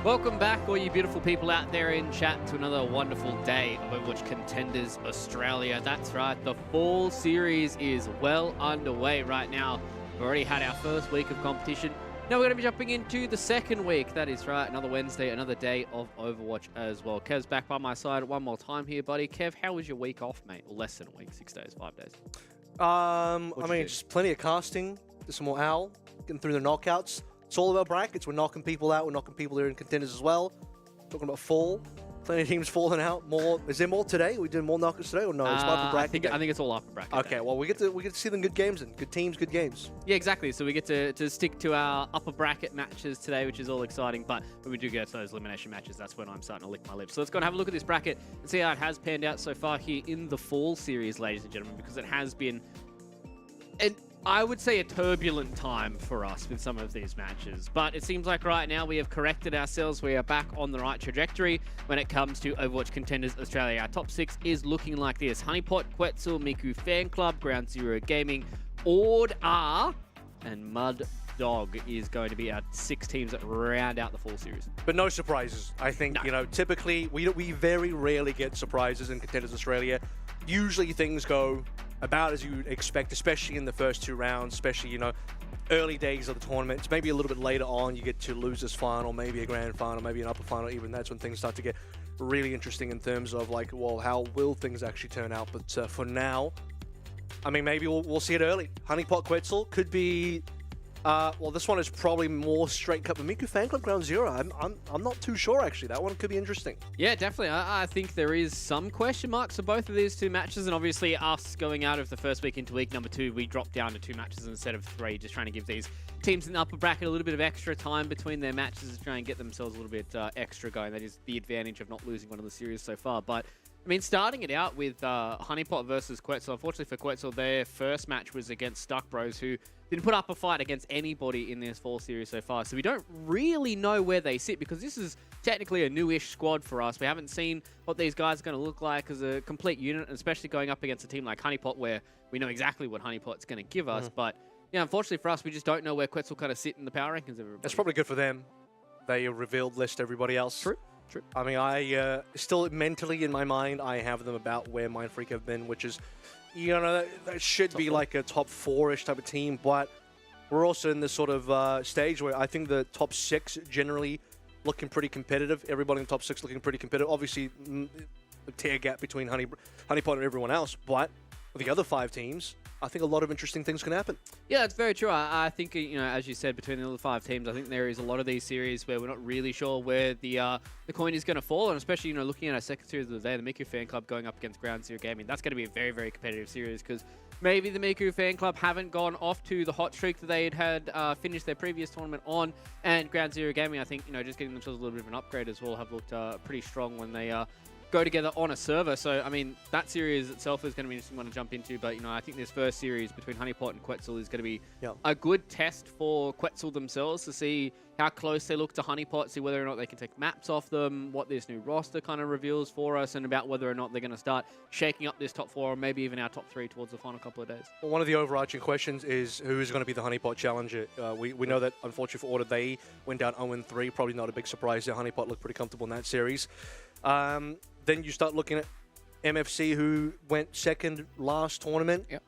Welcome back, all you beautiful people out there in chat, to another wonderful day of Overwatch Contenders Australia. That's right, the fall series is well underway right now. We've already had our first week of competition. Now we're going to be jumping into the second week. That is right, another Wednesday, another day of Overwatch as well. Kev's back by my side one more time here, buddy. Kev, how was your week off, mate? Or less than a week, 6 days, 5 days? Just plenty of casting. Did some more OWL, getting through the knockouts. It's all about brackets. We're knocking people out. We're knocking people here in Contenders as well. Talking about fall. Plenty of teams falling out. More. Is there more today? We doing more knockouts today or no? It's upper bracket. I think it's all upper bracket. Okay. Day. Well, we get to see them good games and good teams, good games. Yeah, exactly. So we get to stick to our upper bracket matches today, which is all exciting. But when we do get to those elimination matches, that's when I'm starting to lick my lips. So let's go and have a look at this bracket and see how it has panned out so far here in the fall series, ladies and gentlemen, because it has been I would say a turbulent time for us with some of these matches, but it seems like right now we have corrected ourselves. We are back on the right trajectory when it comes to Overwatch Contenders Australia. Our top 6 is looking like this: Honeypot, Quetzal, Miku Fan Club, Ground Zero Gaming, Ord R, and Mud Dog is going to be our 6 teams that round out the fall series. But no surprises. I think, typically we very rarely get surprises in Contenders Australia. Usually things go about as you'd expect, especially in the first 2 rounds, especially, early days of the tournament. It's maybe a little bit later on you get to losers final, maybe a grand final, maybe an upper final. Even that's when things start to get really interesting in terms of how will things actually turn out. But for now, I mean, maybe we'll see it early. Honeypot Quetzal could be this one is probably more straight cut. But Miku Fan Club Ground Zero, I'm not too sure actually. That one could be interesting. Yeah, definitely. I think there is some question marks for both of these 2 matches, and obviously us going out of the first week into week number 2, we dropped down to 2 matches instead of 3, just trying to give these teams in the upper bracket a little bit of extra time between their matches to try and get themselves a little bit extra going. That is the advantage of not losing one of the series so far. But I mean, starting it out with Honeypot versus Quetzal. Unfortunately for Quetzal, their first match was against Stuck Bros, who didn't put up a fight against anybody in this fall series so far. So we don't really know where they sit, because this is technically a newish squad for us. We haven't seen what these guys are going to look like as a complete unit, especially going up against a team like Honeypot, where we know exactly what Honeypot's going to give us. But yeah, unfortunately for us, we just don't know where Quetzal kind of sit in the power rankings of everybody. That's probably good for them. They revealed less to everybody else. True. I mean, I still mentally in my mind, I have them about where Mind Freak have been, which is, that should be like a top 4-ish type of team. But we're also in this sort of stage where I think the top 6 generally looking pretty competitive. Everybody in the top 6 looking pretty competitive. Obviously, the tier gap between Honeypot and everyone else, but the other 5 teams, I think a lot of interesting things can happen. Yeah, that's very true. I think, as you said, between the other 5 teams, I think there is a lot of these series where we're not really sure where the coin is going to fall. And especially, looking at our second series of the day, the Miku Fan Club going up against Ground Zero Gaming, that's going to be a very, very competitive series, because maybe the Miku Fan Club haven't gone off to the hot streak that they had finished their previous tournament on. And Ground Zero Gaming, I think, just getting themselves a little bit of an upgrade as well, have looked pretty strong when they go together on a server. So, I mean, that series itself is going to be an interesting one to jump into. But, I think this first series between Honeypot and Quetzal is going to be a good test for Quetzal themselves to see how close they look to Honeypot, see whether or not they can take maps off them, what this new roster kind of reveals for us, and about whether or not they're going to start shaking up this top 4 or maybe even our top 3 towards the final couple of days. Well, one of the overarching questions is who is going to be the Honeypot challenger. We know that, unfortunately for Order, they went down 0-3. Probably not a big surprise there. Honeypot looked pretty comfortable in that series. Then you start looking at MFC, who went second last tournament. Yep.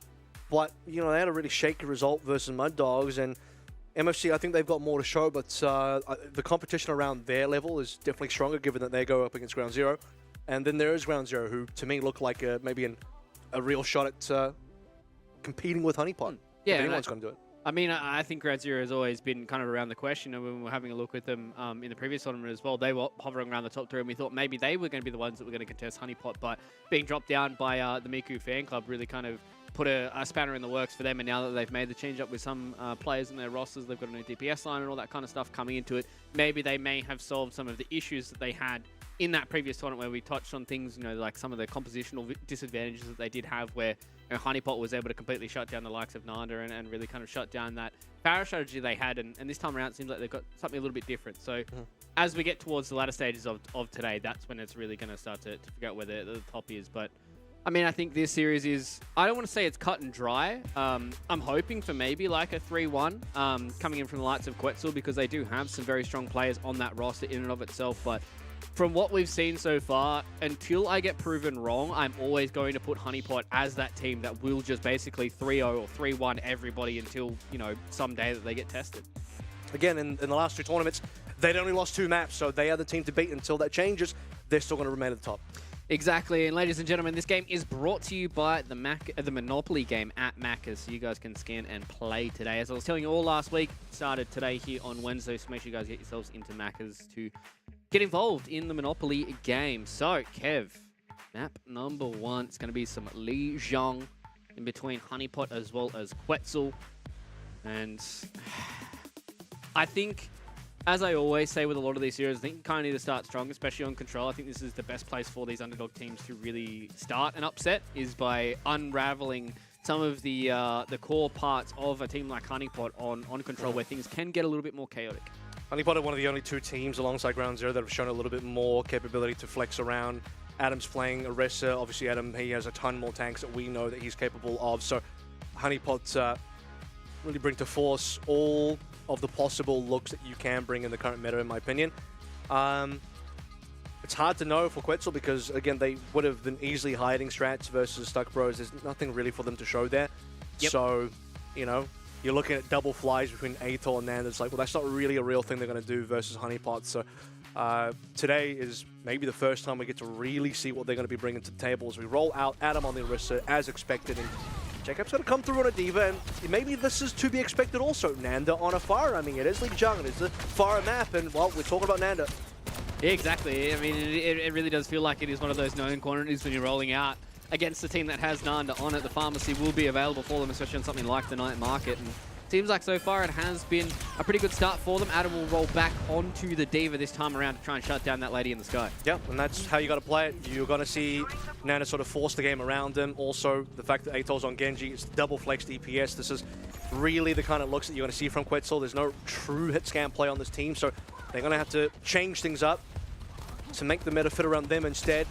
But, they had a really shaky result versus Mud Dogs. And MFC, I think they've got more to show, but the competition around their level is definitely stronger, given that they go up against Ground Zero. And then there is Ground Zero, who, to me, look like maybe a real shot at competing with Honeypot. Yeah, if anyone's going to do it. I mean, I think Ground Zero has always been kind of around the question. And when we were having a look with them in the previous tournament as well, they were hovering around the top 3, and we thought maybe they were going to be the ones that were going to contest Honeypot. But being dropped down by the Miku Fan Club really kind of put a spanner in the works for them. And now that they've made the change up with some players in their rosters, they've got a new DPS line and all that kind of stuff coming into it. Maybe they may have solved some of the issues that they had in that previous tournament, where we touched on things, like some of the compositional disadvantages that they did have, where Honeypot was able to completely shut down the likes of Nanda and really kind of shut down that power strategy they had. And this time around, it seems like they've got something a little bit different. So as we get towards the latter stages of today, that's when it's really going to start to figure out where the top is. But I mean, I think this series is, I don't want to say it's cut and dry. I'm hoping for maybe like a 3-1 coming in from the likes of Quetzal, because they do have some very strong players on that roster in and of itself. But from what we've seen so far, until I get proven wrong, I'm always going to put Honeypot as that team that will just basically 3-0 or 3-1 everybody until, you know, someday that they get tested. Again, in the last 2 tournaments, they'd only lost 2 maps, so they are the team to beat. Until that changes, they're still going to remain at the top. Exactly, and ladies and gentlemen, this game is brought to you by the Monopoly game at Macca's, so you guys can scan and play today. As I was telling you all last week, started today here on Wednesday, so make sure you guys get yourselves into Macca's to get involved in the Monopoly game. So, Kev, map number 1, it's going to be some Li Zhang in between Honeypot as well as Quetzal, and I think, as I always say with a lot of these series, I think you kind of need to start strong, especially on Control. I think this is the best place for these underdog teams to really start an upset, is by unraveling some of the core parts of a team like Honeypot on Control, where things can get a little bit more chaotic. Honeypot are one of the only 2 teams alongside Ground Zero that have shown a little bit more capability to flex around. Adam's playing Orisa. Obviously, Adam, he has a ton more tanks that we know that he's capable of. So Honeypot really bring to force all of the possible looks that you can bring in the current meta, in my opinion. It's hard to know for Quetzal because, again, they would have been easily hiding strats versus Stuck Bros. There's nothing really for them to show there. Yep. So, you know, you're looking at double flies between Atoll and Nanda. It's like, well, that's not really a real thing they're going to do versus Honeypot. So today is maybe the first time we get to really see what they're going to be bringing to the table as we roll out Adam on the Orisa as expected. And Jacob's going to come through on a Diva, and maybe this is to be expected also. Nanda on a Fire. I mean, it is Li Zhang, it is the Fire map, and, well, we're talking about Nanda. Yeah, exactly. I mean, it really does feel like it is one of those known quantities when you're rolling out against a team that has Nanda on it. The pharmacy will be available for them, especially on something like the night market. And seems like so far it has been a pretty good start for them. Adam will roll back onto the Diva this time around to try and shut down that lady in the sky. Yep, and that's how you got to play it. You're going to see Nana sort of force the game around him. Also, the fact that Atoll's on Genji, it's double flex DPS. This is really the kind of looks that you're going to see from Quetzal. There's no true hit scan play on this team, so they're going to have to change things up to make the meta fit around them instead.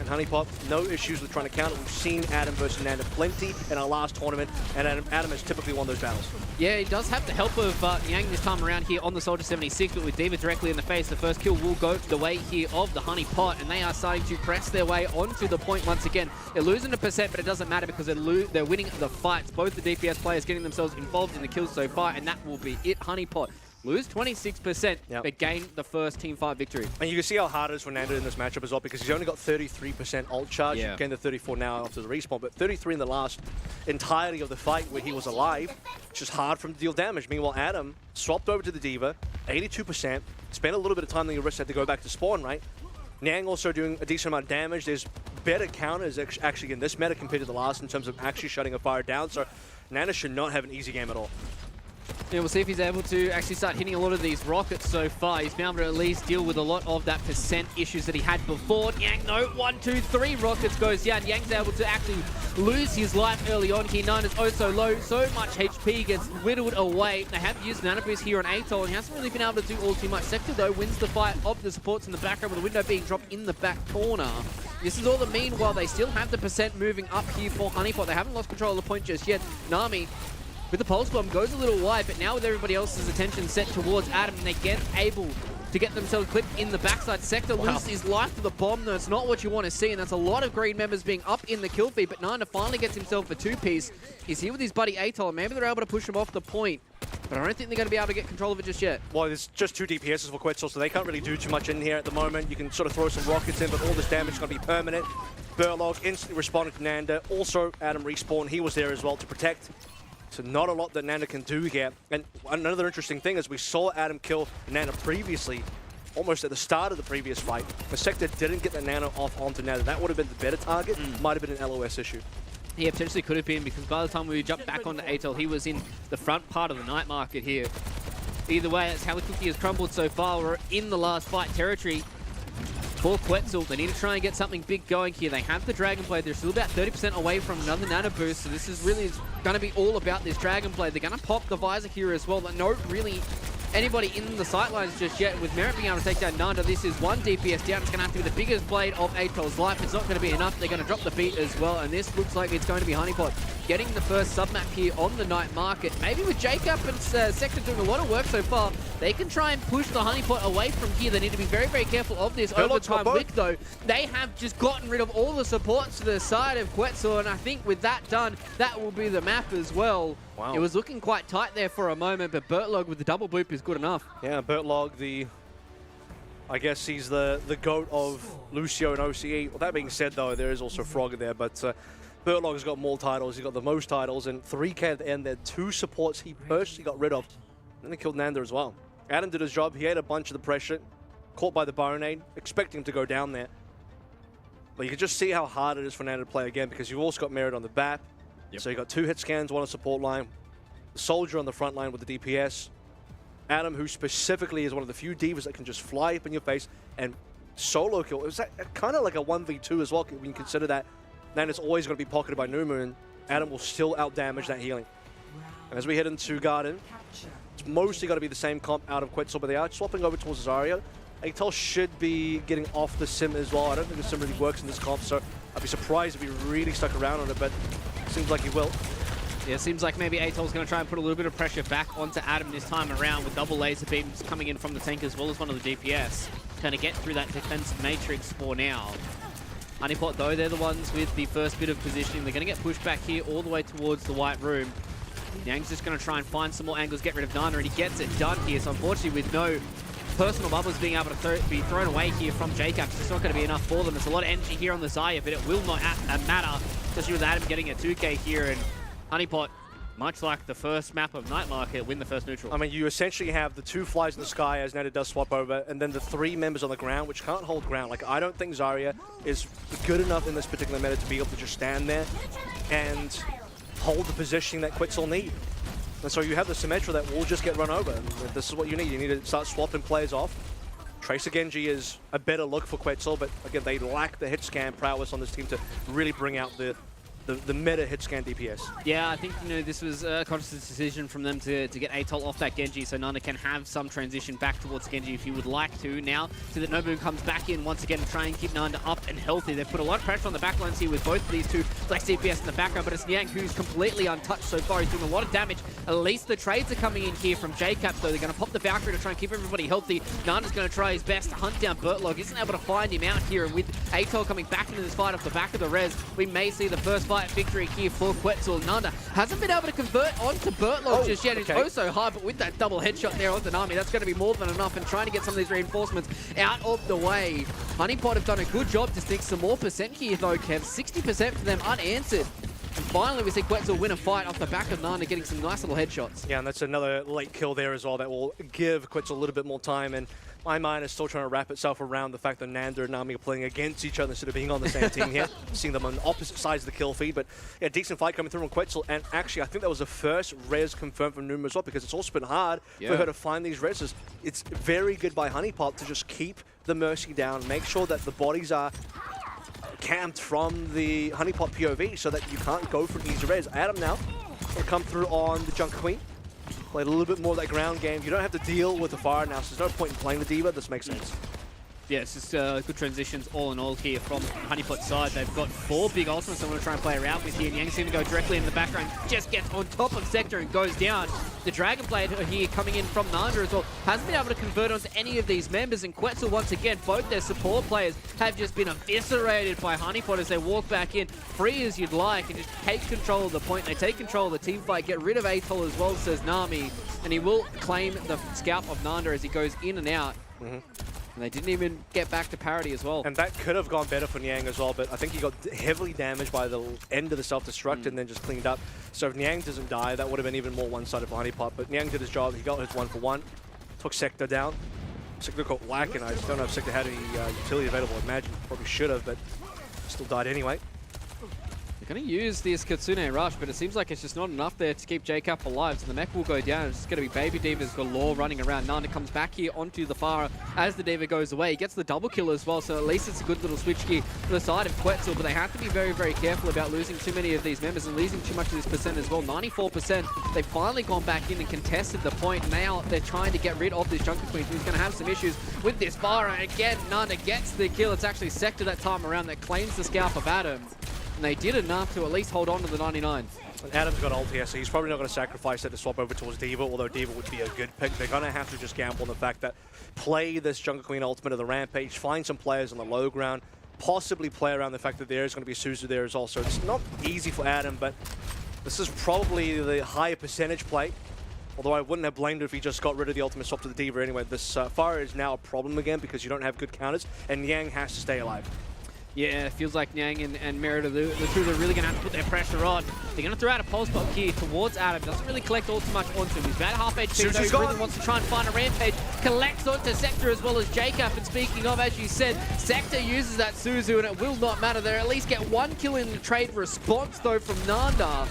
And Honeypot, no issues with trying to counter. We've seen Adam versus Nanda plenty in our last tournament, and Adam has typically won those battles. Yeah, he does have the help of Yang this time around here on the Soldier 76, but with Diva directly in the face, the first kill will go the way here of the Honeypot, and they are starting to press their way onto the point once again. They're losing a percent, but it doesn't matter because they're winning the fights. Both the DPS players getting themselves involved in the kills so far, and that will be it. Honeypot lose 26%, but gain the first team fight victory. And you can see how hard it is for Nanda in this matchup as well, because he's only got 33% ult charge. Yeah. Gained the 34 now after the respawn, but 33 in the last entirety of the fight where he was alive. It's just hard for him to deal damage. Meanwhile, Adam swapped over to the Diva, 82%. Spent a little bit of time, then Orisa had to go back to spawn, right? Niang also doing a decent amount of damage. There's better counters actually in this meta compared to the last in terms of actually shutting a fire down. So Nanda should not have an easy game at all. Yeah, we'll see if he's able to actually start hitting a lot of these rockets so far. He's been able to at least deal with a lot of that percent issues that he had before. Yang, no, 1, 2, 3 rockets goes down. Yang's able to actually lose his life early on here. Nana's oh so low, so much HP gets whittled away. They have used Nana Boost here on Atoll, and he hasn't really been able to do all too much. Sector, though, wins the fight of the supports in the background with the window being dropped in the back corner. This is all the meanwhile, they still have the percent moving up here for Honeypot. They haven't lost control of the point just yet. Nami, with the pulse bomb, goes a little wide, but now with everybody else's attention set towards Adam, and they get able to get themselves clipped in the backside. Sector loses his life to the bomb, though. It's not what you want to see, and that's a lot of green members being up in the kill feed, but Nanda finally gets himself a 2-piece. He's here with his buddy Atoll, and maybe they're able to push him off the point, but I don't think they're going to be able to get control of it just yet. Well, there's just 2 DPSs for Quetzal, so they can't really do too much in here at the moment. You can sort of throw some rockets in, but all this damage is going to be permanent. Burlog instantly responded to Nanda. Also, Adam respawn, he was there as well to protect. So not a lot that Nanda can do here. And another interesting thing is we saw Adam kill Nanda previously, almost at the start of the previous fight. The Sector didn't get the Nano off onto Nanda. That would have been the better target. Might have been an LOS issue. Yeah, potentially could have been, because by the time we jumped back onto Atoll, he was in the front part of the night market here. Either way, that's how the cookie has crumbled so far. We're in the last fight territory for Quetzal. They need to try and get something big going here. They have the Dragon Blade. They're still about 30% away from another Nano Boost, so this is really going to be all about this Dragon Blade. They're going to pop the Visor here as well. They don't really anybody in the sightlines just yet. With Merit being able to take down Nanda, this is one DPS down. It's going to have to be the biggest blade of ATOL's life. It's not going to be enough. They're going to drop the beat as well, and this looks like it's going to be Honeypot getting the first submap here on the night market. Maybe with Jacob and Sector doing a lot of work so far, they can try and push the Honeypot away from here. They need to be very, very careful of this overtime wick, though. They have just gotten rid of all the supports to the side of Quetzal, and I think with that done, that will be the map as well. Wow. It was looking quite tight there for a moment, but Bertlog with the double boop is good enough. Yeah, Bertlog, I guess he's the GOAT of Lucio and OCE. Well, that being said, though, there is also Frog there, but Bertlog's got more titles. He's got the most titles, and 3K at the end there. 2 supports he personally got rid of. And he killed Nanda as well. Adam did his job. He ate a bunch of the pressure. Caught by the Baronade, expecting him to go down there. But you can just see how hard it is for Nanda to play again, because you've also got Merit on the BAP. Yep. So you got 2 hit scans, 1 on support line. The Soldier on the front line with the DPS. Adam, who specifically is one of the few divas that can just fly up in your face and solo kill. It was kind of like a 1v2 as well, when you consider that Nanda's always going to be pocketed by Numa, and Adam will still out-damage that healing. And as we head into Garden, it's mostly going to be the same comp out of Quetzal, but they are swapping over towards Azario. ATOL should be getting off the sim as well. I don't think the sim really works in this comp, so I'd be surprised if he really stuck around on it, but it seems like he will. Yeah, it seems like maybe ATOL's going to try and put a little bit of pressure back onto Adam this time around, with double laser beams coming in from the tank as well as one of the DPS. Trying to get through that defensive matrix for now. Honeypot, though, they're the ones with the first bit of positioning. They're going to get pushed back here all the way towards the white room. Nyang's just going to try and find some more angles, get rid of Nana, and he gets it done here. So unfortunately, with no personal bubbles being able to be thrown away here from Jacob, it's not going to be enough for them. There's a lot of energy here on the Zarya, but it will not matter, especially with Adam getting a 2K here. And Honeypot, much like the first map of Night Market, win the first neutral. I mean, you essentially have the 2 flies in the sky as Nanda does swap over, and then the 3 members on the ground, which can't hold ground. Like, I don't think Zarya is good enough in this particular meta to be able to just stand there and hold the positioning that Quetzal need. And so you have the Symmetra that will just get run over. And this is what you need. You need to start swapping players off. Tracer Genji is a better look for Quetzal, but again, they lack the hit scan prowess on this team to really bring out the meta hit scan DPS. Yeah, I think this was a conscious decision from them to get ATOL off that Genji, so Nanda can have some transition back towards Genji if he would like to. Now, so that Nobu comes back in once again to try and keep Nanda up and healthy. They've put a lot of pressure on the backlines here with both of these 2 Flex DPS in the background, but it's Nyang who's completely untouched so far. He's doing a lot of damage. At least the trades are coming in here from Jacob, though. They're going to pop the Valkyrie to try and keep everybody healthy. Nanda's going to try his best to hunt down Bertlog. Isn't able to find him out here, and with ATOL coming back into this fight off the back of the res, we may see the first fight victory here for Quetzal. Nanda hasn't been able to convert onto Bertlog just yet. Okay. It's oh so high, but with that double headshot there onto Nami, that's going to be more than enough, and trying to get some of these reinforcements out of the way. Honeypot have done a good job to stick some more percent here, though, Kev. 60% for them unanswered. And finally, we see Quetzal win a fight off the back of Nanda, getting some nice little headshots. Yeah, and that's another late kill there as well that will give Quetzal a little bit more time. And my mind is still trying to wrap itself around the fact that Nanda and Nami are playing against each other instead of being on the same team here. Seeing them on opposite sides of the kill feed. But yeah, decent fight coming through on Quetzal. And actually, I think that was the first res confirmed from Numa as well, because it's also been hard for her to find these reses. It's very good by Honeypot to just keep the Mercy down, make sure that the bodies are camped from the Honeypot POV so that you can't go for an easy res. Adam now will come through on the Junker Queen. Play a little bit more of that ground game. You don't have to deal with the fire now, so there's no point in playing the Diva. This makes sense. Yeah, it's just good transitions all in all here from Honeypot's side. They've got 4 big ultimates they want to try and play around with here. Nyang's going to go directly in the background, just gets on top of Sector and goes down. The Dragon Blade here coming in from Nanda as well hasn't been able to convert onto any of these members. And Quetzal, once again, both their support players have just been eviscerated by Honeypot as they walk back in, free as you'd like, and just take control of the point. They take control of the team fight, get rid of ATOL as well, says Nami, and he will claim the scalp of Nanda as he goes in and out. And they didn't even get back to parity as well. And that could have gone better for Nyang as well, but I think he got heavily damaged by the end of the self-destruct and then just cleaned up. So if Nyang doesn't die, that would have been even more one-sided for Honeypot. But Nyang did his job. He got his 1-for-1. Took Sector down. Sector got whack, and I just don't know if Sector had any utility available. I imagine probably should have, but still died anyway. They're going to use this Kitsune Rush, but it seems like it's just not enough there to keep JCap alive, so the mech will go down. It's just going to be Baby Divas galore running around. Nanda comes back here onto the Pharah as the Diva goes away. He gets the double kill as well, so at least it's a good little switch gear to the side of Quetzal, but they have to be very, very careful about losing too many of these members and losing too much of this percent as well. 94%. They've finally gone back in and contested the point. Now they're trying to get rid of this Junker Queen, who's going to have some issues with this Pharah. Again, Nanda gets the kill. It's actually Sector that time around that claims the scalp of Adam. And they did enough to at least hold on to the 99. And Adam's got ult here, so he's probably not going to sacrifice it to swap over towards D.Va, although D.Va would be a good pick. They're going to have to just gamble on the fact that play this Jungle Queen ultimate of the Rampage, find some players on the low ground, possibly play around the fact that there is going to be Suzu there as well. So it's not easy for Adam, but this is probably the higher percentage play. Although I wouldn't have blamed it if he just got rid of the ultimate swap to the D.Va anyway. This Pharah is now a problem again because you don't have good counters, and Yang has to stay alive. Yeah, it feels like Nyang and Merida, the two are really going to have to put their pressure on. They're going to throw out a pulse bomb here towards Adam. Doesn't really collect all too much onto him. He's about half HP, so he really wants to try and find a Rampage. Collects onto Sector as well as Jacob. And speaking of, as you said, Sector uses that Suzu, and it will not matter. They at least get one kill in the trade response, though, from Nanda.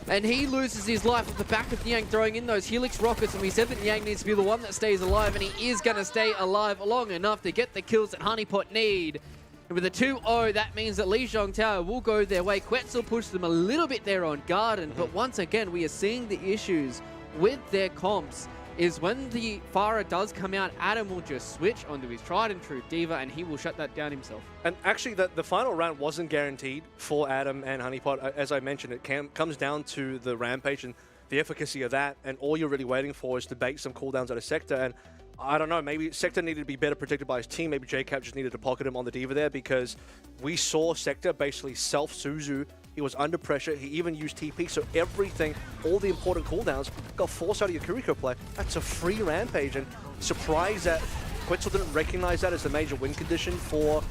And he loses his life off the back of Nyang throwing in those Helix rockets. And we said that Nyang needs to be the one that stays alive, and he is going to stay alive long enough to get the kills that Honeypot need. And with a 2-0, that means that Lijiang Tower will go their way. Quetzal pushed them a little bit there on Garden, but once again, we are seeing the issues with their comps. Is when the Pharah does come out, Adam will just switch onto his tried and true D.Va, and he will shut that down himself. And actually, the final round wasn't guaranteed for Adam and Honeypot. As I mentioned, it comes down to the Rampage and the efficacy of that, and all you're really waiting for is to bait some cooldowns out of Sector. And I don't know, maybe Sector needed to be better protected by his team. Maybe JCap just needed to pocket him on the D.Va there, because we saw Sector basically self-Suzu. He was under pressure. He even used TP. So everything, all the important cooldowns, got forced out of your Kiriko play. That's a free Rampage. And surprised that Quetzal didn't recognize that as the major win condition for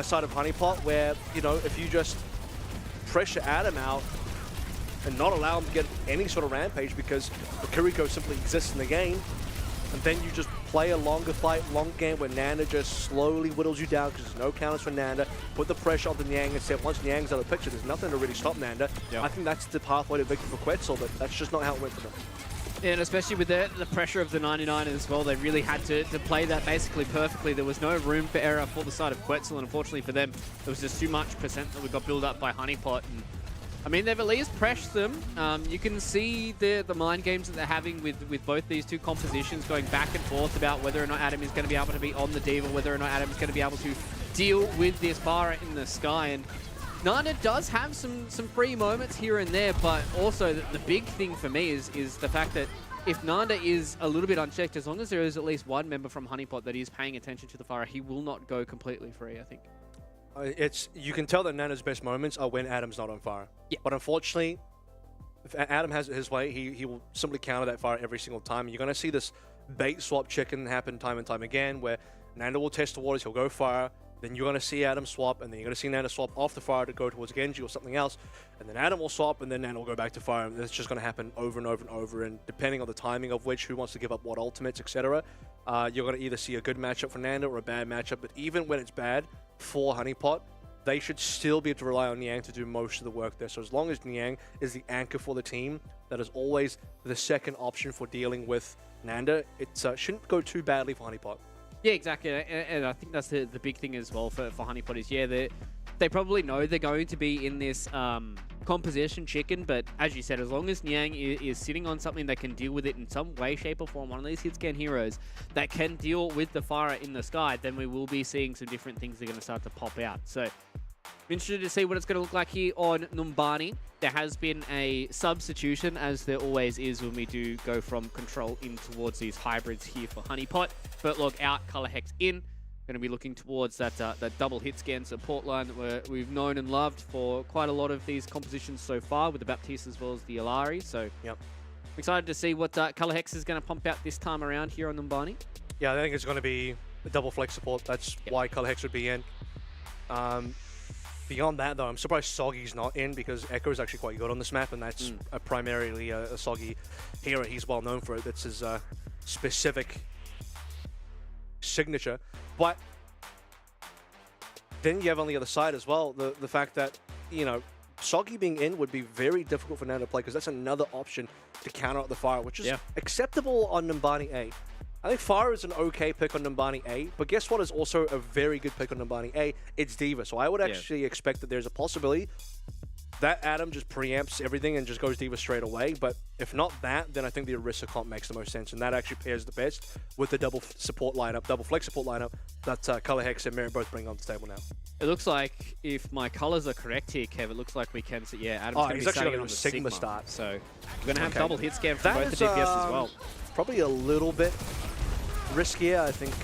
side of Honeypot, where, you know, if you just pressure Adam out and not allow him to get any sort of Rampage because the Kiriko simply exists in the game, and then you just play a longer fight, long game where Nanda just slowly whittles you down because there's no counters for Nanda. Put the pressure on the Nyang and said once Nyang's out of the picture, there's nothing to really stop Nanda. Yep. I think that's the pathway to victory for Quetzal, but that's just not how it went for them. Yeah, and especially with the pressure of the 99 as well, they really had to play that basically perfectly. There was no room for error for the side of Quetzal, and unfortunately for them, there was just too much percent that we got built up by Honeypot. And I mean, they've at least pressured them. You can see the mind games that they're having with both these two compositions going back and forth about whether or not Adam is going to be able to be on the D.Va, whether or not Adam is going to be able to deal with this Pharah in the sky. And Nanda does have some free moments here and there, but also the big thing for me is the fact that if Nanda is a little bit unchecked, as long as there is at least one member from Honeypot that is paying attention to the Pharah, he will not go completely free, I think. You can tell that Nanda's best moments are when Adam's not on fire. Yeah. But unfortunately, if Adam has it his way, he will simply counter that fire every single time. You're going to see this bait swap chicken happen time and time again, where Nanda will test the waters, he'll go fire, then you're going to see Adam swap, and then you're going to see Nanda swap off the fire to go towards Genji or something else, and then Adam will swap, and then Nanda will go back to fire, and it's just going to happen over and over and over, and depending on the timing of which, who wants to give up what ultimates, etc., you're going to either see a good matchup for Nanda or a bad matchup. But even when it's bad for Honeypot, they should still be able to rely on Nyang to do most of the work there. So as long as Nyang is the anchor for the team, that is always the second option for dealing with Nanda, it shouldn't go too badly for Honeypot. Yeah, exactly. And I think that's the big thing as well for Honeypot is, yeah, they probably know they're going to be in this composition chicken, but as you said, as long as Nyang is sitting on something that can deal with it in some way, shape, or form, one of these hit-scan heroes that can deal with the fire in the sky, then we will be seeing some different things that are going to start to pop out. So, I'm interested to see what it's going to look like here on Numbani. There has been a substitution, as there always is when we do go from control in towards these hybrids here for Honeypot. But look, out, Color Hex in. Going to be looking towards that double hit scan support line that we've known and loved for quite a lot of these compositions so far, with the Baptiste as well as the Alari. So, yep, excited to see what Color Hex is going to pump out this time around here on Numbani. Yeah, I think it's going to be a double flex support. That's why Color Hex would be in. Beyond that, though, I'm surprised Soggy's not in, because Echo is actually quite good on this map, and that's primarily a Soggy hero. He's well known for it. That's his specific signature. But then you have on the other side as well the fact that, you know, Soggy being in would be very difficult for Nando to play because that's another option to counter out the Fire, which is acceptable on Numbani A. I think Fire is an okay pick on Numbani A, but guess what is also a very good pick on Numbani A? It's D.Va. So I would actually expect that there's a possibility that Adam just preempts everything and just goes D.Va straight away. But if not that, then I think the Orisa comp makes the most sense, and that actually pairs the best with the double support lineup, double flex support lineup that Color Hex and Mirror both bring on the table now. It looks like, if my colors are correct here, Kev, it looks like we can see, Adam's going to be starting on the Sigma start. So we're going to have double hit scan from both the DPS as well. Probably a little bit riskier. I think,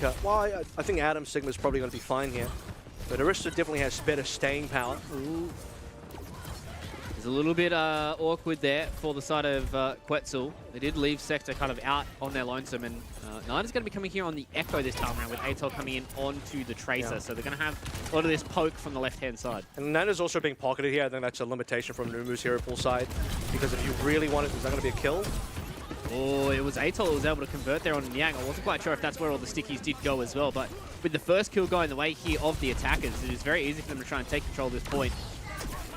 I think Adam's Sigma is probably going to be fine here. But Orisa definitely has better staying power. Ooh. It's a little bit awkward there for the side of Quetzal. They did leave Sector kind of out on their lonesome, and Nida's going to be coming here on the Echo this time around with Atol coming in onto the Tracer. So they're going to have a lot of this poke from the left-hand side. And Nana's also being pocketed here. I think that's a limitation from Numu's hero pool side, because if you really want it, is that going to be a kill? Oh, it was Atol who was able to convert there on Niang. I wasn't quite sure if that's where all the stickies did go as well, but with the first kill going the way here of the attackers, it is very easy for them to try and take control of this point.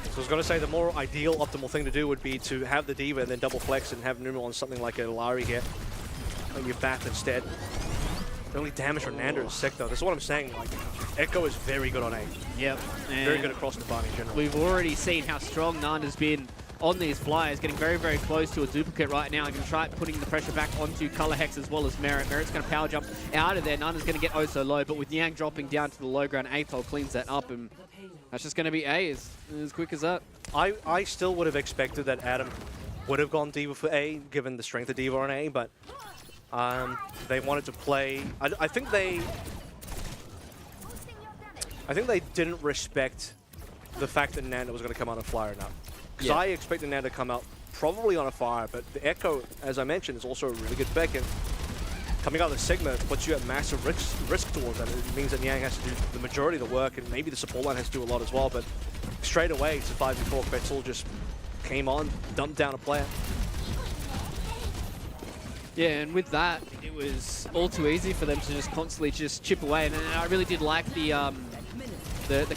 So I was going to say the more ideal, optimal thing to do would be to have the D.Va and then double flex and have Numu on something like a Lari here. And you bat instead. The only damage from Nando is Sector. That's what I'm saying. Like, Echo is very good on A. Yep. Very good across the bar in general. We've already seen how strong Nanda's been on these flyers, getting very, very close to a duplicate right now. I'm going to try putting the pressure back onto Color Hex as well as Merit. Merit's going to power jump out of there. Nanda's going to get oh so low, but with Niang dropping down to the low ground, Atol cleans that up, and that's just going to be A as quick as that. I still would have expected that Adam would have gone D.Va for A, given the strength of D.Va on A, but they wanted to play. I think they didn't respect the fact that Nando was going to come on a flyer enough. Because I expected Nando to come out probably on a fire, but the Echo, as I mentioned, is also a really good pick. And coming out of the Sigma puts you at massive risk towards that. It means that Niang has to do the majority of the work, and maybe the support line has to do a lot as well. But straight away, it's a 5v4. Quetzal just came on, dumped down a player. Yeah, and with that, it was all too easy for them to just constantly just chip away. And I really did like the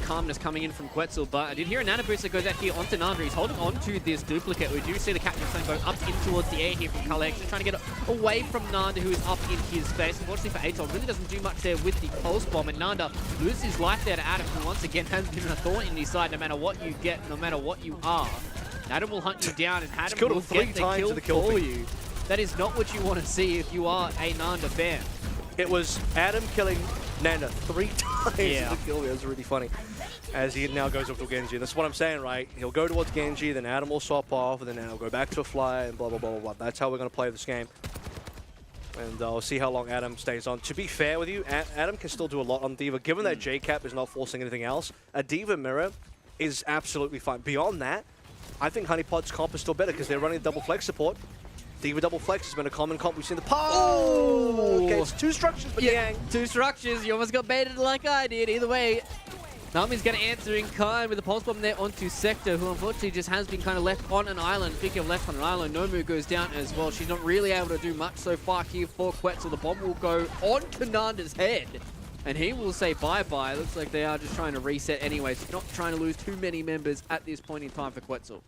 calmness coming in from Quetzal, but I did hear a nano boost that goes out here onto Nanda. He's holding on to this duplicate. We do see the Captain Sun go up in towards the air here from Kalex, trying to get away from Nanda, who is up in his space. Unfortunately for Atol, really doesn't do much there with the pulse bomb, and Nanda loses his life there to Adam, who once again has been a thorn in his side. No matter what you get, no matter what you are, Adam will hunt you down, and Adam will get the kill for you. That is not what you want to see if you are a Nanda fan. It was Adam killing Nanda 3 times. Yeah. It was really funny. As he now goes up to Genji. That's what I'm saying, right? He'll go towards Genji, then Adam will swap off, and then he'll go back to a fly, and blah, blah, blah, blah, blah. That's how we're going to play this game. And I'll see how long Adam stays on. To be fair with you, Adam can still do a lot on D.Va. Given that JCap is not forcing anything else, a D.Va mirror is absolutely fine. Beyond that, I think Honeypot's comp is still better because they're running double flex support. D.Va double flex has been a common comp we've seen in the past. Oh! Okay, it's 2 structures, but yeah, 2 structures. You almost got baited like I did. Either way, Nami's going to answer in kind with a pulse bomb there onto Sector, who unfortunately just has been kind of left on an island. Speaking of left on an island, Nomu goes down as well. She's not really able to do much so far here for Quetzal. The bomb will go onto Nanda's head, and he will say bye-bye. Looks like they are just trying to reset anyway, so not trying to lose too many members at this point in time for Quetzal.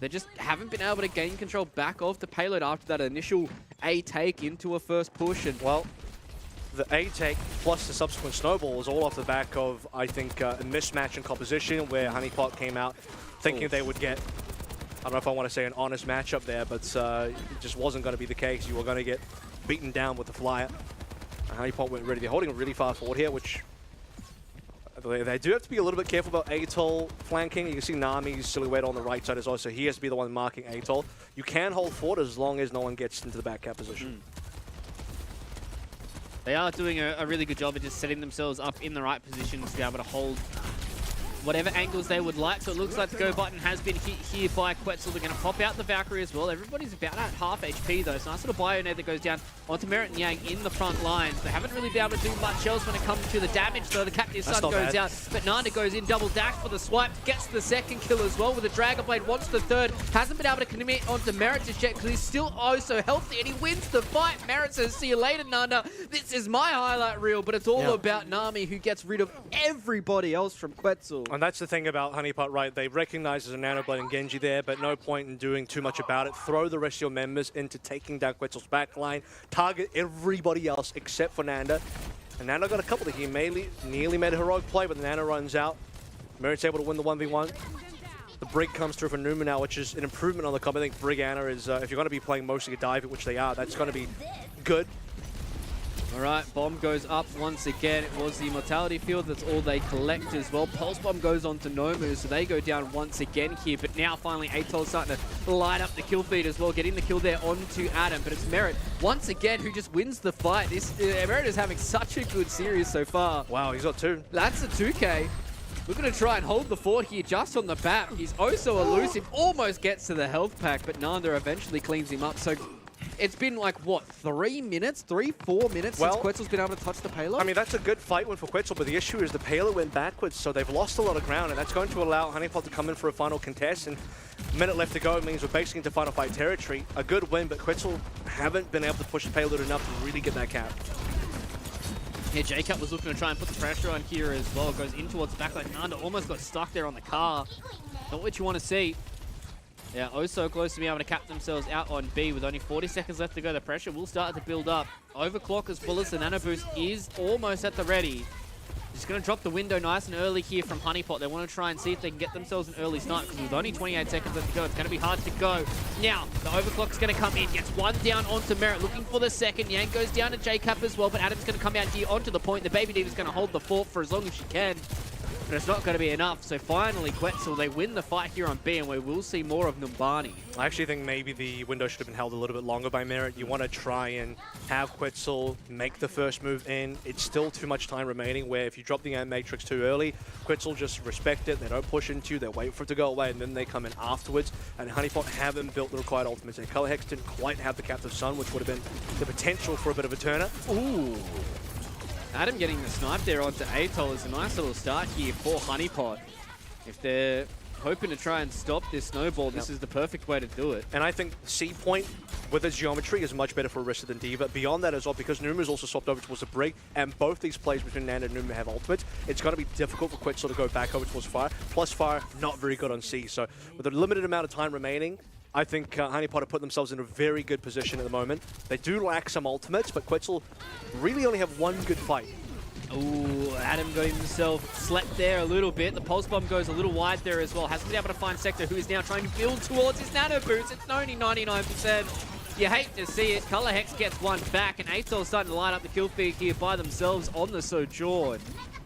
They just haven't been able to gain control back off the payload after that initial A take into a first push. And well, the A take plus the subsequent snowball was all off the back of, I think, a mismatch in composition where Honeypot came out thinking they would get, I don't know if I want to say an honest matchup there, but it just wasn't going to be the case. You were going to get beaten down with the flyer. And Honeypot went ready. They're holding really far forward here, which they do have to be a little bit careful about Atol flanking. You can see Nami's silhouette on the right side as well, so he has to be the one marking Atol. You can hold forward as long as no one gets into the back cap position. They are doing a really good job of just setting themselves up in the right position to be able to hold whatever angles they would like. So it looks like the go button has been hit here by Quetzal. They're going to pop out the Valkyrie as well. Everybody's about at half HP though. So nice little bio nade that goes down onto Merit and Yang in the front lines. They haven't really been able to do much else when it comes to the damage though. The Captive Sun goes out, but Nanda goes in, double dash for the swipe, gets the second kill as well with the Dragon Blade, wants the third. Hasn't been able to commit onto Merit just yet because he's still oh so healthy and he wins the fight. Merit says, see you later, Nanda. This is my highlight reel, but it's all about Nami, who gets rid of everybody else from Quetzal. And that's the thing about Honeypot, right? They recognize there's a Nanoblade and Genji there, but no point in doing too much about it. Throw the rest of your members into taking down Quetzal's backline. Target everybody else except for Nanda. And Nanda got a couple that he nearly made a heroic play, but the Nana runs out. Merit's able to win the 1v1. The Brig comes through for Numa now, which is an improvement on the comp. I think Brig Ana is, if you're going to be playing mostly a dive, which they are, that's going to be good. All right, bomb goes up once again. It was the Immortality Field. That's all they collect as well. Pulse Bomb goes on to Nomu, so they go down once again here. But now finally Atol's starting to light up the kill feed as well, getting the kill there onto Adam. But it's Merit once again who just wins the fight. Merit is having such a good series so far. Wow, he's got 2. That's a 2K. We're going to try and hold the fort here just on the BAP. He's oh so elusive, almost gets to the health pack, but Nanda eventually cleans him up. So it's been like, what, 3 minutes? 3-4 minutes since Quetzal's been able to touch the payload? I mean, that's a good fight win for Quetzal, but the issue is the payload went backwards, so they've lost a lot of ground, and that's going to allow Honeypot to come in for a final contest, and a minute left to go. It means we're basically into final fight territory. A good win, but Quetzal haven't been able to push the payload enough to really get that cap. Yeah, Jacob was looking to try and put the pressure on here as well. Goes in towards the backline. Nanda almost got stuck there on the car. Not what you want to see. Yeah, oh so close to being able to cap themselves out on B with only 40 seconds left to go. The pressure will start to build up. Overclock as well as the Nano Boost is almost at the ready. Just going to drop the window nice and early here from Honeypot. They want to try and see if they can get themselves an early start because with only 28 seconds left to go, it's going to be hard to go. Now, the overclock's going to come in. Gets one down onto Merit, looking for the second. Yang goes down to JCap as well, but Adam's going to come out here onto the point. The Baby Diva's going to hold the fort for as long as she can. But it's not going to be enough. So finally, Quetzal, they win the fight here on B, and we will see more of Numbani. I actually think maybe the window should have been held a little bit longer by Merit. You want to try and have Quetzal make the first move in. It's still too much time remaining where if you drop the Ant Matrix too early, Quetzal just respect it. They don't push into you. They wait for it to go away, and then they come in afterwards. And Honeypot haven't built the required ultimates. And Color Hex didn't quite have the Captive Sun, which would have been the potential for a bit of a turner. Ooh. Adam getting the snipe there onto Atol is a nice little start here for Honeypot. If they're hoping to try and stop this snowball, this is the perfect way to do it. And I think C point with its geometry is much better for Orisa than Diva. Beyond that as well, because Numa's also swapped over towards the Brig, and both these plays between Nanda and Numa have ultimates, it's going to be difficult for Quetzal to go back over towards Fire. Plus Fire, not very good on C. So with a limited amount of time remaining, I think Honeypot have put themselves in a very good position at the moment. They do lack some ultimates, but Quetzal really only have one good fight. Ooh, Adam got himself slept there a little bit. The Pulse Bomb goes a little wide there as well. Hasn't been able to find Sector, who is now trying to build towards his Nano Boots. It's only 99%. You hate to see it. Color Hex gets one back, and Atol's starting to light up the kill feed here by themselves on the Sojourn.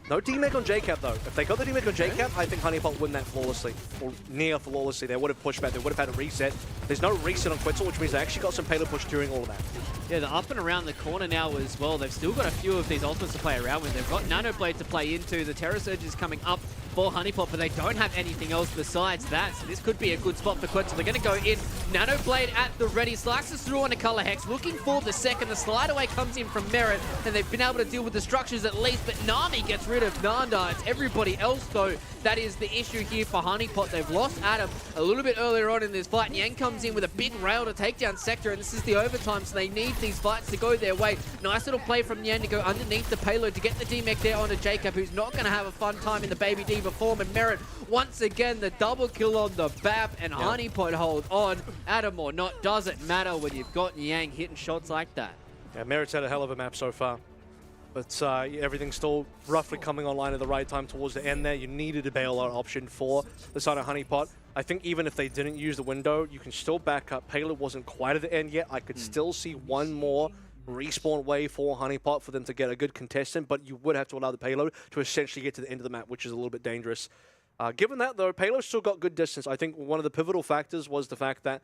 No D-Mech on JCap though. If they got the D-Mech on JCap, I think Honeypot win that flawlessly, or near flawlessly. They would have pushed back, they would have had a reset. There's no reset on Quetzal, which means they actually got some payload push during all of that. Yeah, they're up and around the corner now as well. They've still got a few of these ultimates to play around with. They've got Nano Blade to play into. The Terror Surge is coming up for Honeypot, but they don't have anything else besides that. So this could be a good spot for Quetzal. They're going to go in. Nano Blade at the ready. Slices through on a Color Hex. Looking for the second. The slide away comes in from Merit, and they've been able to deal with the structures at least, but Nami gets rid of Nanda. It's everybody else, though. That is the issue here for Honeypot. They've lost Adam a little bit earlier on in this fight. Yang comes in with a big rail to take down Sector, and this is the overtime, so they need these fights to go their way. Nice little play from Yang to go underneath the payload to get the D-Mech there onto Jacob, who's not going to have a fun time in the Baby Diva form. And Merit, once again, the double kill on the BAP, and Honeypot hold on. Adam or not, doesn't matter when you've got Yang hitting shots like that. Yeah, Merit's had a hell of a map so far. But everything's still roughly coming online at the right time towards the end there. You needed a bailout option for the side of Honeypot. I think even if they didn't use the window, you can still back up. Payload wasn't quite at the end yet. I could still see one more respawn wave for Honeypot for them to get a good contestant, but you would have to allow the payload to essentially get to the end of the map, which is a little bit dangerous. Given that, though, payload still got good distance. I think one of the pivotal factors was the fact that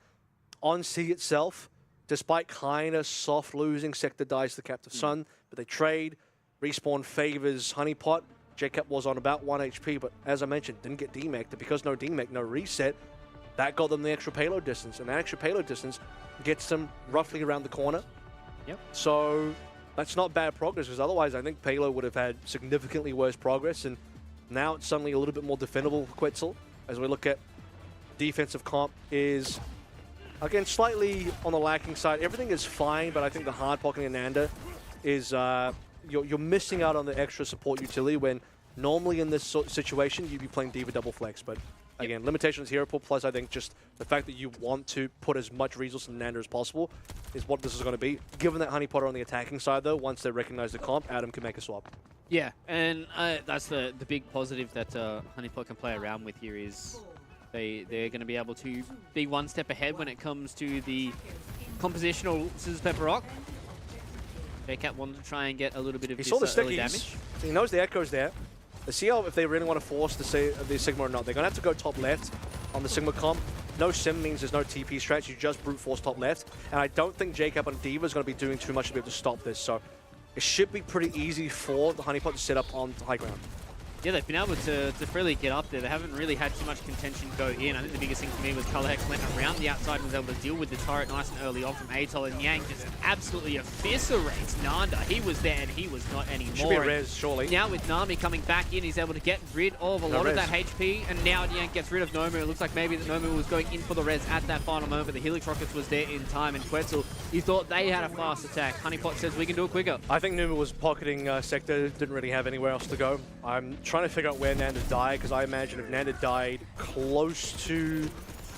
on C itself, despite kind of soft losing, Sector dies to the Captive Sun, but they trade. Respawn favors Honeypot. Jacob was on about 1 HP, but as I mentioned, didn't get D-Mech. Because no D-Mech, no reset, that got them the extra payload distance. And that extra payload distance gets them roughly around the corner. Yep. So that's not bad progress, because otherwise I think payload would have had significantly worse progress. And now it's suddenly a little bit more defendable for Quetzal. As we look at defensive comp is, again, slightly on the lacking side. Everything is fine, but I think the hard pocketing Ananda is... You're missing out on the extra support utility when Normally in this sort of situation, you'd be playing D.Va double flex, but again, limitations hero pool, plus I think just the fact that you want to put as much resource in Nanda as possible is what this is going to be. Given that Honeypot are on the attacking side, though, once they recognize the comp, Adam can make a swap. Yeah, and that's the big positive that Honeypot can play around with here is they're going to be able to be one step ahead when it comes to the compositional Scissors Pepper Rock. JCap wanted to try and get a little bit of he saw the early damage. So he knows the echo's there. Let's see if they really want to force the Sigma or not. They're going to have to go top left on the Sigma comp. No sim means there's no TP stretch. You just brute force top left. And I don't think JCap on D.Va is going to be doing too much to be able to stop this. So it should be pretty easy for the Honeypot to set up on high ground. Yeah, they've been able to freely get up there. They haven't really had too much contention go in. I think the biggest thing for me was Colorhex went around the outside and was able to deal with the turret nice and early on from Atoll, and Yang just absolutely eviscerates Nanda. He was there and he was not anymore. Should be a res, surely. Now with Nami coming back in, he's able to get rid of a lot of that HP, and now Yang gets rid of Nomu. It looks like maybe that Nomu was going in for the res at that final moment, but the Helix Rockets was there in time, and Quetzal, he thought they had a fast attack. Honeypot says we can do it quicker. I think Numa was pocketing Sector, didn't really have anywhere else to go. I'm trying to figure out where Nanda died, because I imagine if Nanda died close to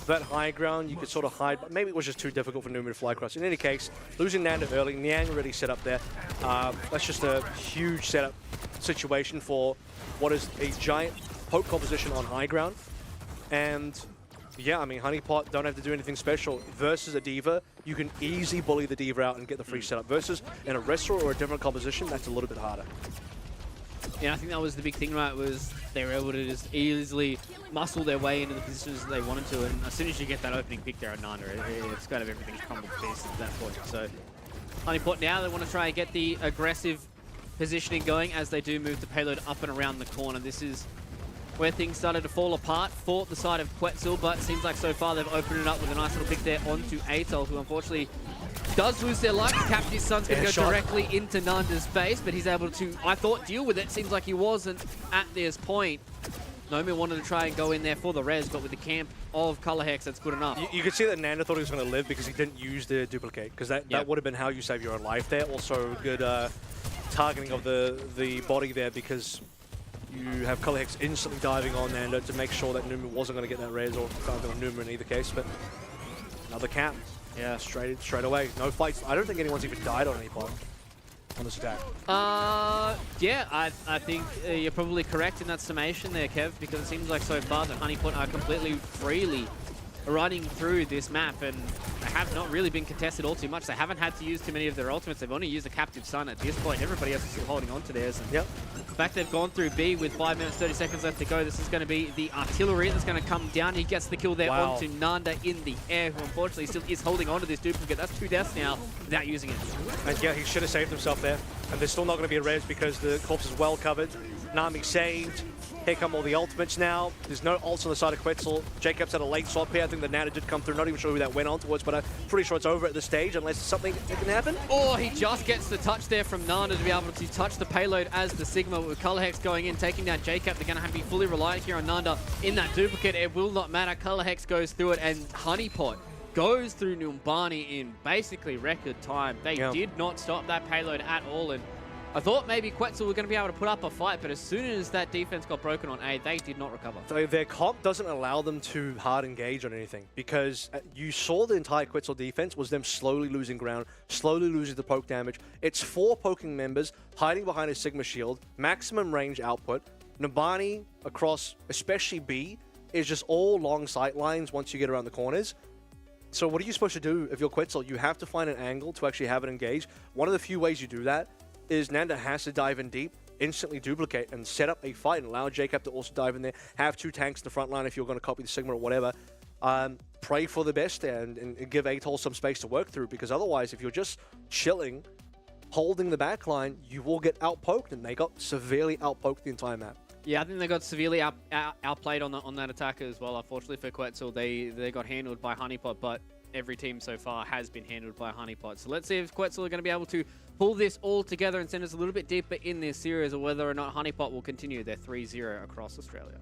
that high ground, you could sort of hide, but maybe it was just too difficult for Numa to fly across. In any case, losing Nanda early, Niang already set up there. That's just a huge setup situation for what is a giant poke composition on high ground. And yeah, I mean, Honeypot don't have to do anything special. Versus a D.Va, you can easily bully the D.Va out and get the free setup. Versus in a wrestler or a different composition, that's a little bit harder. Yeah, I think that was the big thing, right, was they were able to just easily muscle their way into the positions that they wanted to, and as soon as you get that opening pick there at Nanda, it's kind of everything's crumbled to pieces at that point. So Honeypot now, they want to try and get the aggressive positioning going as they do move the payload up and around the corner. This is where things started to fall apart for the side of Quetzal, but it seems like so far they've opened it up with a nice little pick there onto Atoll, who unfortunately does lose their life. Captain his son's going to go directly into Nanda's face, but he's able to, I thought, deal with it. Seems like he wasn't at this point. Nomi wanted to try and go in there for the res, but with the camp of Colorhex, that's good enough. You could see that Nanda thought he was going to live because he didn't use the duplicate, because that would have been how you save your own life there. Also, good targeting of the body there, because you have Colorhex instantly diving on Nanda to make sure that Numa wasn't going to get that res, or diving on Numa in either case. But another cap. Yeah, straight away. No fights. I don't think anyone's even died on any point on this attack. Yeah, I think you're probably correct in that summation there, Kev, because it seems like so far that Honeypot are completely freely riding through this map, and they have not really been contested all too much. They haven't had to use too many of their ultimates. They've only used a Captive Sun at this point. Everybody else is still holding on to theirs. And the fact they've gone through B with 5 minutes, 30 seconds left to go, this is going to be the artillery that's going to come down. He gets the kill there onto Nanda in the air, who unfortunately still is holding on to this duplicate. That's 2 deaths now without using it. And yeah, he should have saved himself there. And there's still not going to be a res because the corpse is well covered. Nami saved. Here come all the ultimates now. There's no ults on the side of Quetzal. Jacob's had a late swap here. I think the Nana did come through. Not even sure who that went on towards, but I'm pretty sure it's over at this stage unless something can happen. Oh, he just gets the touch there from Nanda to be able to touch the payload as the Sigma, with Colorhex going in, taking down JCap. They're going to have to be fully reliant here on Nanda in that duplicate. It will not matter. Colorhex goes through it, and Honeypot goes through Numbani in basically record time. They did not stop that payload at all, and I thought maybe Quetzal were going to be able to put up a fight, but as soon as that defense got broken on A, they did not recover. So their comp doesn't allow them to hard engage on anything, because you saw the entire Quetzal defense was them slowly losing ground, slowly losing the poke damage. It's 4 poking members hiding behind a Sigma shield, maximum range output. Numbani across, especially B, is just all long sight lines once you get around the corners. So what are you supposed to do if you're Quetzal? You have to find an angle to actually have it engage. One of the few ways you do that is Nanda has to dive in deep, instantly duplicate, and set up a fight and allow JCap to also dive in there, have 2 tanks in the front line if you're going to copy the Sigma or whatever. Pray for the best there and give Atoll some space to work through, because otherwise, if you're just chilling, holding the back line, you will get outpoked, and they got severely outpoked the entire map. Yeah, I think they got severely outplayed on that attack as well. Unfortunately for Quetzal, they got handled by Honeypot, but every team so far has been handled by Honeypot. So let's see if Quetzal are going to be able to pull this all together and send us a little bit deeper in this series, or whether or not Honeypot will continue their 3-0 across Australia.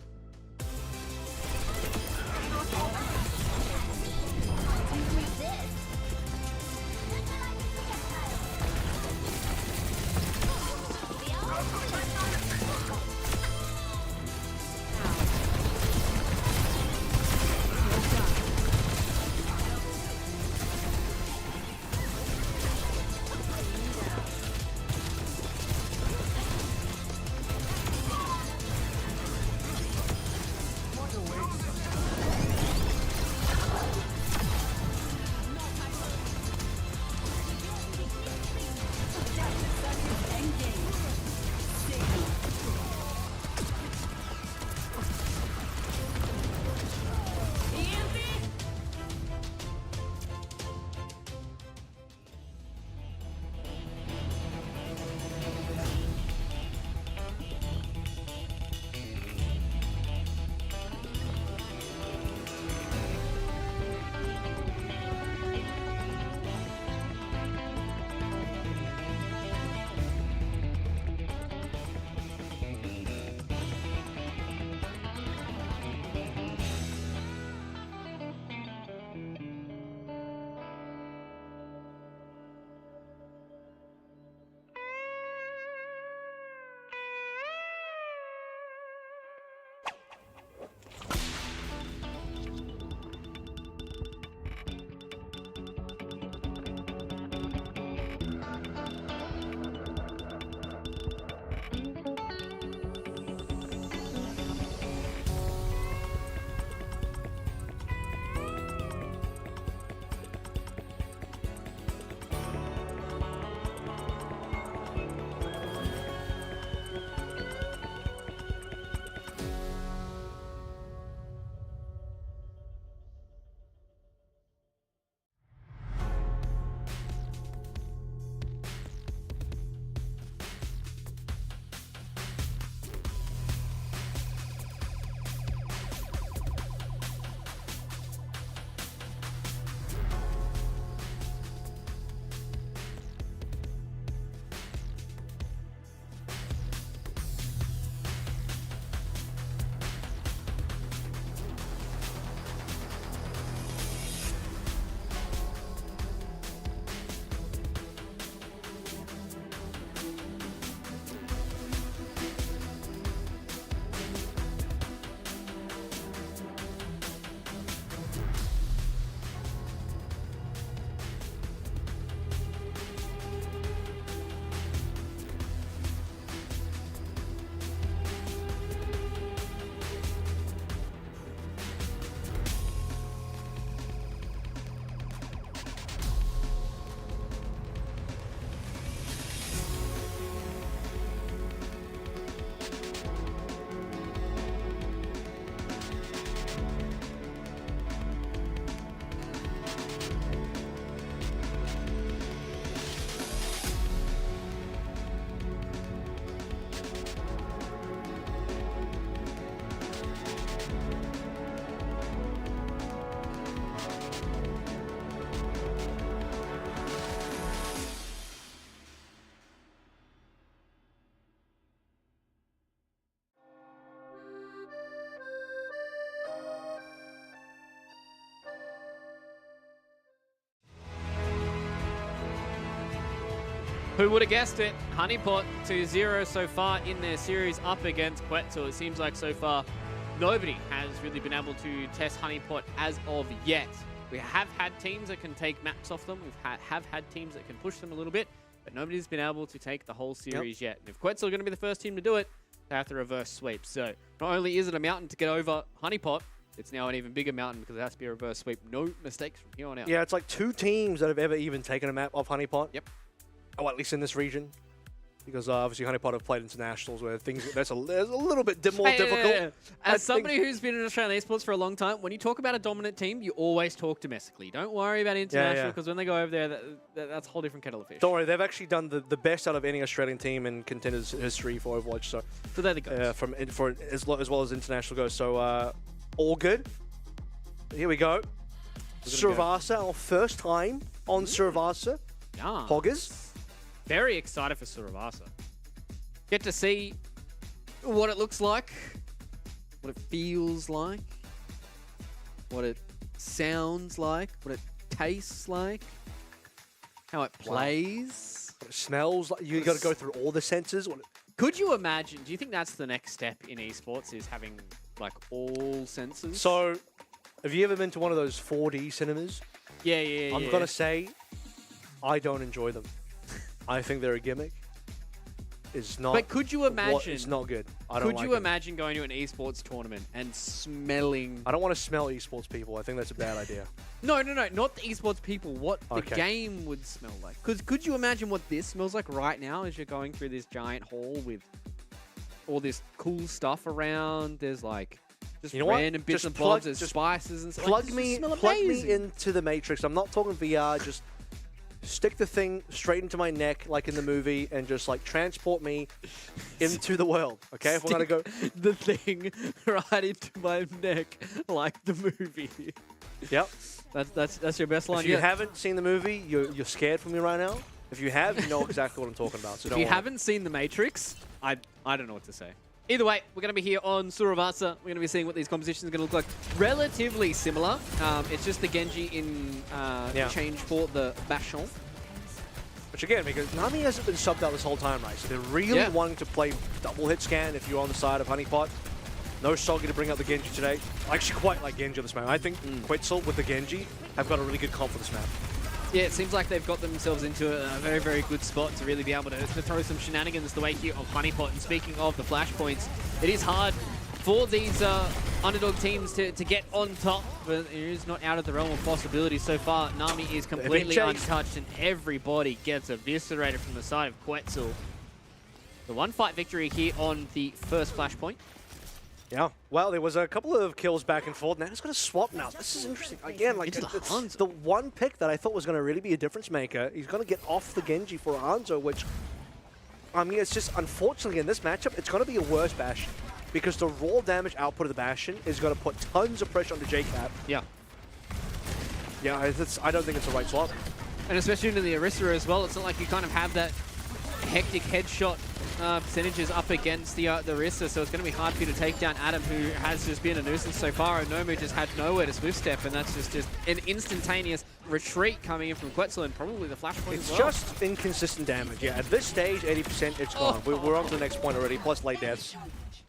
Who would have guessed it? Honeypot 2-0 so far in their series up against Quetzal. It seems like so far nobody has really been able to test Honeypot as of yet. We have had teams that can take maps off them. Have had teams that can push them a little bit, but nobody's been able to take the whole series yet. And if Quetzal are going to be the first team to do it, they have to reverse sweep. So not only is it a mountain to get over Honeypot, it's now an even bigger mountain because it has to be a reverse sweep. No mistakes from here on out. Yeah, it's like 2 teams that have ever even taken a map off Honeypot. Yep. Oh, at least in this region. Because obviously Honeypot have played internationals where things there's a little bit more difficult. As somebody who's been in Australian esports for a long time, when you talk about a dominant team, you always talk domestically. Don't worry about international because when they go over there, that's a whole different kettle of fish. Don't worry, they've actually done the best out of any Australian team in Contenders history for Overwatch. So they're the guys. For as well as international goes. So all good. Here we go. Survasa, our first time on Survasa. Yeah. Hoggers. Very excited for Survasa. Get to see what it looks like, what it feels like, what it sounds like, what it tastes like, how it plays. What it smells like. You got to go through all the senses. Could you imagine? Do you think that's the next step in esports is having like all senses? So, have you ever been to one of those 4D cinemas? Yeah. I'm going to say, I don't enjoy them. I think they're a gimmick. It's not. But could you imagine? It's not good. I don't Could like you it. imagine going to an esports tournament and smelling? I don't want to smell esports people. I think that's a bad idea. No, not the esports people. What the game would smell like? Because could you imagine what this smells like right now as you're going through this giant hall with all this cool stuff around? There's like just random bits and bobs, there's spices and stuff. Plug me into the Matrix. I'm not talking VR. Just stick the thing straight into my neck like in the movie and just like transport me into the world, okay? If we're gonna go the thing right into my neck like the movie. Yep. That's your best line. If you haven't seen the movie, you're scared for me right now. If you have, you know exactly what I'm talking about. So if you haven't seen The Matrix, I don't know what to say. Either way, we're going to be here on Survasa. We're going to be seeing what these compositions are going to look like. Relatively similar. It's just the Genji in change for the Bastion. Which again, because Nami hasn't been subbed out this whole time, right? So they're really wanting to play double hit scan if you're on the side of Honeypot. No Soggy to bring up the Genji today. I actually quite like Genji on this map. I think Quetzal with the Genji have got a really good comp for this map. Yeah, it seems like they've got themselves into a very, very good spot to really be able to throw some shenanigans the way here of Honeypot. And speaking of the flashpoints, it is hard for these underdog teams to get on top, but it is not out of the realm of possibility so far. Nami is completely untouched, and everybody gets eviscerated from the side of Quetzal. The one-fight victory here on the first flashpoint. Yeah, well, there was a couple of kills back and forth. Now it's going to swap now. This is interesting. Again, like it's the one pick that I thought was going to really be a difference maker. He's going to get off the Genji for Hanzo, which, I mean, it's just, unfortunately, in this matchup, it's going to be a worse Bastion. Because the raw damage output of the Bastion is going to put tons of pressure onto JCap. Yeah. Yeah, I don't think it's the right swap. And especially into the Orisa as well, it's not like you kind of have that hectic headshot percentages up against the Orisa, so it's going to be hard for you to take down Adam, who has just been a nuisance so far, and Nomu just had nowhere to swift step, and that's just an instantaneous retreat coming in from Quetzal, and probably the flashpoint as well. It's just inconsistent damage. Yeah, at this stage, 80%, it's gone. We're on to the next point already, plus late deaths.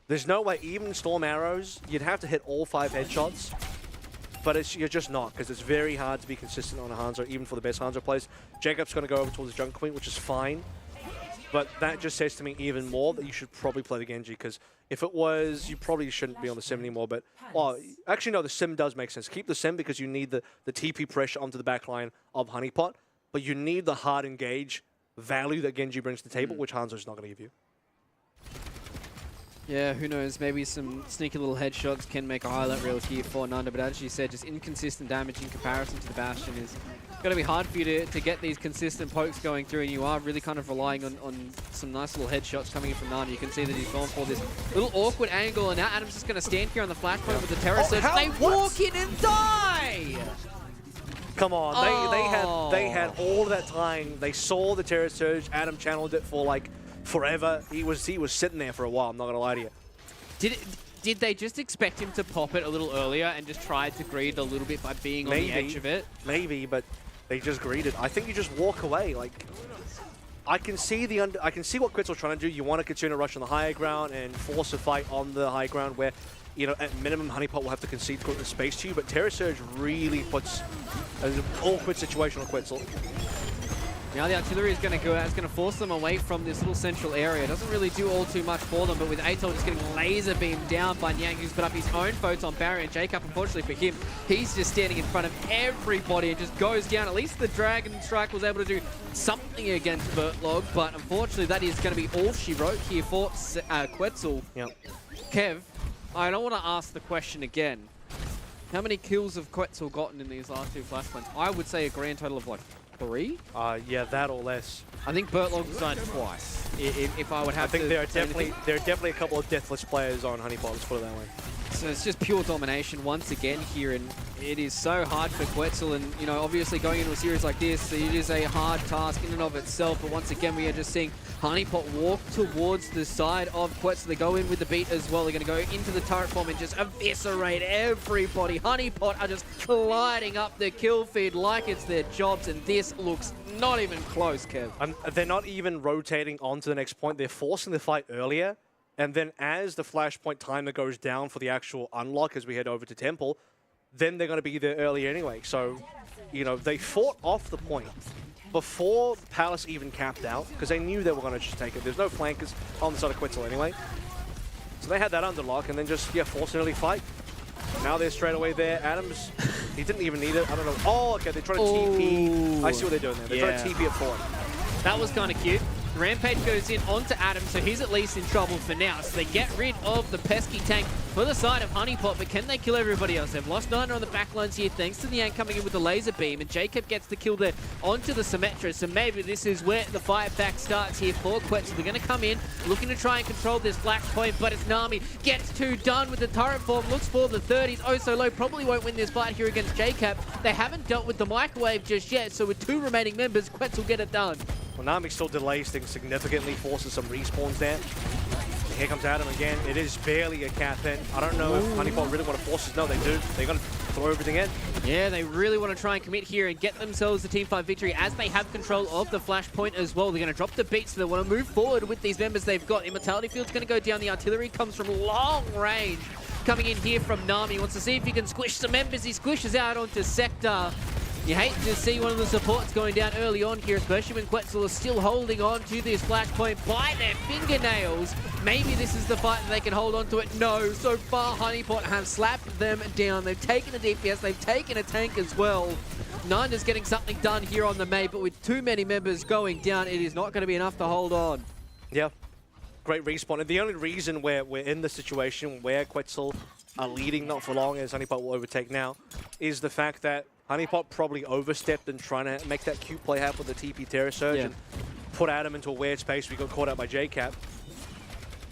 There's no way, even Storm Arrows, you'd have to hit all 5 headshots, but you're just not, because it's very hard to be consistent on a Hanzo, even for the best Hanzo players. Jacob's going to go over towards the Jungle Queen, which is fine. But that just says to me even more that you should probably play the Genji, because if it was, you probably shouldn't be on the Sim anymore. But, well, actually, no, the Sim does make sense. Keep the Sim because you need the TP pressure onto the backline of Honeypot, but you need the hard engage value that Genji brings to the table, which Hanzo's not going to give you. Yeah, who knows? Maybe some sneaky little headshots can make a highlight reel here for Nanda, but as you said, just inconsistent damage in comparison to the Bastion is going to be hard for you to get these consistent pokes going through, and you are really kind of relying on some nice little headshots coming in from Nanda. You can see that he's gone for this little awkward angle, and now Adam's just going to stand here on the flashpoint with the Terror Surge. They walk in and die! Come on, they had all that time. They saw the Terror Surge. Adam channeled it for like forever. He was sitting there for a while, I'm not gonna lie to you. Did they just expect him to pop it a little earlier and just try to greed a little bit by being on the edge of it? Maybe, but they just greeted. I think you just walk away. Like, I can see I can see what Quetzal's trying to do. You want to continue to rush on the higher ground and force a fight on the high ground where, you know, at minimum, Honeypot will have to concede the space to you, but Terror Surge really puts an awkward situation on Quetzal. Now the artillery is going to go out. It's going to force them away from this little central area. It doesn't really do all too much for them, but with Atoll just getting laser beamed down by Nyang, who's put up his own photon barrier, and Jacob, unfortunately for him, he's just standing in front of everybody and just goes down. At least the Dragon Strike was able to do something against Bertlog, but unfortunately that is going to be all she wrote here for Quetzal. Yep. Kev, I don't want to ask the question again. How many kills have Quetzal gotten in these last two flashpoints? I would say a grand total of like 3? Yeah, that or less. I think Bertlog's died twice. If I would have to. I think there are definitely a couple of deathless players on Honeypot, let's put it that way. So it's just pure domination once again here, and it is so hard for Quetzal, and you know, obviously going into a series like this, it is a hard task in and of itself, but once again we are just seeing Honeypot walk towards the side of Quetzal. They go in with the beat as well. They're going to go into the turret form and just eviscerate everybody. Honeypot are just gliding up the kill feed like it's their jobs, and this looks not even close, Kev. They're not even rotating onto the next point. They're forcing the fight earlier. And then as the flashpoint timer goes down for the actual unlock as we head over to Temple, then they're going to be there early anyway. So, you know, they fought off the point before Palace even capped out because they knew they were going to just take it. There's no flankers on the side of Quetzal anyway. So they had that under lock and then just, yeah, force an early fight. Now they're straight away there. Adams, he didn't even need it. I don't know. Oh, okay, they're trying to TP. I see what they're doing there. They're trying to TP it forward. That was kind of cute. Rampage goes in onto Adam, so he's at least in trouble for now. So they get rid of the pesky tank for the side of Honeypot, but can they kill everybody else? They've lost Niner on the backlines here, thanks to the Yank coming in with the laser beam, and Jacob gets the kill there onto the Symmetra. So maybe this is where the fight back starts here for Quetzal. They're going to come in, looking to try and control this flash point, but it's Nami. Gets two done with the turret form, looks for the 30s. Oh, so low, probably won't win this fight here against Jacob. They haven't dealt with the microwave just yet, so with two remaining members, Quetzal get it done. Well, Nami still delays things significantly, forces some respawns there. And here comes Adam again. It is barely a cap in. I don't know if Honeypot really want to force this. No, they do. They're going to throw everything in. Yeah, they really want to try and commit here and get themselves the team fight victory as they have control of the flashpoint as well. They're going to drop the beat, so they want to move forward with these members they've got. Immortality Field's going to go down. The artillery comes from long range. Coming in here from Nami. Wants to see if he can squish some members. He squishes out onto Sector. You hate to see one of the supports going down early on here, especially when Quetzal is still holding on to this flashpoint by their fingernails. Maybe this is the fight that they can hold on to it. No, so far Honeypot have slapped them down. They've taken a DPS, they've taken a tank as well. Ninja's getting something done here on the May, but with too many members going down, it is not going to be enough to hold on. Yeah, great respawn. And the only reason we're in the situation where Quetzal are leading not for long, as Honeypot will overtake now, is the fact that Honeypot probably overstepped in trying to make that cute play happen with the TP Terror Surge and put Adam into a weird space. We got caught out by JCap.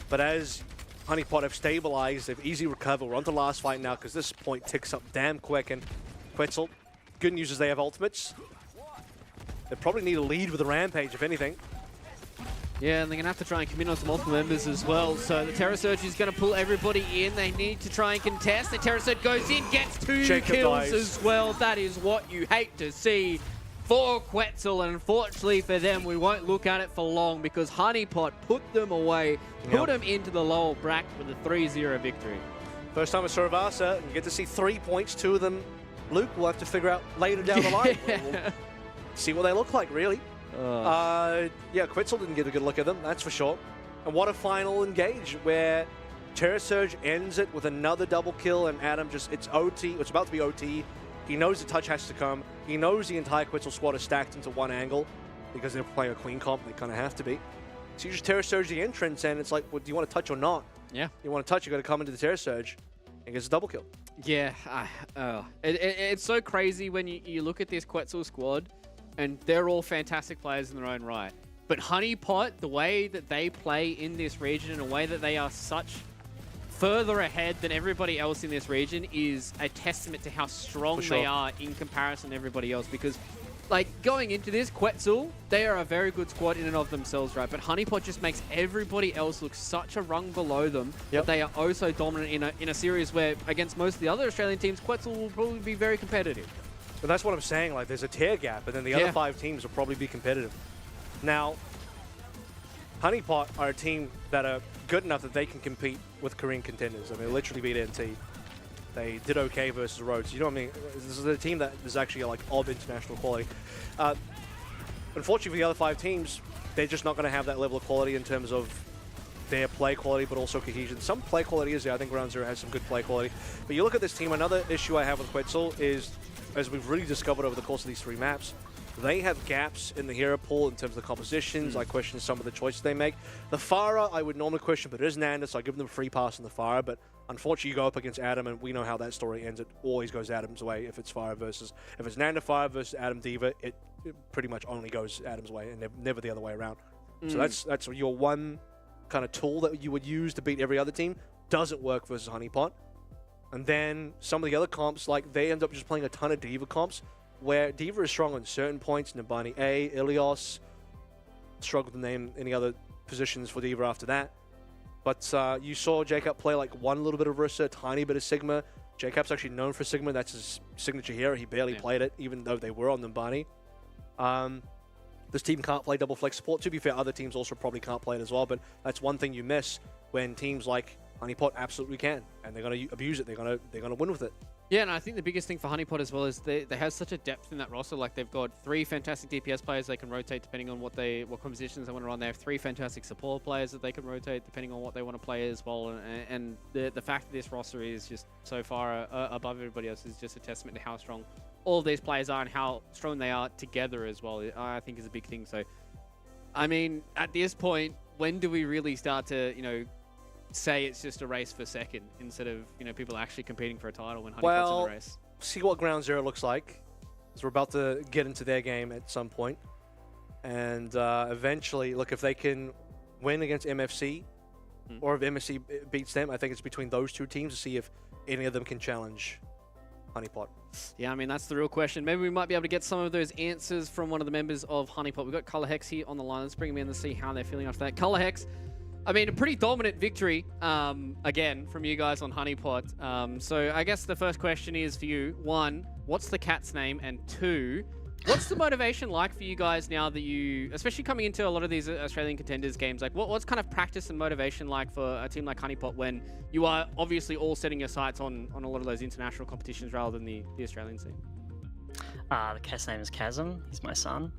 But as Honeypot have stabilized, they've easily recovered. We're on to the last fight now because this point ticks up damn quick. And Quetzal, good news is they have ultimates. They probably need a lead with a Rampage, if anything. Yeah, and they're going to have to try and commit on some multiple members as well. So the Terror Surge is going to pull everybody in. They need to try and contest. The Terror Surge goes in, gets two kills as well. That is what you hate to see for Quetzal. And unfortunately for them, we won't look at it for long because Honeypot put them away, put them into the lower bracket with a 3-0 victory. First time with Saravasa, you get to see 3 points, 2 of them. Luke, we'll have to figure out later down the line. We'll see what they look like, really. Yeah, Quetzal didn't get a good look at them, that's for sure. And what a final engage where Terror Surge ends it with another double kill and Adam just, it's OT, it's about to be OT. He knows the touch has to come. He knows the entire Quetzal squad is stacked into one angle because they're playing a Queen comp, they kind of have to be. So you just Terror Surge the entrance and it's like, well, do you want to touch or not? Yeah. You want to touch, you got to come into the Terror Surge and gets a double kill. Yeah, it's so crazy when you look at this Quetzal squad. And they're all fantastic players in their own right. But Honeypot, the way that they play in this region and the way that they are such further ahead than everybody else in this region is a testament to how strong they are in comparison to everybody else. Because, like, going into this, Quetzal, they are a very good squad in and of themselves, right? But Honeypot just makes everybody else look such a rung below them that they are oh so dominant in a series where, against most of the other Australian teams, Quetzal will probably be very competitive. But that's what I'm saying, like there's a tier gap, and then the other 5 teams will probably be competitive. Now, Honeypot are a team that are good enough that they can compete with Korean contenders. I mean, literally beat NT. They did okay versus Rhodes. You know what I mean? This is a team that is actually like of international quality. Unfortunately for the other 5 teams, they're just not going to have that level of quality in terms of their play quality, but also cohesion. Some play quality is there. I think Ground Zero has some good play quality. But you look at this team, another issue I have with Quetzal is, as we've really discovered over the course of these 3 maps, they have gaps in the hero pool in terms of the compositions. I question some of the choices they make. The Pharah, I would normally question, but it is Nanda, so I give them a free pass on the Pharah. But unfortunately, you go up against Adam, and we know how that story ends. It always goes Adam's way if it's Pharah versus... If it's Nanda Pharah versus Adam D.Va, it pretty much only goes Adam's way and never the other way around. So that's your one kind of tool that you would use to beat every other team. Doesn't work versus Honeypot. And then some of the other comps, like they end up just playing a ton of D.Va comps, where D.Va is strong on certain points. Nabani A, Ilios, struggled to name any other positions for D.Va after that. But you saw Jacob play like one little bit of Rissa, a tiny bit of Sigma. Jacob's actually known for Sigma. That's his signature hero. He barely played it, even though they were on Nabani. This team can't play double flex support. To be fair, other teams also probably can't play it as well, but that's one thing you miss when teams like Honeypot absolutely can, and they're going to abuse it. They're going to win with it. Yeah, and I think the biggest thing for Honeypot as well is they have such a depth in that roster. Like they've got 3 fantastic DPS players they can rotate depending on what compositions they want to run. They have 3 fantastic support players that they can rotate depending on what they want to play as well. And the fact that this roster is just so far above everybody else is just a testament to how strong all of these players are and how strong they are together as well. I think is a big thing. So, I mean, at this point, when do we really start to, say it's just a race for second instead of, people actually competing for a title when Honeypot's in the race? See what Ground Zero looks like. So we're about to get into their game at some point. And eventually, look, if they can win against MFC, or if MFC beats them, I think it's between those 2 teams to see if any of them can challenge Honeypot. Yeah, I mean, that's the real question. Maybe we might be able to get some of those answers from one of the members of Honeypot. We've got Color Hex here on the line. Let's bring him in to see how they're feeling after that. Color Hex, I mean, a pretty dominant victory, again, from you guys on Honeypot. So I guess the first question is for you. 1, what's the cat's name? And 2, what's the motivation like for you guys now that you, especially coming into a lot of these Australian Contenders games, like what's kind of practice and motivation like for a team like Honeypot when you are obviously all setting your sights on a lot of those international competitions rather than the Australian scene? The cat's name is Chasm. He's my son.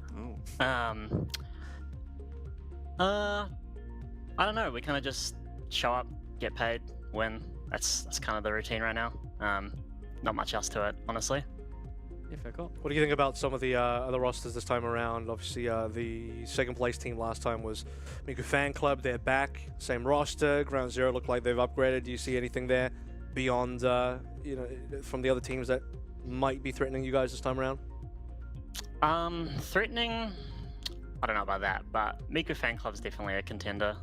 I don't know. We kind of just show up, get paid, win. That's kind of the routine right now. Not much else to it, honestly. Yeah, fair call. What do you think about some of the other rosters this time around? Obviously, the second place team last time was Miku Fan Club. They're back, same roster. Ground Zero look like they've upgraded. Do you see anything there beyond, from the other teams that might be threatening you guys this time around? Threatening? I don't know about that, but Miku Fan Club is definitely a contender.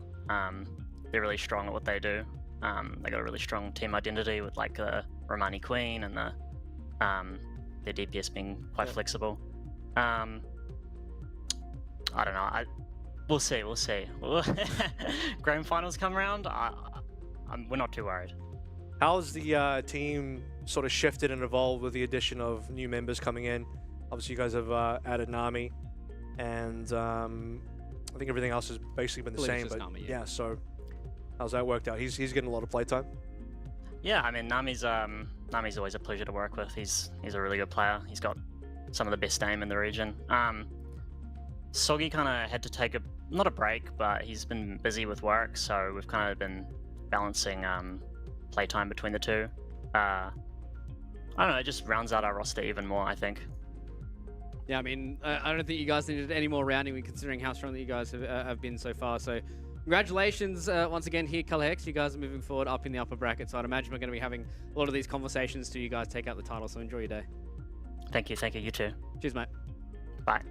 They're really strong at what they do. They got a really strong team identity with like the Romani Queen and their DPS being quite flexible. I don't know. We'll see. Grand finals come around. We're not too worried. How's the team sort of shifted and evolved with the addition of new members coming in? Obviously, you guys have added Nami, and I think everything else has basically been the same. But Nami, yeah, so how's that worked out? He's getting a lot of playtime. Yeah, I mean, Nami's always a pleasure to work with. He's a really good player. He's got some of the best aim in the region. Soggy kind of had to take not a break, but he's been busy with work, so we've kind of been balancing playtime between the 2. I don't know, it just rounds out our roster even more, I think. Yeah, I mean, I don't think you guys needed any more rounding considering how strong that you guys have been so far. So congratulations once again here, Color Hex. You guys are moving forward up in the upper bracket. So I'd imagine we're going to be having a lot of these conversations to you guys take out the title. So enjoy your day. Thank you. You too. Cheers, mate. Bye.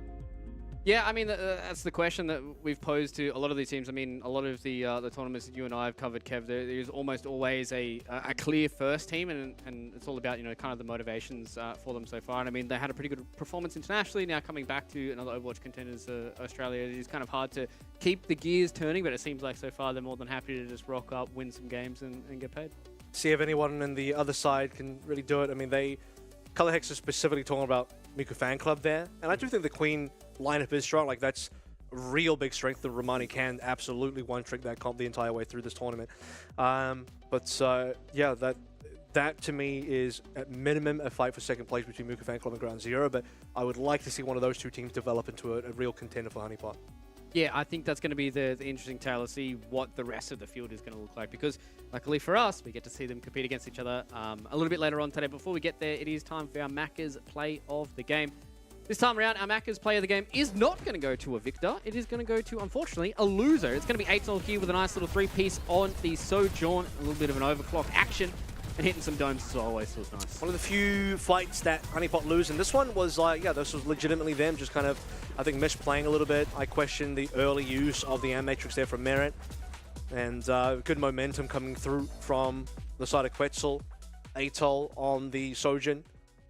Yeah, I mean, that's the question that we've posed to a lot of these teams. I mean, a lot of the tournaments that you and I have covered, Kev, there's almost always a clear first team, and it's all about, kind of the motivations for them so far. And I mean, they had a pretty good performance internationally. Now coming back to another Overwatch Contenders Australia, it is kind of hard to keep the gears turning, but it seems like so far they're more than happy to just rock up, win some games, and get paid. See if anyone on the other side can really do it. I mean, Color Hex is specifically talking about Miku Fan Club there, and I do think the Queen lineup is strong. Like, that's real big strength. The Romani can absolutely one-trick that comp the entire way through this tournament. Yeah, that to me is at minimum a fight for second place between Muka Fan Club and Ground Zero, but I would like to see one of those two teams develop into a real contender for Honeypot. Yeah, I think that's going to be the interesting tale to see what the rest of the field is going to look like, because luckily for us, we get to see them compete against each other a little bit later on today. Before we get there, it is time for our Macca's play of the game. This time around, our Macca's play of the game is not going to go to a victor. It is going to go to, unfortunately, a loser. It's going to be 8-0 here with a nice little three-piece on the Sojourn. A little bit of an overclock action. And hitting some domes as always feels nice. One of the few fights that Honeypot lose, and this one was like, yeah, this was legitimately them just kind of, I think, misplaying a little bit. I questioned the early use of the Am Matrix there from Merit, and good momentum coming through from the side of Quetzal. Atoll on the Sojin,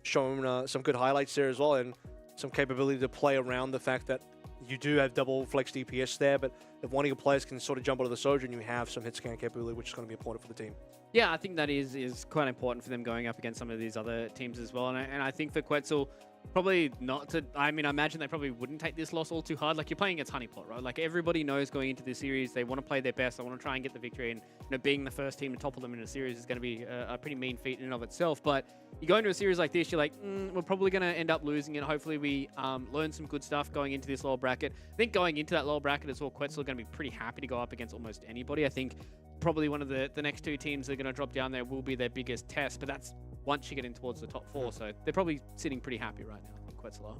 showing some good highlights there as well, and some capability to play around the fact that you do have double flex DPS there, but if one of your players can sort of jump onto the Sojin, you have some hit scan capability, which is going to be important for the team. Yeah, I think that is quite important for them going up against some of these other teams as well. And I think for Quetzal, probably not to... I mean, I imagine they probably wouldn't take this loss all too hard. Like, you're playing against Honeypot, right? Like, everybody knows going into this series, they want to play their best. They want to try and get the victory. And, you know, being the first team to topple them in a series is going to be a pretty mean feat in and of itself. But you go into a series like this, you're like, we're probably going to end up losing it. Hopefully we learn some good stuff going into this lower bracket. I think going into that lower bracket as well, Quetzal are going to be pretty happy to go up against almost anybody. I think probably one of the next two teams that are going to drop down there will be their biggest test, but that's once you get in towards the top four. So they're probably sitting pretty happy right now, I think, Quetzal.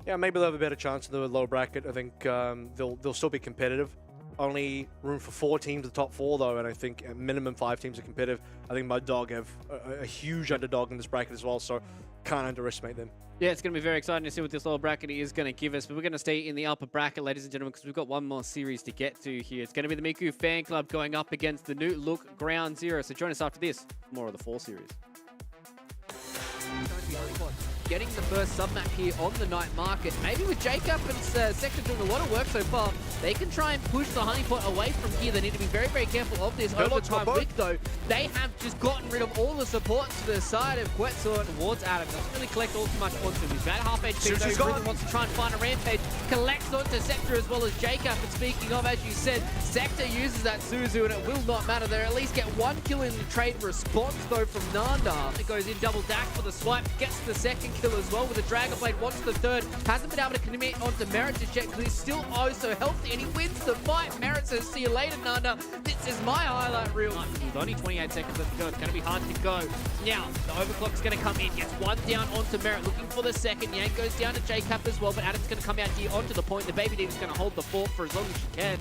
Yeah, maybe they'll have a better chance in the lower bracket. I think they'll still be competitive. Only room for 4 teams in the top 4, though, and I think at minimum 5 teams are competitive. I think Mud Dog have a huge underdog in this bracket as well, so can't underestimate them. Yeah, it's going to be very exciting to see what this lower bracket is going to give us, but we're going to stay in the upper bracket, ladies and gentlemen, because we've got one more series to get to here. It's going to be the Miku Fan Club going up against the New Look Ground Zero, so join us after this, more of the 4 series. Getting the first sub-map here on the night market. Maybe with Jacob and Sector doing a lot of work so far, they can try and push the Honeypot away from here. They need to be very, very careful of this overtime wick, though. They have just gotten rid of all the supports to the side of Quetzal towards Adam. Doesn't really collect all too much onto him. He's about half HP, so Rhythm wants to try and find a rampage. Collects onto Sector as well as Jacob. And speaking of, as you said, Sector uses that Suzu, and it will not matter. They at least get 1 kill in the trade response, though, from Nanda. It goes in double dash for the swipe, gets the second kill as well with the Dragon Blade, wants the third. Hasn't been able to commit onto Merit just yet because he's still oh so healthy, and he wins the fight. Merit says, see you later, Nanda. This is my highlight reel. With only 28 seconds left to go, it's going to be hard to go. Now, the overclock's going to come in. Gets 1 down onto Merit, looking for the second. Yang goes down to J-Cap as well, but Adam's going to come out here onto the point. The Baby Diva's going to hold the fort for as long as she can.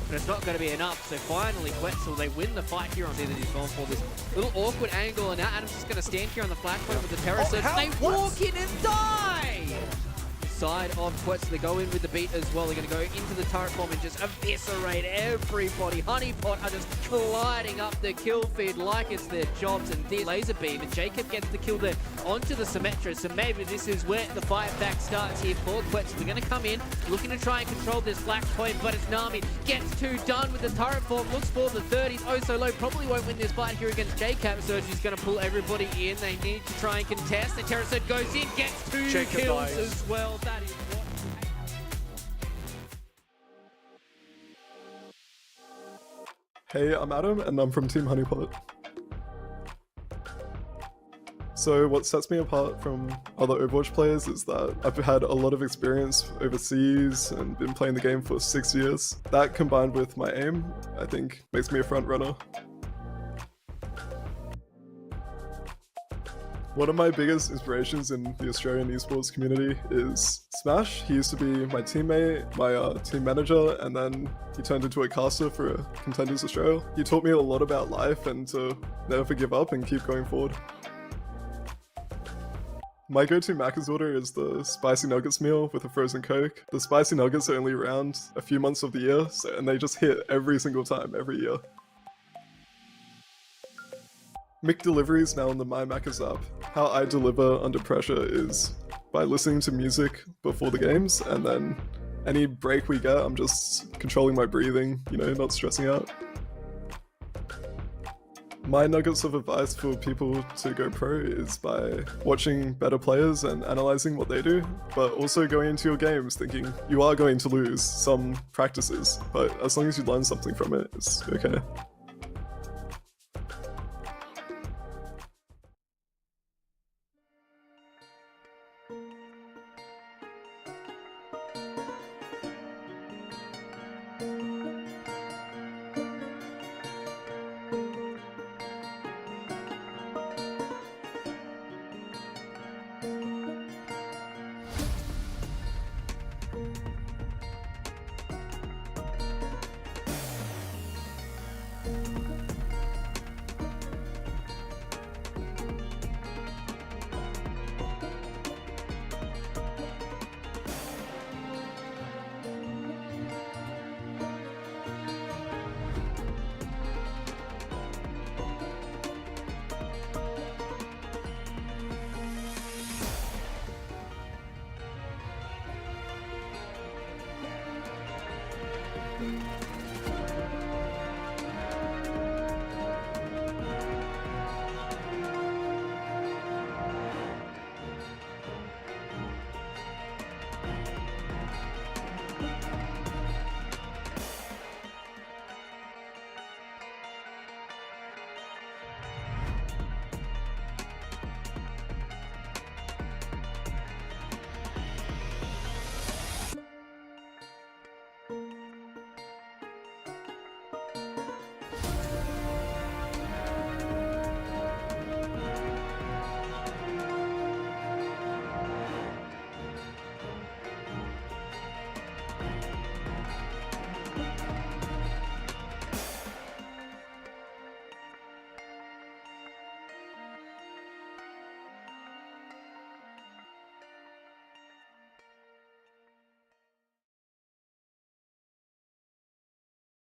But it's not going to be enough, so finally Quetzal, they win the fight here on that he's gone for this little awkward angle, and now Adam's just going to stand here on the flashpoint with the terror surge. They walk in and die! Side of Quetzal, they go in with the beat as well. They're going to go into the turret bomb and just eviscerate everybody. Honeypot are just colliding up the kill feed like it's their jobs, and this laser beam, and Jacob gets the kill there onto the Symmetra, so maybe this is where the fight back starts here for Quetzal. They're going to come in, looking to try and control this flashpoint, but it's Nami. Gets 2 done with the turret form, looks for the third. He's oh so low, probably won't win this fight here against Jacob, so she's going to pull everybody in. They need to try and contest. The terror surge goes in, gets 2 Jacob kills dies as well. That is what... Hey, I'm Adam, and I'm from Team Honeypot. So what sets me apart from other Overwatch players is that I've had a lot of experience overseas and been playing the game for 6 years. That combined with my aim, I think makes me a front runner. One of my biggest inspirations in the Australian esports community is Smash. He used to be my teammate, my team manager, and then he turned into a caster for Contenders Australia. He taught me a lot about life and to never give up and keep going forward. My go-to Macca's order is the spicy nuggets meal with a frozen Coke. The spicy nuggets are only around a few months of the year, and they just hit every single time, every year. Mick delivery is now on the My Macca's app. How I deliver under pressure is by listening to music before the games, and then any break we get, I'm just controlling my breathing, you know, not stressing out. My nuggets of advice for people to go pro is by watching better players and analyzing what they do, but also going into your games thinking you are going to lose some practices, but as long as you learn something from it, it's okay.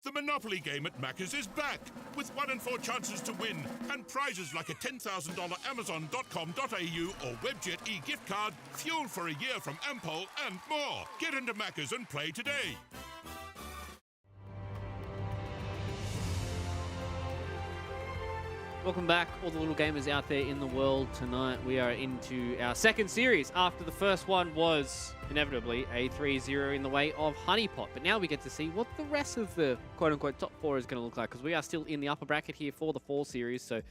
The Monopoly game at Macca's is back, with 1 in 4 chances to win, and prizes like a $10,000 Amazon.com.au or Webjet e-gift card, fuel for a year from Ampol, and more. Get into Macca's and play today. Welcome back, all the little gamers out there in the world. Tonight we are into our second series after the first one was inevitably a 3-0 in the way of Honeypot. But now we get to see what the rest of the quote-unquote top 4 is going to look like, because we are still in the upper bracket here for the 4 series. So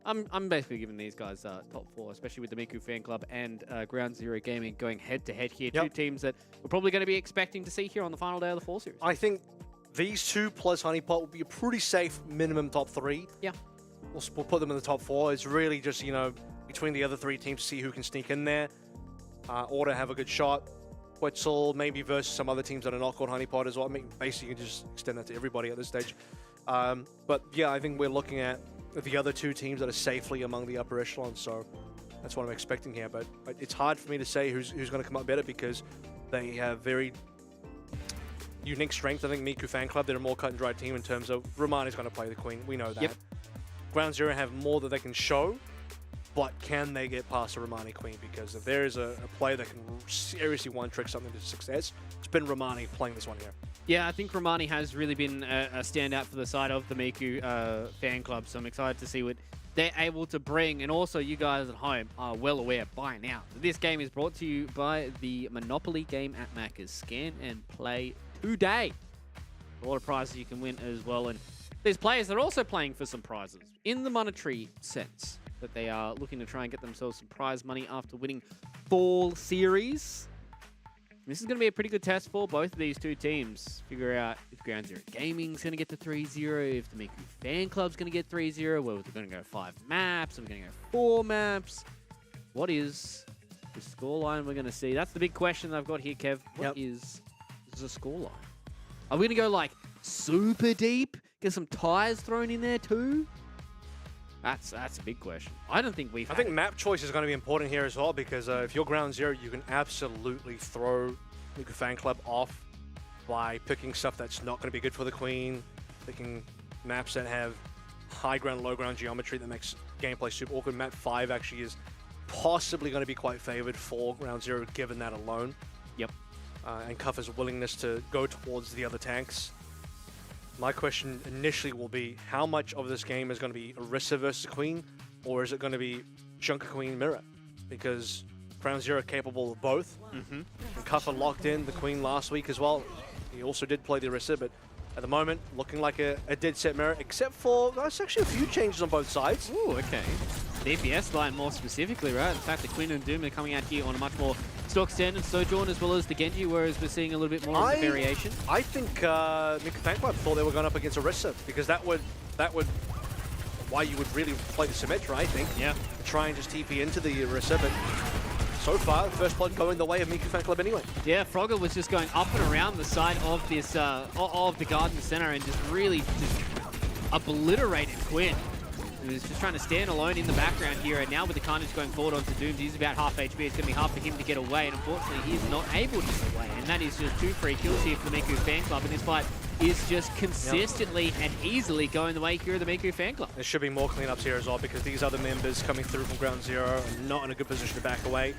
I'm basically giving these guys top 4, especially with the Miku Fan Club and Ground Zero Gaming going head-to-head here. Yep. Two teams that we're probably going to be expecting to see here on the final day of the 4 series. I think these two plus Honeypot will be a pretty safe minimum top 3. Yeah. We'll put them in the top 4. It's really just, you know, between the other 3 teams to see who can sneak in there. Order have a good shot. Wetzel maybe versus some other teams that are not called Honeypot as well. I mean, basically you can just extend that to everybody at this stage. But yeah, I think we're looking at the other 2 teams that are safely among the upper echelon. So that's what I'm expecting here. But it's hard for me to say who's going to come up better, because they have very unique strength. I think Miku Fan Club, they're a more cut and dry team in terms of Romani's going to play the Queen. We know that. Yep. Ground Zero have more that they can show, but can they get past the Romani Queen? Because if there is a player that can seriously one-trick something to success, it's been Romani playing this one here. Yeah, I think Romani has really been a standout for the side of the Miku Fan Club, so I'm excited to see what they're able to bring. And also, you guys at home are well aware by now that this game is brought to you by the Monopoly game at Macca's. Scan and play today. A lot of prizes you can win as well. And these players are also playing for some prizes in the monetary sense, that they are looking to try and get themselves some prize money after winning fall series. This is going to be a pretty good test for both of these two teams. Figure out if Ground Zero Gaming's going to get to 3-0, if the Miku Fan Club's going to get 3-0, whether they're going to go 5 maps, are we going to go 4 maps? What is the scoreline we're going to see? That's the big question that I've got here, Kev. What is the scoreline? Are we going to go like super deep? Get some ties thrown in there too? That's a big question. I don't think we've. I think map choice is going to be important here as well, because if you're Ground Zero, you can absolutely throw Miku Fan Club off by picking stuff that's not going to be good for the Queen, picking maps that have high ground, low ground geometry that makes gameplay super awkward. Map 5 actually is possibly going to be quite favored for Ground Zero, given that alone. Yep. And Kuffer's willingness to go towards the other tanks. My question initially will be, how much of this game is going to be Orisa versus Queen, or is it going to be Junker Queen Mirror? Because Ground Zero capable of both. And Kuffer locked in the Queen last week as well. He also did play the Orisa, but at the moment, looking like a dead set Mirror, except for, there's actually a few changes on both sides. Ooh, okay. The DPS line more specifically, right? In fact, the Queen and Doom are coming out here on a much more stock standard Sojourn as well as the Genji, whereas we're seeing a little bit more of the variation. I think Mika Fan Club thought they were going up against Orisa, because that would why you would really play the Symmetra, I think. Yeah. Try and just TP into the Orisa, but so far, first blood going the way of Mika Fan Club anyway. Yeah, Frogger was just going up and around the side of this of the Garden Center and just really just obliterated Quinn. He was just trying to stand alone in the background here, and now with the Carnage going forward onto Dooms, he's about half HP. It's going to be hard for him to get away, and unfortunately, he's not able to get away. And that is just 2 free kills here for the Miku Fan Club, and this fight is just consistently and easily going the way here of the Miku Fan Club. There should be more cleanups here as well, because these other members coming through from Ground Zero are not in a good position to back away,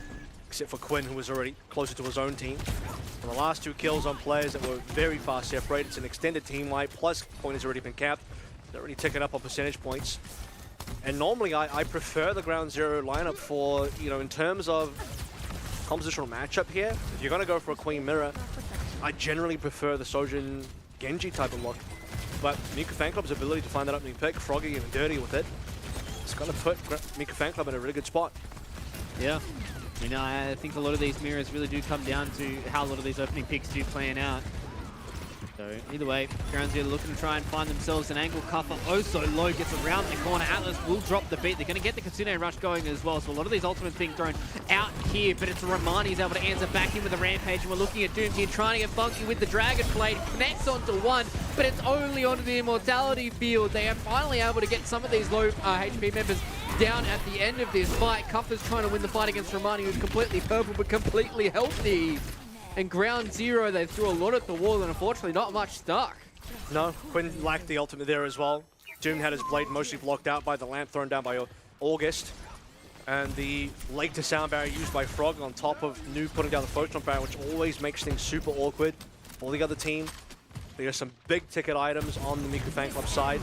except for Quinn, who was already closer to his own team. And the last 2 kills on players that were very far separated. It's an extended team wipe, plus point has already been capped. They're already ticking up on percentage points. And normally I prefer the Ground Zero lineup for, in terms of compositional matchup here. If you're going to go for a Queen Mirror, I generally prefer the Sojin Genji type of look. But Mika Fan Club's ability to find that opening pick, Froggy and Dirty with it, it's going to put Mika Fan Club in a really good spot. Yeah. I think a lot of these mirrors really do come down to how a lot of these opening picks do plan out. So either way, Ground Zero looking to try and find themselves an angle. Kuffer oh so low, gets around the corner. Atlas will drop the beat. They're going to get the Kitsune Rush going as well. So a lot of these ultimates being thrown out here, but it's Romani's able to answer back in with a Rampage. And we're looking at Dooms here trying to get funky with the Dragon Blade. Connects onto one, but it's only onto the Immortality field. They are finally able to get some of these low HP members down at the end of this fight. Kuffer's trying to win the fight against Romani, who's completely purple but completely healthy. And Ground Zero, they threw a lot at the wall, and unfortunately not much stuck. No, Quinn lacked the ultimate there as well. Doom had his blade mostly blocked out by the lamp thrown down by August. And the lake to sound barrier used by Frog on top of Nu putting down the photon barrier, which always makes things super awkward for the other team. There are some big ticket items on the Miku Fan Club side.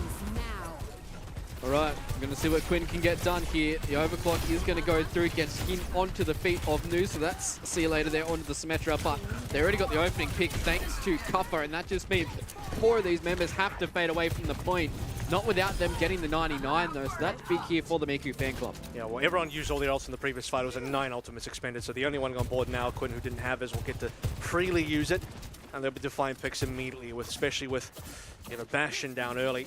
All right, we're going to see what Quinn can get done here. The overclock is going to go through, gets him onto the feet of Nu, so that's see you later there onto the Symmetra, but they already got the opening pick thanks to Kuffer, and that just means 4 of these members have to fade away from the point, not without them getting the 99 though, so that's big here for the Miku Fan Club. Yeah, well, everyone used all their ults in the previous fight. It was a 9 ultimates expended, so the only one on board now, Quinn, who didn't have his, will get to freely use it, and they'll be defining picks immediately, especially with Bastion down early.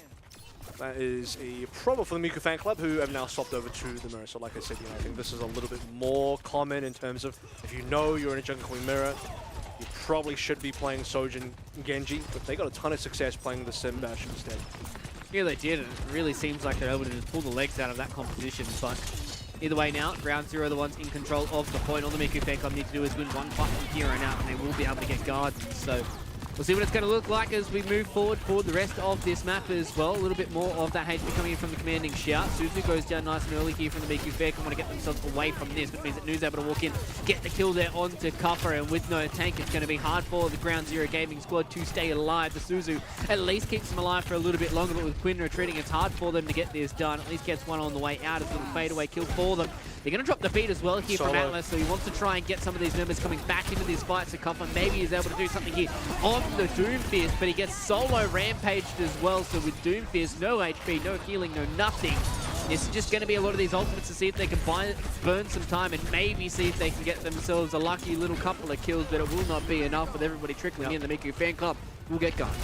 That is a problem for the Miku Fan Club, who have now swapped over to the Mirror. So like I said, I think this is a little bit more common in terms of if you're in a Jungle Queen Mirror, you probably should be playing Sojin Genji, but they got a ton of success playing the Sim Bash instead. Yeah, they did, and it really seems like they're able to just pull the legs out of that competition, but either way now, Ground Zero are the ones in control of the point. All the Miku Fan Club need to do is win one fight from here on out, and they will be able to get guards. So we'll see what it's going to look like as we move forward for the rest of this map as well. A little bit more of that HP coming in from the commanding shout. Suzu goes down nice and early here from the Miku Fan Club. Want to get themselves away from this, which means that Nu's able to walk in, get the kill there onto Kuffer, and with no tank, it's going to be hard for the Ground Zero Gaming squad to stay alive. The Suzu at least keeps them alive for a little bit longer, but with Quinn retreating, it's hard for them to get this done. At least gets one on the way out as a little fadeaway kill for them. They're going to drop the beat as well here from Atlas, so he wants to try and get some of these members coming back into this fight. So Kuffer maybe is able to do something here on the Doomfist, but he gets solo rampaged as well. So with Doomfist, no HP, no healing, no nothing. It's just going to be a lot of these ultimates to see if they can burn some time and maybe see if they can get themselves a lucky little couple of kills, but it will not be enough with everybody trickling in. The Miku Fan Club will get gone.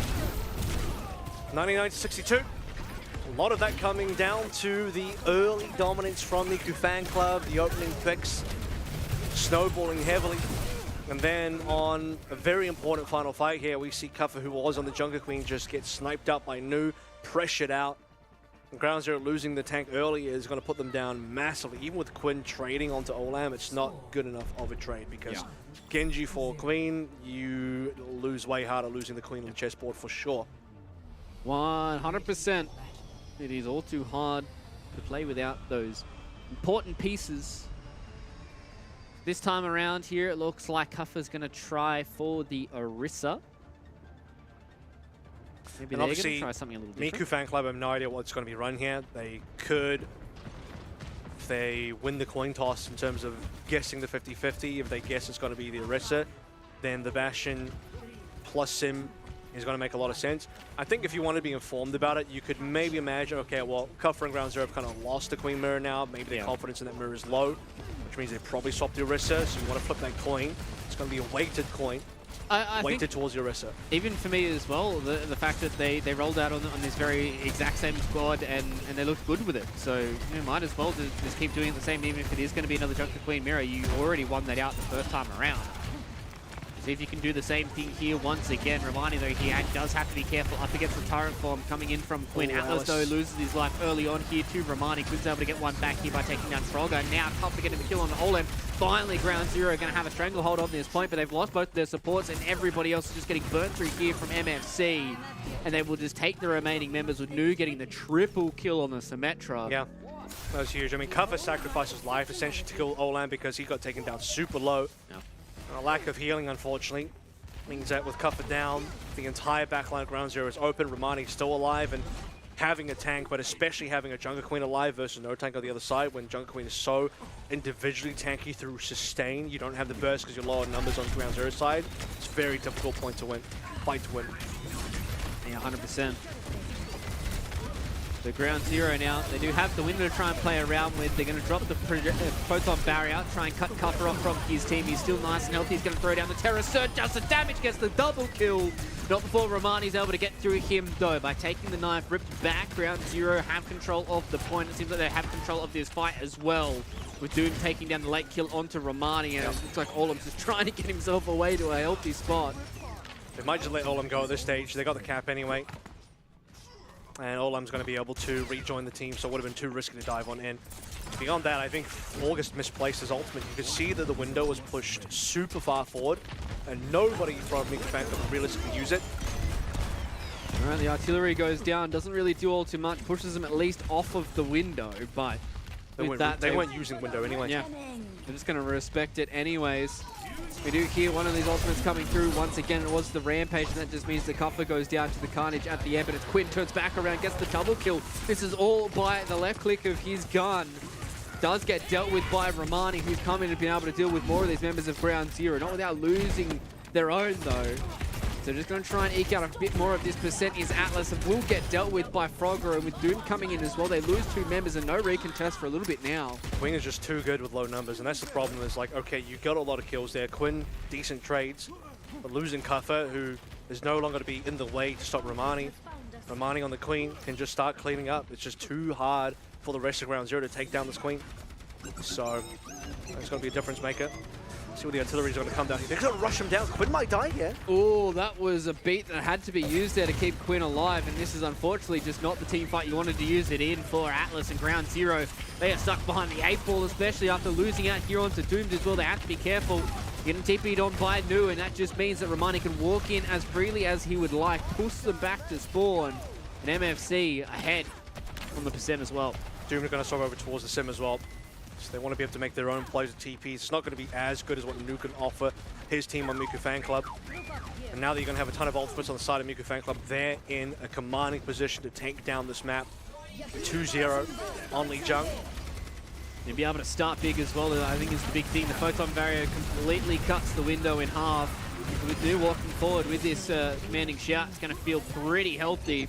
99-62. A lot of that coming down to the early dominance from Miku Fan Club, the opening picks snowballing heavily. And then on a very important final fight here, we see Kuffer, who was on the Jungle Queen, just get sniped up by Nu, pressured out. And Ground Zero losing the tank early is going to put them down massively. Even with Quinn trading onto Olam, it's not good enough of a trade because Genji for Queen, you lose way harder losing the Queen on the chessboard for sure. 100%. It is all too hard to play without those important pieces. This time around here, it looks like Kuffer's going to try for the Orisa. Maybe And they're obviously, going to try something a little different. Miku Fan Club have no idea what's going to be run here. They could, if they win the coin toss in terms of guessing the 50-50, if they guess it's going to be the Orisa, then the Bastion plus Sim is going to make a lot of sense. I think if you want to be informed about it, you could maybe imagine, okay, well, Kufra and Ground Zero have kind of lost the Queen Mirror now. Maybe their confidence in that mirror is low, which means they probably swap the Orisa, so you want to flip that coin. It's going to be a weighted coin. I weighted think towards the Orisa. even for me as well, the fact that they rolled out on this very exact same squad and they looked good with it. So you might as well just keep doing it the same, even if it is going to be another Junker Queen Mirror. You already won that out the first time around. See if you can do the same thing here once again. Reminding though, he does have to be careful up against the turret form coming in from Quinn. Atlas though loses his life early on here to Romani. Quinn's able to get one back here by taking down Frogger. Now Cup to get him a kill on the Olem. Finally, Ground Zero going to have a stranglehold on this point, but they've lost both of their supports and everybody else is just getting burnt through here from MFC. And they will just take the remaining members with Nu getting the triple kill on the Symmetra. Yeah, that was huge. I mean, Kufra sacrificed his life essentially to kill Olan because he got taken down super low. Yeah. A lack of healing, unfortunately, means that with Kufra down, the entire backline of Ground Zero is open. Romani's still alive, and having a tank, but especially having a Jungle Queen alive versus no tank on the other side, when Jungle Queen is so individually tanky through sustain, you don't have the burst because you're low on numbers on Ground Zero's side. It's a very difficult fight to win. Yeah, 100%. So Ground Zero now, they do have the window to try and play around with. They're going to drop the Photon Barrier, try and cut Kufra off from his team. He's still nice and healthy. He's going to throw down the Terror Surge. Just the damage, gets the double kill. Not before Romani's able to get through him, though, by taking the knife, ripped back. Ground Zero have control of the point. It seems like they have control of this fight as well, with Doom taking down the late kill onto Romani. And it looks like Olam's just trying to get himself away to a healthy spot. They might just let Olam go at this stage. They got the cap anyway. And Olam's going to be able to rejoin the team, so it would have been too risky to dive on in. Beyond that, I think August misplaced his ultimate. You could see that the window was pushed super far forward, and nobody from Miku Fan could realistically use it. All right, the artillery goes down, doesn't really do all too much, pushes them at least off of the window, but They weren't using window anyway. Yeah, they're just going to respect it anyways. We do hear one of these ultimates coming through. Once again, it was the Rampage, and that just means the Kufra goes down to the Carnage at the end, but it's Quinn turns back around, gets the double kill. This is all by the left click of his gun. Does get dealt with by Romani, who's coming and been able to deal with more of these members of Ground Zero, not without losing their own though. So just going to try and eke out a bit more of this percent is Atlas, and will get dealt with by Frogger, and with Doom coming in as well, they lose two members and no recontest for a little bit now. Quinn is just too good with low numbers, and that's the problem. Is like, okay, you got a lot of kills there. Quinn, decent trades, but losing Kufra, who is no longer to be in the way to stop Romani. Romani on the Queen can just start cleaning up. It's just too hard for the rest of Ground Zero to take down this Queen. So that's going to be a difference maker. See what the artillery is going to come down here. They're going to rush him down. Quinn might die here. Oh, that was a beat that had to be used there to keep Quinn alive, and this is unfortunately just not the team fight you wanted to use it in for Atlas and Ground Zero. They are stuck behind the 8-ball, especially after losing out here onto Doomed as well. They have to be careful. Getting TP'd on by Nu, and that just means that Romani can walk in as freely as he would like, push them back to spawn, and MFC ahead on the percent as well. Doom are going to swap over towards the Sim as well. So they want to be able to make their own plays with TPs. It's not going to be as good as what Nu can offer his team on Miku Fan Club. And now that you're going to have a ton of ultimates on the side of Miku Fan Club, they're in a commanding position to take down this map. 2-0 on Lee Jung. You'll be able to start big as well, I think is the big thing. The Photon Barrier completely cuts the window in half. With Nu walking forward with this commanding shout, it's going to feel pretty healthy.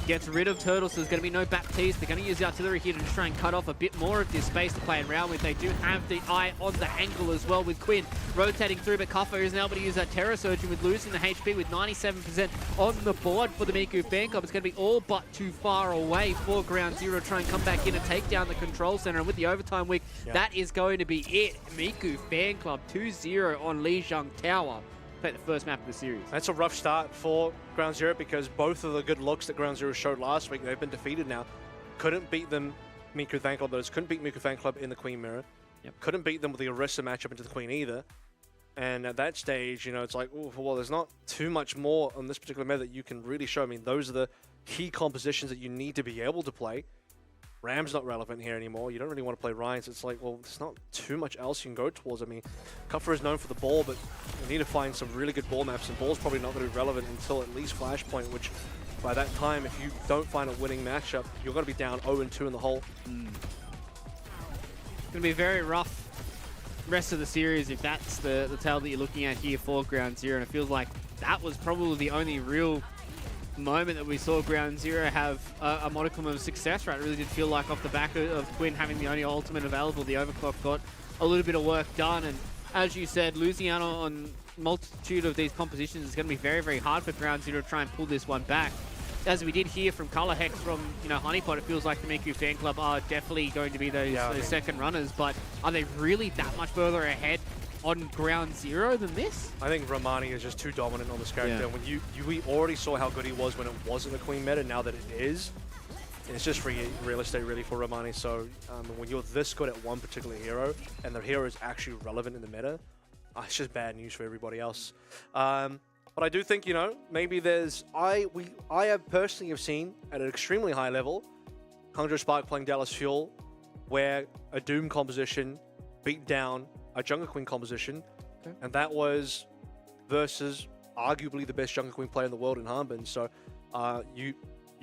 Gets rid of Turtle, so there's going to be no Baptiste. They're going to use the artillery here to just try and cut off a bit more of this space to play around with. They do have the eye on the angle as well with Quinn rotating through, but Kufra isn't able to use that Terror Surge, with losing the HP with 97% on the board for the Miku Fan Club. It's going to be all but too far away for Ground Zero to try and come back in and take down the control center. And with the overtime week, that is going to be it. Miku Fan Club 2-0 on Lijiang Tower. The first map of the series. That's a rough start for Ground Zero because both of the good looks that Ground Zero showed last week, they've been defeated now. Couldn't beat them, Miku Fan Club, couldn't beat Miku Fan Club in the Queen Mirror. Yep. Couldn't beat them with the Orisa matchup into the Queen either. And at that stage, you know, it's like, oh, well, there's not too much more on this particular meta that you can really show. I mean, those are the key compositions that you need to be able to play. Ram's not relevant here anymore. You don't really want to play Ryan, so it's like, well, there's not too much else you can go towards. I mean, Kufra is known for the ball, but you need to find some really good ball maps, and ball's probably not going to be relevant until at least Flashpoint, which by that time, if you don't find a winning matchup, you're going to be down 0-2 in the hole. It's going to be a very rough rest of the series if that's the tale that you're looking at here for Ground Zero. And it feels like that was probably the only real moment that we saw Ground Zero have a modicum of success, right? It really did feel like off the back of Quinn having the only ultimate available, the Overclock got a little bit of work done. And as you said, losing out on multitude of these compositions is going to be very, very hard for Ground Zero to try and pull this one back. As we did hear from Color Hex from, you know, Honeypot, it feels like the Miku fan club are definitely going to be those second runners, but are they really that much further ahead on Ground Zero than this? I think Romani is just too dominant on this character. Yeah. When we already saw how good he was when it wasn't a Queen meta, now that it is, it's just free real estate really for Romani. So when you're this good at one particular hero, and the hero is actually relevant in the meta, it's just bad news for everybody else. But I do think, you know, maybe there's... I have personally have seen at an extremely high level, Hungry Spark playing Dallas Fuel, where a Doom composition beat down a Jungle Queen composition, and that was versus arguably the best Jungle Queen player in the world in Harbin. So you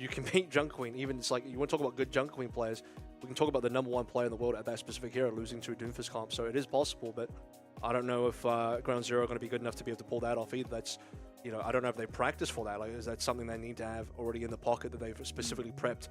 can beat Jungle Queen. Even it's like, you want to talk about good Jungle Queen players, we can talk about the #1 player in the world at that specific hero losing to a Doomfist comp. So it is possible, but I don't know if Ground Zero are going to be good enough to be able to pull that off either. That's, you know, I don't know if they practice for that. Like, is that something they need to have already in the pocket that they've specifically prepped?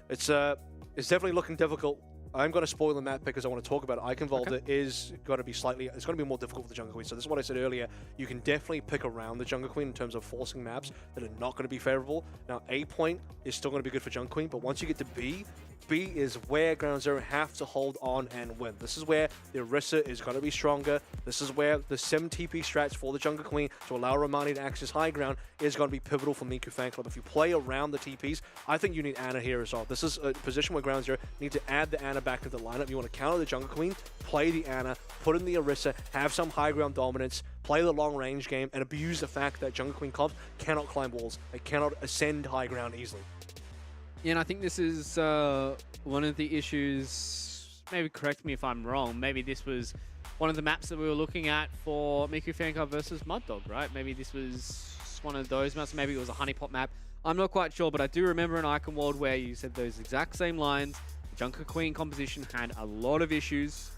It's definitely looking difficult. I'm going to spoil the map because I want to talk about it. Eichenwalde is going to be it's going to be more difficult for the Jungle Queen. So this is what I said earlier. You can definitely pick around the Jungle Queen in terms of forcing maps that are not going to be favorable. Now, A point is still going to be good for Jungle Queen, but once you get to B is where Ground Zero have to hold on and win. This is where the Orisa is going to be stronger. This is where the Sim TP strats for the Jungle Queen to allow Romani to access high ground is going to be pivotal for Miku fan club. If you play around the TPs, I think you need Ana here as well. This is a position where Ground Zero need to add the Ana back to the lineup. You want to counter the Jungle Queen, play the Ana, put in the Orisa, have some high ground dominance, play the long range game, and abuse the fact that Jungle Queen comps cannot climb walls. They cannot ascend high ground easily. Yeah, and I think this is one of the issues, maybe correct me if I'm wrong, maybe this was one of the maps that we were looking at for Miku Fan Club versus Mud Dog, right? Maybe this was one of those maps, maybe it was a Honeypot map. I'm not quite sure, but I do remember an Eichenwalde where you said those exact same lines. The Jungle Queen composition had a lot of issues.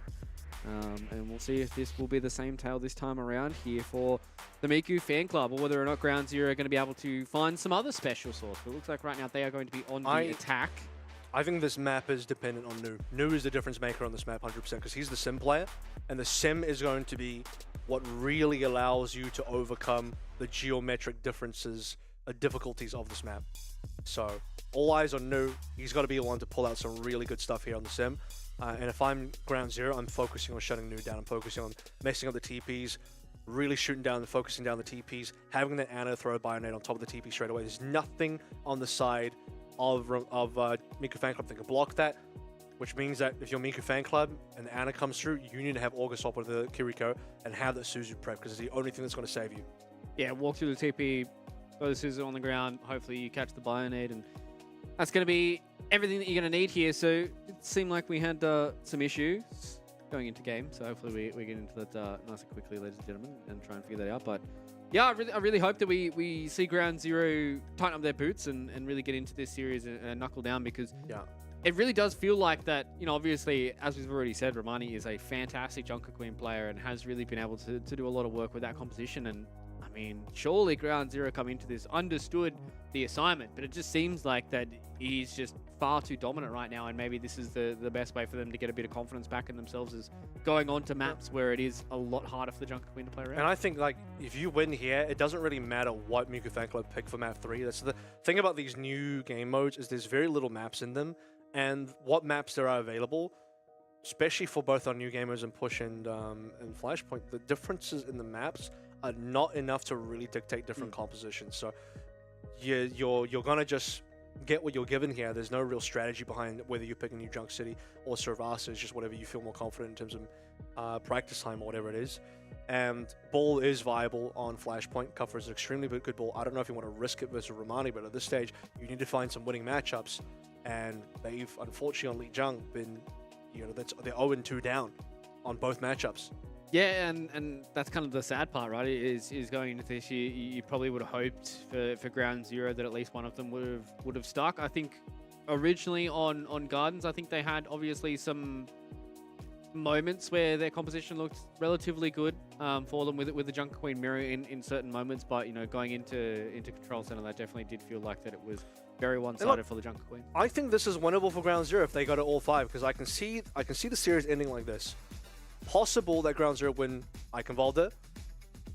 And we'll see if this will be the same tale this time around here for the Miku fan club, or whether or not Ground Zero are going to be able to find some other special source. But it looks like right now they are going to be on the attack. I think this map is dependent on Nu. Nu is the difference maker on this map 100% because he's the Sim player, and the Sim is going to be what really allows you to overcome the geometric differences, difficulties of this map. So all eyes on Nu. He's got to be the one to pull out some really good stuff here on the Sim. And if I'm Ground Zero, I'm focusing on shutting Nu down. I'm focusing on messing up the TPs, really shooting down and focusing down the TPs, having that Ana throw a Bionade on top of the TP straight away. There's nothing on the side of Miku Fan Club that can block that, which means that if you're Miku Fan Club and the Ana comes through, you need to have Augur swap with the Kiriko and have that Suzu prep because it's the only thing that's going to save you. Yeah, walk through the TP, throw the Suzu on the ground, hopefully you catch the Bionade, and that's going to be everything that you're going to need here. So it seemed like we had some issues going into game, so hopefully we get into that nice and quickly, ladies and gentlemen, and try and figure that out. But yeah, I really hope that we see Ground Zero tighten up their boots and really get into this series and knuckle down, because it really does feel like that, you know, obviously, as we've already said, Romani is a fantastic Jungle Queen player and has really been able to do a lot of work with that composition. And I mean, surely Ground Zero come into this understood the assignment, but it just seems like that he's just far too dominant right now, and maybe this is the best way for them to get a bit of confidence back in themselves, is going on to maps where it is a lot harder for the Jungle Queen to play around. And I think, like, if you win here, it doesn't really matter what Miku Fan Club pick for map 3. That's the thing about these new game modes, is there's very little maps in them, and what maps there are available, especially for both our new gamers and Push and Flashpoint, the differences in the maps are not enough to really dictate different compositions. So you're gonna just get what you're given here. There's no real strategy behind whether you're picking New Junk City or Servasa. It's just whatever you feel more confident in terms of practice time or whatever it is. And Ball is viable on Flashpoint. Kufra is an extremely good ball. I don't know if you want to risk it versus Romani, but at this stage, you need to find some winning matchups. And they've, unfortunately, on Lee Jung been, you know, they're 0-2 down on both matchups. Yeah, and that's kind of the sad part, right? Is going into this year, you probably would have hoped for Ground Zero that at least one of them would have stuck. I think originally on Gardens, I think they had obviously some moments where their composition looked relatively good for them with the Junker Queen mirror in certain moments, but you know, going into Control Center, that definitely did feel like that it was very one-sided for the Junker Queen. I think this is winnable for Ground Zero if they go to all 5, because I can see the series ending like this. Possible that Ground Zero win Icon Volda.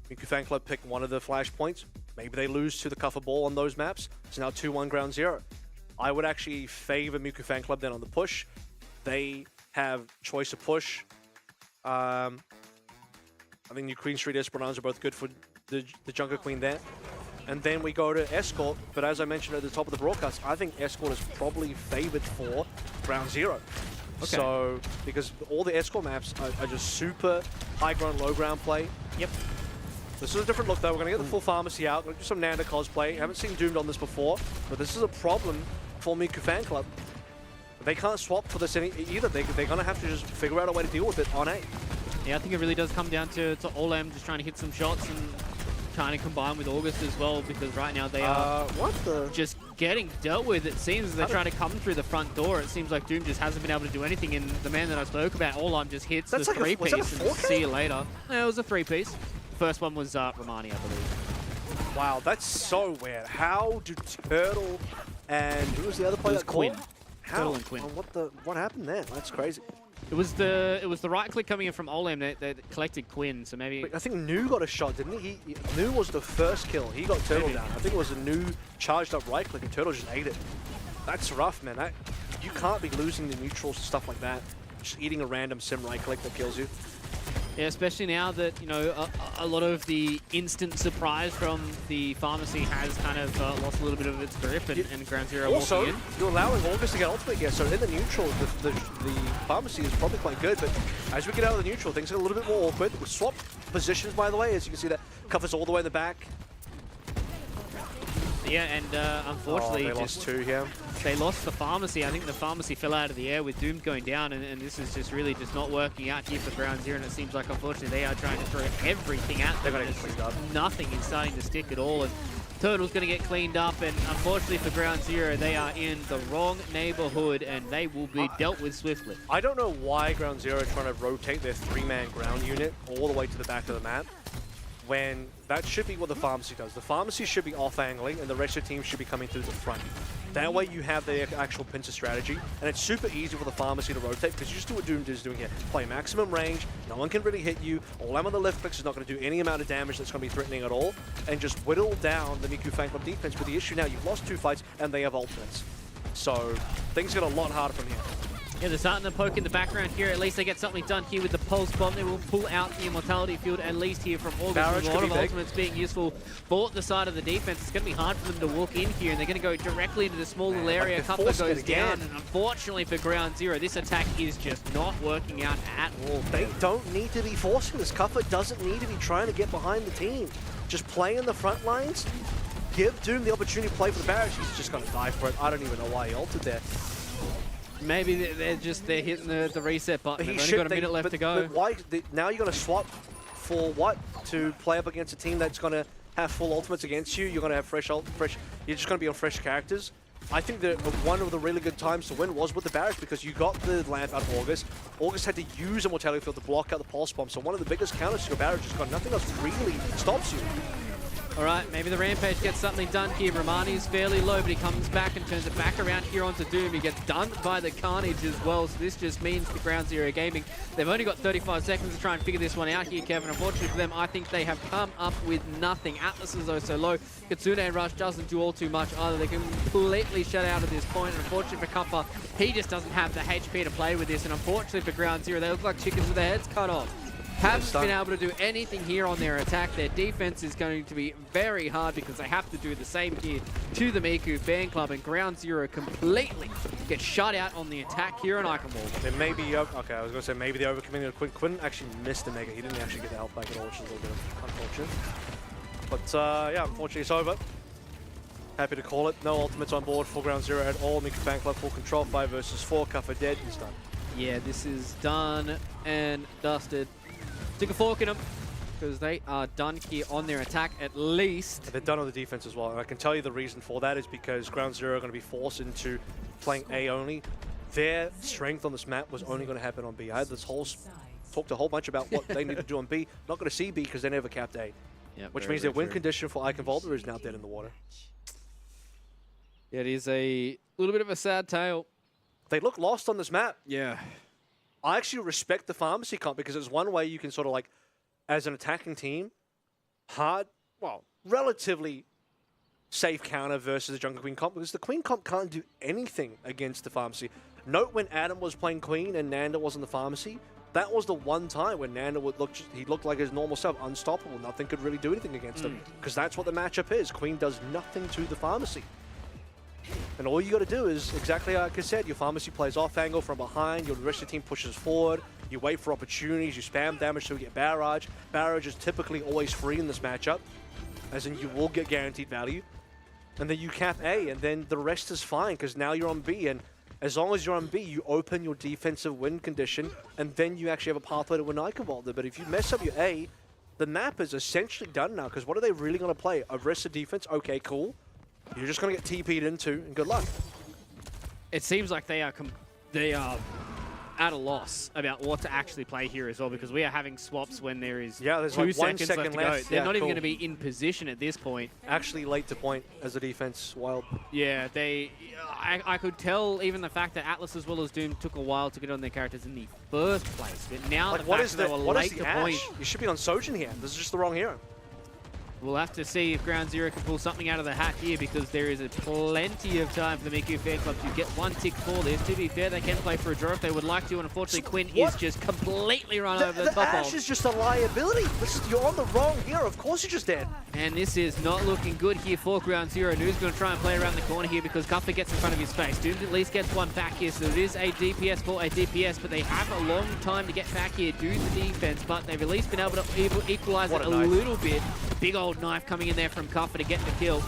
Miku Fan Club pick one of the flashpoints. Maybe they lose to the Cuffer Ball on those maps. It's now 2-1 Ground Zero. I would actually favor Miku Fan Club then on the push. They have choice of push. I think New Queen Street Esperanza are both good for the Junker Queen there. And then we go to Escort, but as I mentioned at the top of the broadcast, I think Escort is probably favored for Ground Zero. Okay. So, because all the Escort maps are just super high ground, low ground play. Yep. This is a different look though. We're going to get the full Pharmacy out. We're going to do some Nanda cosplay. Haven't seen Doomed on this before, but this is a problem for Miku Fan Club. They can't swap for this either. They're going to have to just figure out a way to deal with it on A. Yeah, I think it really does come down to Olam just trying to hit some shots and trying to combine with August as well, because right now they are just getting dealt with. It seems they're trying to come through the front door. It seems like Doom just hasn't been able to do anything, and the man that I spoke about, Olam, just hits the like 3-piece and see you later. Yeah, it was a 3-piece. First one was Romani, I believe. Wow, that's so weird. How do Turtle and who was the other player? It was Quinn. How? Turtle and Quinn. Oh, what happened there? That's crazy. It was the right click coming in from Olam that collected Quinn, so maybe... I think Nu got a shot, didn't he? Nu was the first kill. He got Turtle down. I think it was a Nu charged up right click and Turtle just ate it. That's rough, man. You can't be losing the neutrals and stuff like that. Just eating a random sim right click that kills you. Yeah, especially now that, you know, a lot of the instant surprise from the Pharmacy has kind of lost a little bit of its grip, and Ground Zero also, walking in. You're allowing August to get ultimate here, so in the neutral, the Pharmacy is probably quite good, but as we get out of the neutral, things get a little bit more awkward. We swap positions, by the way, as you can see that Cuffer's all the way in the back. Yeah, and unfortunately, they lost 2 here. They lost the Pharmacy. I think the Pharmacy fell out of the air with Doom going down, and this is just really just not working out here for Ground Zero, and it seems like, unfortunately, they are trying to throw everything at them. They're going to get cleaned up. Nothing is starting to stick at all, and Turtle's going to get cleaned up, and unfortunately for Ground Zero, they are in the wrong neighborhood, and they will be dealt with swiftly. I don't know why Ground Zero are trying to rotate their 3-man ground unit all the way to the back of the map, when that should be what the Pharmacy does. The Pharmacy should be off-angling, and the rest of the team should be coming through the front. That way you have the actual pincer strategy, and it's super easy for the Pharmacy to rotate, because you just do what Doom is doing here. Play maximum range, no one can really hit you, Olam on the left clicks is not going to do any amount of damage that's going to be threatening at all, and just whittle down the Miku Fan Club defense. But the issue now, you've lost 2 fights, and they have ultimates. So things get a lot harder from here. Yeah, they're starting to poke in the background here. At least they get something done here with the Pulse Bomb. They will pull out the Immortality Field, at least here from August. A lot of ultimates being useful for the side of the defense. It's going to be hard for them to walk in here, and they're going to go directly into the small little area. Cutler goes down, and unfortunately for Ground Zero, this attack is just not working out at all. They don't need to be forcing this. Cuffer doesn't need to be trying to get behind the team. Just play in the front lines. Give Doom the opportunity to play for the barrage. He's just going to die for it. I don't even know why he ulted there. Maybe they're hitting the reset button. They've only got a minute left to go. But why? Now you're going to swap for what? To play up against a team that's going to have full ultimates against you. You're going to have fresh. You're just going to be on fresh characters. I think that one of the really good times to win was with the barrage, because you got the lamp out of August. August had to use a Mortality Field to block out the Pulse Bomb. So one of the biggest counters to your barrage has got nothing else really stops you. All right, maybe the Rampage gets something done here. Romani's fairly low, but he comes back and turns it back around here onto Doom. He gets done by the Carnage as well, so this just means for Ground Zero Gaming, they've only got 35 seconds to try and figure this one out here, Kevin. Unfortunately for them, I think they have come up with nothing. Atlas is so low. Kitsune and Rush doesn't do all too much either. They're completely shut out at this point, and unfortunately for Cuppa, he just doesn't have the HP to play with this, and unfortunately for Ground Zero, they look like chickens with their heads cut off. Haven't been able to do anything here on their attack. Their defense is going to be very hard, because they have to do the same here to the Miku Fan Club, and Ground Zero completely gets shut out on the attack here on Eichenwald. Then maybe, okay, I was going to say maybe they're overcommitting to Quinn. Quinn actually missed the Mega. He didn't actually get the health back at all, which is a little bit unfortunate. But yeah, unfortunately it's over. Happy to call it. No ultimates on board for Ground Zero at all. Miku Fan Club full control, 5 versus 4. Cuffer dead, he's done. Yeah, this is done and dusted. Stick a fork in them, because they are done here on their attack at least. And they're done on the defense as well. And I can tell you the reason for that is because Ground Zero are going to be forced into playing A only. Their strength on this map was only going to happen on B. I had this whole talked a whole bunch about what they need to do on B. Not going to see B because they never capped A. Yep, which very, means very their win true. condition for Icon Volta is now dead in the water. Yeah, it is a little bit of a sad tale. They look lost on this map. Yeah. I actually respect the Pharmacy comp because it's one way you can sort of like, as an attacking team, relatively safe counter versus the Jungle Queen comp because the Queen comp can't do anything against the Pharmacy. Note when Adam was playing Queen and Nanda was in the Pharmacy, that was the one time when Nanda he looked like his normal self, unstoppable. Nothing could really do anything against him because that's what the matchup is. Queen does nothing to the Pharmacy. And all you got to do is, exactly like I said, your Pharmacy plays off angle from behind, your rest of the team pushes forward, you wait for opportunities, you spam damage till you get Barrage. Barrage is typically always free in this matchup, as in you will get guaranteed value. And then you cap A, and then the rest is fine, because now you're on B, and as long as you're on B, you open your defensive win condition, and then you actually have a pathway to win Icon Volta. But if you mess up your A, the map is essentially done now, because what are they really going to play? Aggressive defense? Okay, cool. You're just going to get TP'd into, and good luck. It seems like they are at a loss about what to actually play here as well, because we are having swaps when there is there's 2 like 1 seconds second left to go. left. They're Yeah, not even cool. going to be in position at this point. Actually late to point as a defense. Wild. Yeah, I could tell even the fact that Atlas as well as Doom took a while to get on their characters in the first place. But now Like, the what fact is that the, they were what is late the to Ash? point, You should be on Sojin here. This is just the wrong hero. we'll have to see if Ground Zero can pull something out of the hat here, because there is plenty of time for the Miku Fan Club to get one tick for this. To be fair, they can play for a draw if they would like to, and unfortunately Quinn is just completely run over the top Ash of. is just a liability. You're on the wrong hero. Of course you're just dead. And this is not looking good here for Ground Zero. Noob's going to try and play around the corner here because Cuffer gets in front of his face. Dooms at least gets one back here, so it is a DPS for a DPS, but they have a long time to get back here, do the defense, but they've at least been able to equalize it a little bit. Big old knife coming in there from Cuffer to get the kill.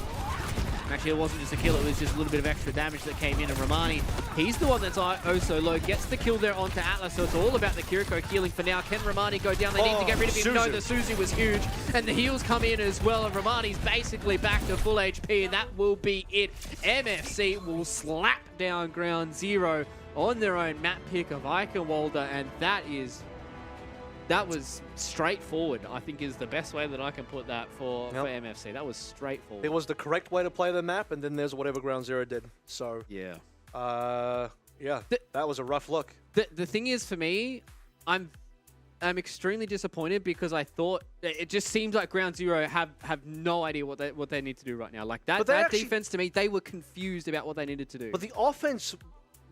Actually, it wasn't just a kill, it was just a little bit of extra damage that came in, and Romani, he's the one that's oh so low, gets the kill there onto Atlas, so it's all about the Kiriko healing for now. Can Romani go down? They need to get rid of him. No, the Suzu was huge, and the heals come in as well, and Romani's basically back to full HP, and that will be it. MFC will slap down Ground Zero on their own map pick of Icon Volta, and that was straightforward, I think is the best way that I can put that for MFC. That was straightforward. It was the correct way to play the map, and then there's whatever Ground Zero did. So, yeah. That was a rough look. The thing is, for me, I'm extremely disappointed because I thought it just seems like Ground Zero have no idea what they need to do right now. Like that defense to me, they were confused about what they needed to do. But the offense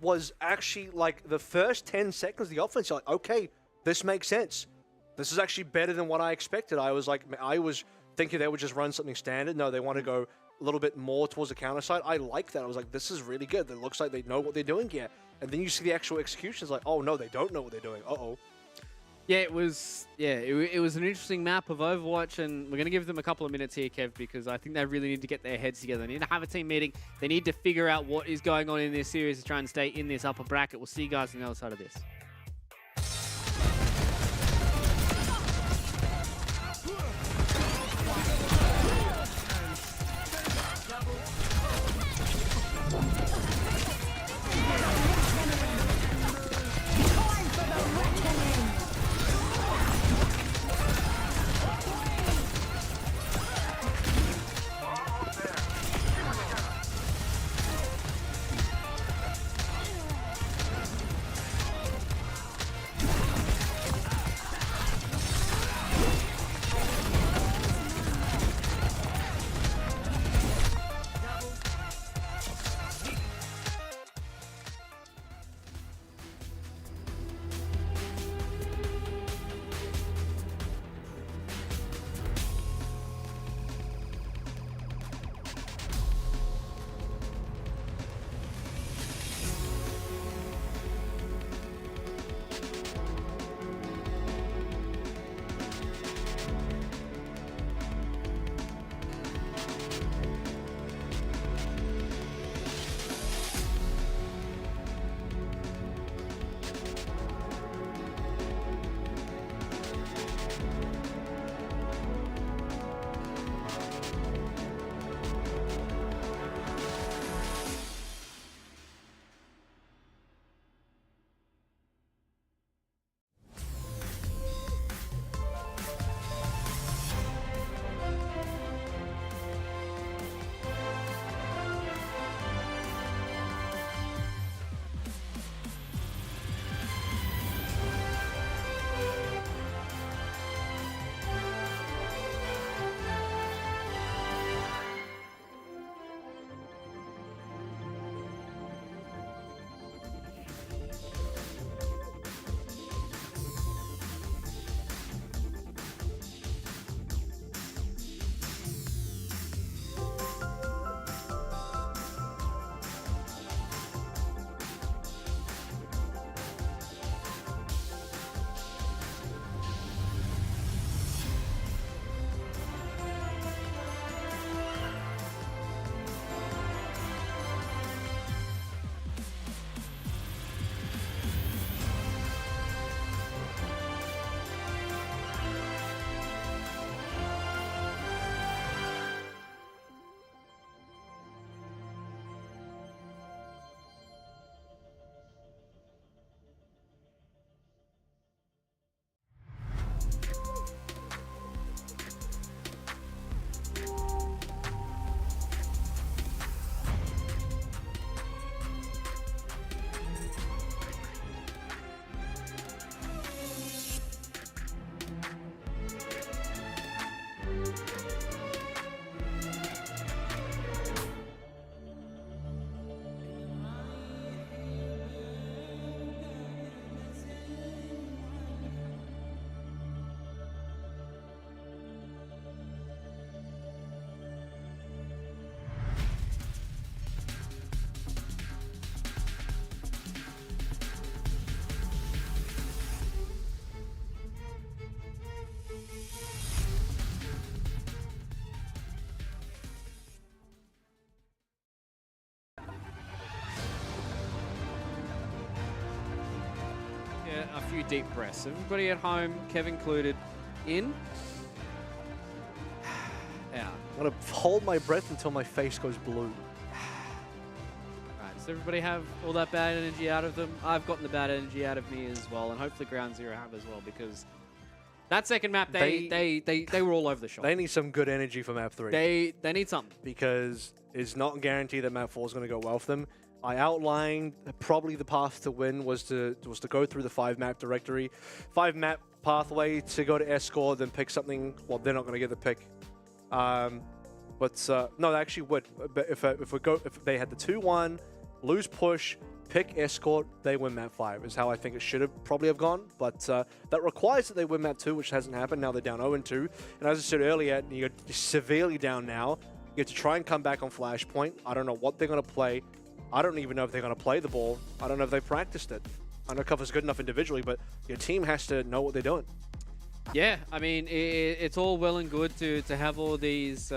was actually like the first 10 seconds. The offense, you're like, okay, this makes sense. This is actually better than what I expected. I was thinking they would just run something standard. No, they want to go a little bit more towards the counter side. I like that. I was like, this is really good. It looks like they know what they're doing here. And then you see the actual execution. It's like, oh no, they don't know what they're doing. Uh-oh. Yeah, it was an interesting map of Overwatch, and we're going to give them a couple of minutes here, Kev, because I think they really need to get their heads together. They need to have a team meeting. They need to figure out what is going on in this series to try and stay in this upper bracket. We'll see you guys on the other side of this. a few deep breaths. Everybody at home, Kevin included, in, out. I'm going to hold my breath until my face goes blue. Right, does everybody have all that bad energy out of them? I've gotten the bad energy out of me as well, and hopefully Ground Zero have as well, because that second map, they were all over the shop. They need some good energy for map 3. They need something. Because it's not guaranteed that map 4 is going to go well for them. I outlined probably the path to win was to go through the 5-map directory, 5-map pathway to go to Escort, then pick something. Well, they're not going to get the pick. No, they actually would. But if they had the 2-1, lose push, pick Escort, they win map 5 is how I think it should have probably have gone. But that requires that they win map 2, which hasn't happened. Now they're down 0-2. And as I said earlier, you're severely down now. You have to try and come back on Flashpoint. I don't know what they're going to play. I don't even know if they're going to play the ball. I don't know if they've practiced it. I know Cover's good enough individually, but your team has to know what they're doing. Yeah, I mean, it's all well and good to have all these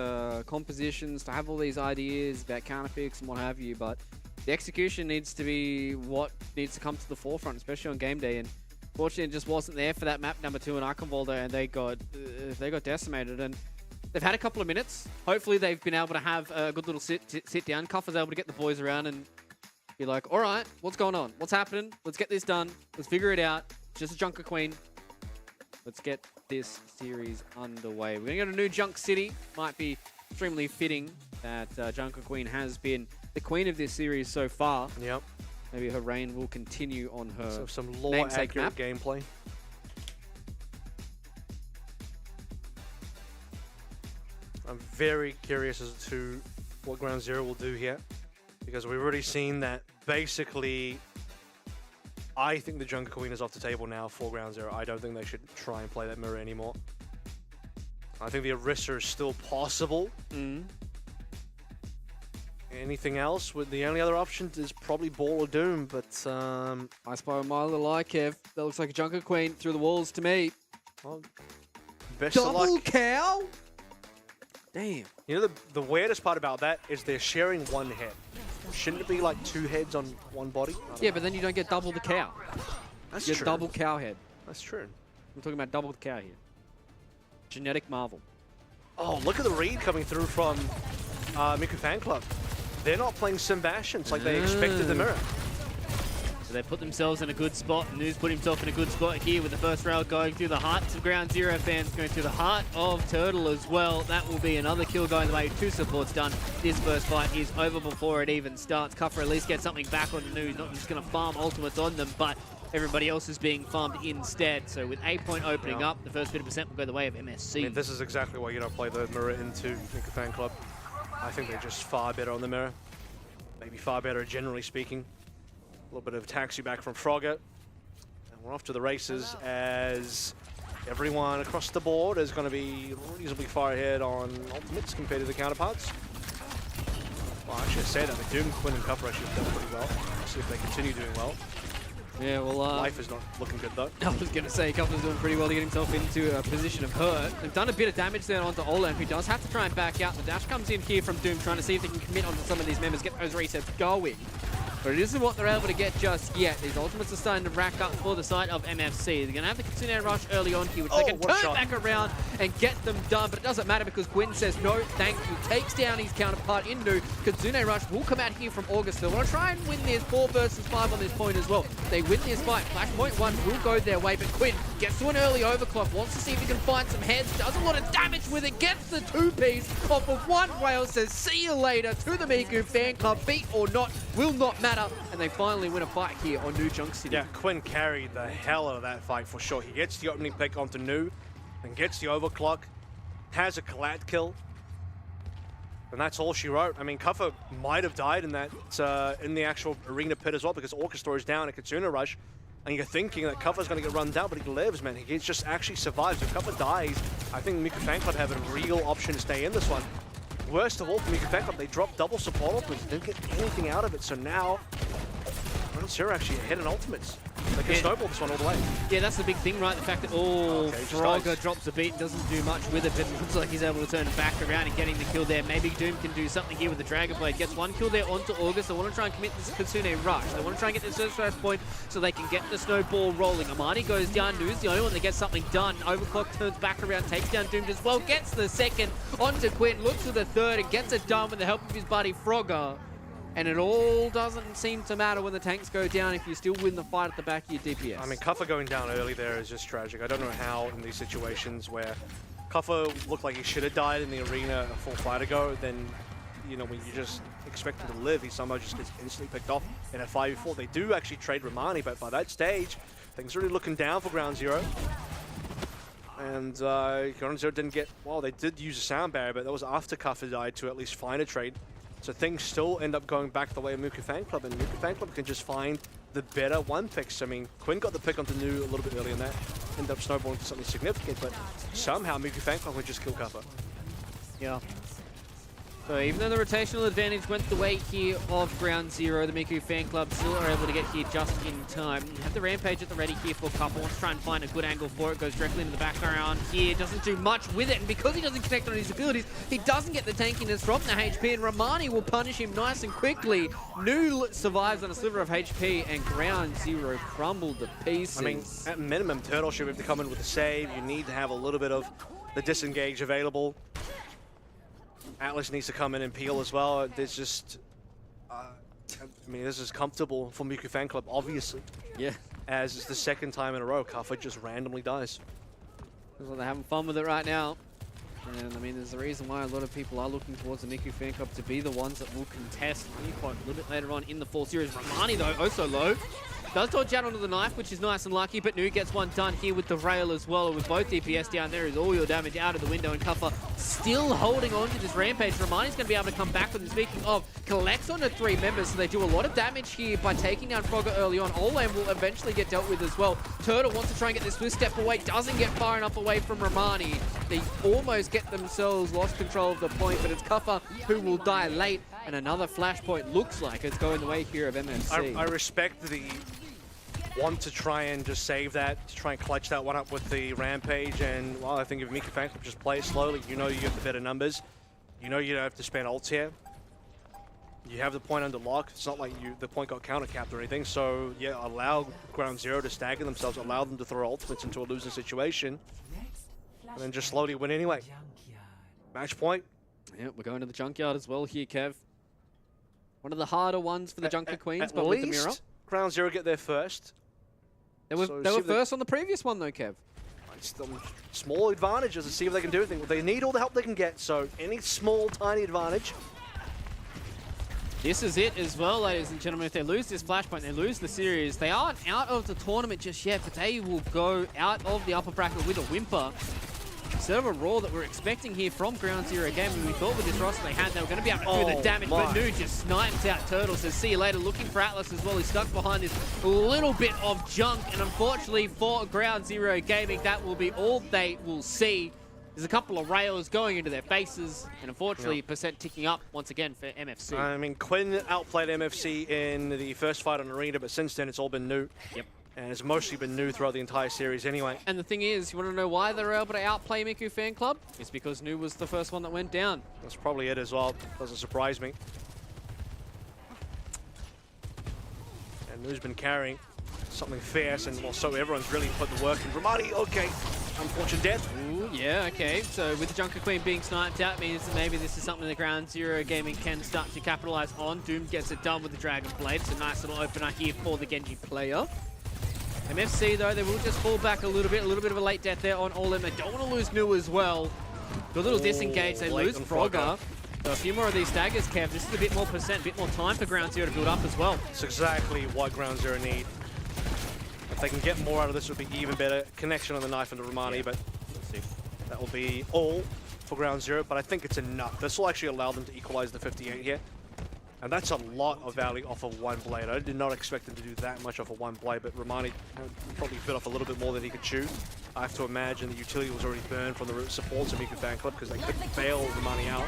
compositions, to have all these ideas about counter picks and what have you, but the execution needs to be what needs to come to the forefront, especially on game day. And fortunately, it just wasn't there for that map number 2 in Arkenwalder, and they got decimated. And they've had a couple of minutes. Hopefully, they've been able to have a good little sit down. Cuffer's able to get the boys around and be like, all right, what's going on? What's happening? Let's get this done. Let's figure it out. Just a Junker Queen. Let's get this series underway. We're going to go to New Junk City. Might be extremely fitting that Junker Queen has been the queen of this series so far. Yep. Maybe her reign will continue on her So some lore-accurate gameplay. I'm very curious as to what Ground Zero will do here, because we've already seen that basically I think the Junker Queen is off the table now for Ground Zero. I don't think they should try and play that mirror anymore. I think the Orisa is still possible. Anything else? With the only other option is probably Ball or Doom, but I spy a mile of lie, Kev. That looks like a Junker Queen through the walls to me. well, best of luck. cow? Damn. You know, the weirdest part about that is they're sharing one head. Shouldn't it be like 2 heads on one body? Yeah, but then you don't get double the cow. That's You true. get double cow head. That's true. I'm talking about double the cow here. Genetic marvel. Oh, look at the read coming through from Miku Fan Club. They're not playing Sebastians like they expected the mirror. So they put themselves in a good spot, and News put himself in a good spot here with the first rail going through the hearts of Ground Zero fans, going through the heart of Turtle as well. That will be another kill going the way. 2 supports done. This first fight is over before it even starts. Cuffer at least gets something back on News, not just going to farm ultimates on them, but everybody else is being farmed instead. So with A point opening up, the first bit of percent will go the way of MSC. I mean, this is exactly why you don't play the mirror into Miku Fan Club. I think they're just far better on the mirror. Maybe far better, generally speaking. A little bit of taxi back from Frogger. And we're off to the races as everyone across the board is going to be reasonably far ahead on ultimates compared to the counterparts. Well, I should say that the Doom, Quinn, and Cuffer actually have done pretty well. Let's see if they continue doing well. Yeah, well, Life is not looking good though. I was going to say, Cuffer's doing pretty well to get himself into a position of hurt. They've done a bit of damage there onto Olan, who does have to try and back out. The dash comes in here from Doom, trying to see if they can commit onto some of these members, get those resets going. But it isn't what they're able to get just yet. These ultimates are starting to rack up for the side of MFC. They're going to have the Kitsune Rush early on here, which they can turn back around and get them done. But it doesn't matter because Gwyn says no, thank you. Takes down his counterpart Indu. Kitsune Rush will come out here from August. They want to try and win this 4 versus 5 on this point as well. They win this fight. Flashpoint 1 will go their way, but Quinn gets to an early overclock. Wants to see if he can find some heads. Does a lot of damage with it. Gets the 2-piece off of 1 rail. Says see you later to the Miku Fan Club. Beat or not will not matter. And they finally win a fight here on New Junk City. Yeah, Quinn carried the hell out of that fight for sure. He gets the opening pick onto Nu and gets the overclock, has a collat kill, and that's all she wrote. I mean, Cuffer might have died in that in the actual arena pit as well because Orchestra is down at Kitsune Rush, and you're thinking that Cuffer's going to get run down, but he lives, man. He just actually survives. If Cuffer dies, I think Miku Fan Club have a real option to stay in this one. Worst of all for Miku Fan Club, they dropped double support ultimates, didn't get anything out of it, so now Ground Zero actually ahead in ultimates. They can snowball this one all the way. Yeah, that's the big thing, right? The fact that, Frogger drops a beat and doesn't do much with it, but it looks like he's able to turn it back around and getting the kill there. Maybe Doom can do something here with the Dragon Blade. Gets one kill there onto August. They want to try and commit this Kitsune rush. They want to try and get this first flash point so they can get the snowball rolling. Amani goes down. Nu's the only one that gets something done. Overclock turns back around, takes down Doom as well, gets the second onto Quinn, looks for the third and gets it done with the help of his buddy Frogger. And it all doesn't seem to matter when the tanks go down if you still win the fight at the back of your DPS. I mean, Kuffa going down early there is just tragic. I don't know how in these situations where Kuffa looked like he should have died in the arena a full fight ago, then, you know, when you just expect him to live, he somehow just gets instantly picked off in a 5v4. They do actually trade Romani, but by that stage, things are really looking down for Ground Zero. And Ground Zero didn't get, well, they did use a sound barrier, but that was after Kuffa died to at least find a trade. So things still end up going back the way of Muka Fan Club, and Muka Fan Club can just find the better one picks. I mean, Quinn got the pick onto Nu a little bit earlier in that, ended up snowballing to something significant, but somehow Muka Fan Club would just kill Kuffa. Yeah. So even though the rotational advantage went the way here of Ground Zero, the Miku Fan Club still are able to get here just in time. You have the Rampage at the ready here for Kuffa. Wants to try and find a good angle for it. Goes directly into the background here. Doesn't do much with it. And because he doesn't connect on his abilities, he doesn't get the tankiness from the HP. And Romani will punish him nice and quickly. Nu survives on a sliver of HP. And Ground Zero crumbled to pieces. I mean, at minimum, Turtle should have to come in with a save. You need to have a little bit of the disengage available. Atlas needs to come in and peel as well. There's just, I mean, this is comfortable for Miku Fan Club, obviously. Yeah. As it's the second time in a row, Kuffa just randomly dies. Looks like they're having fun with it right now. And I mean, there's a reason why a lot of people are looking towards the Miku Fan Club to be the ones that will contest quite a little bit later on in the fall series. Romani, though, oh so low. Does dodge out onto the knife, which is nice and lucky, but Nu gets one done here with the rail as well. With both DPS down there is all your damage out of the window, and Kuffa still holding on to this Rampage. Romani's going to be able to come back with him. Speaking of, collects onto 3 members, so they do a lot of damage here by taking down Frogger early on. Olam will eventually get dealt with as well. Turtle wants to try and get this swift step away, doesn't get far enough away from Romani. They almost get themselves lost control of the point, but it's Kuffa who will die late, and another flashpoint looks like it's going the way here of MFC. I respect the want to try and just save that, to try and clutch that one up with the Rampage, and well, I think if Miku Fan Club just play it slowly, you know you get the better numbers. You know you don't have to spend ults here. You have the point under lock. It's not like the point got counter-capped or anything, so yeah, allow Ground Zero to stagger themselves, allow them to throw ultimates into a losing situation, and then just slowly win anyway. Match point. Yeah, we're going to the Junkyard as well here, Kev. One of the harder ones for the Junker Queens, but with the mirror. Ground Zero get there first. They were first on the previous one though, Kev. It's the small advantages to see if they can do anything. They need all the help they can get, so any small, tiny advantage. This is it as well, ladies and gentlemen. If they lose this flashpoint, they lose the series. They aren't out of the tournament just yet, but they will go out of the upper bracket with a whimper. Instead of a roar that we're expecting here from Ground Zero Gaming, we thought with this roster they had, they were going to be able to do the damage, but Nu just snipes out Turtle. Says, see you later, looking for Atlas as well. He's stuck behind this little bit of junk, and unfortunately for Ground Zero Gaming, that will be all they will see. There's a couple of rails going into their faces, and unfortunately, percent ticking up once again for MFC. I mean, Quinn outplayed MFC in the first fight on Arena, but since then it's all been Nu. Yep. And it's mostly been Nu throughout the entire series anyway. And the thing is, you want to know why they were able to outplay Miku Fan Club? It's because Nu was the first one that went down. That's probably it as well. Doesn't surprise me. And Nu's been carrying something fierce, and well, so everyone's really put the work in. Romani, okay. Unfortunate death. Ooh, yeah, okay. So with the Junker Queen being sniped out, means that maybe this is something that Ground Zero Gaming can start to capitalize on. Doom gets it done with the Dragon Blade. It's a nice little opener here for the Genji player. MFC, though, they will just fall back a little bit of a late death there on Olam. They don't want to lose Nu as well. Do a little disengage, they lose Frogger. So a few more of these staggers, Kev. This is a bit more percent, a bit more time for Ground Zero to build up as well. It's exactly what Ground Zero need. If they can get more out of this, it would be even better. Connection on the knife into Romani, but that will be all for Ground Zero, but I think it's enough. This will actually allow them to equalize the 58 here. And that's a lot of value off of one blade. I did not expect him to do that much off of one blade, but Romani probably bit off a little bit more than he could chew. I have to imagine the utility was already burned from the supports of Miku Fan Club because they couldn't bail Romani out.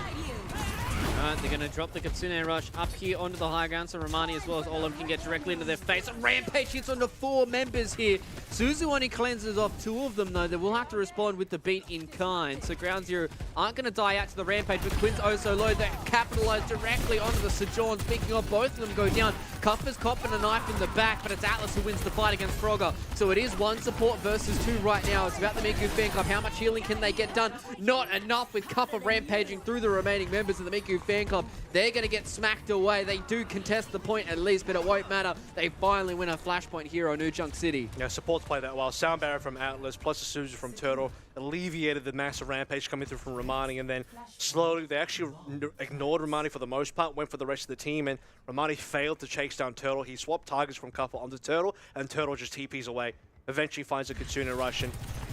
Alright, they're going to drop the Kitsune Rush up here onto the high ground, so Romani as well as Olam can get directly into their face. Rampage hits onto 4 members here. Suzu only cleanses off 2 of them though. They will have to respond with the beat in kind. So Ground Zero aren't going to die out to the Rampage, but Quinn's oh so low. They capitalize directly onto the Sojourn. Speaking of, both of them go down. Kuffer's copping a knife in the back, but it's Atlas who wins the fight against Frogger. So it is 1 support versus 2 right now. It's about the Miku Fan Club. How much healing can they get done? Not enough, with Kuffer rampaging through the remaining members of the Miku Fan Club. They're going to get smacked away. They do contest the point at least, but it won't matter. They finally win a flashpoint here on New Junk City. Yeah, supports play that well. Sound Barrier from Atlas plus a Suzu from Turtle alleviated the massive rampage coming through from Romani, and then slowly they actually ignored Romani for the most part, went for the rest of the team, and Romani failed to chase down Turtle. He swapped targets from Kuffer onto Turtle, and Turtle just TPs away. Eventually finds a Kitsune Rush, and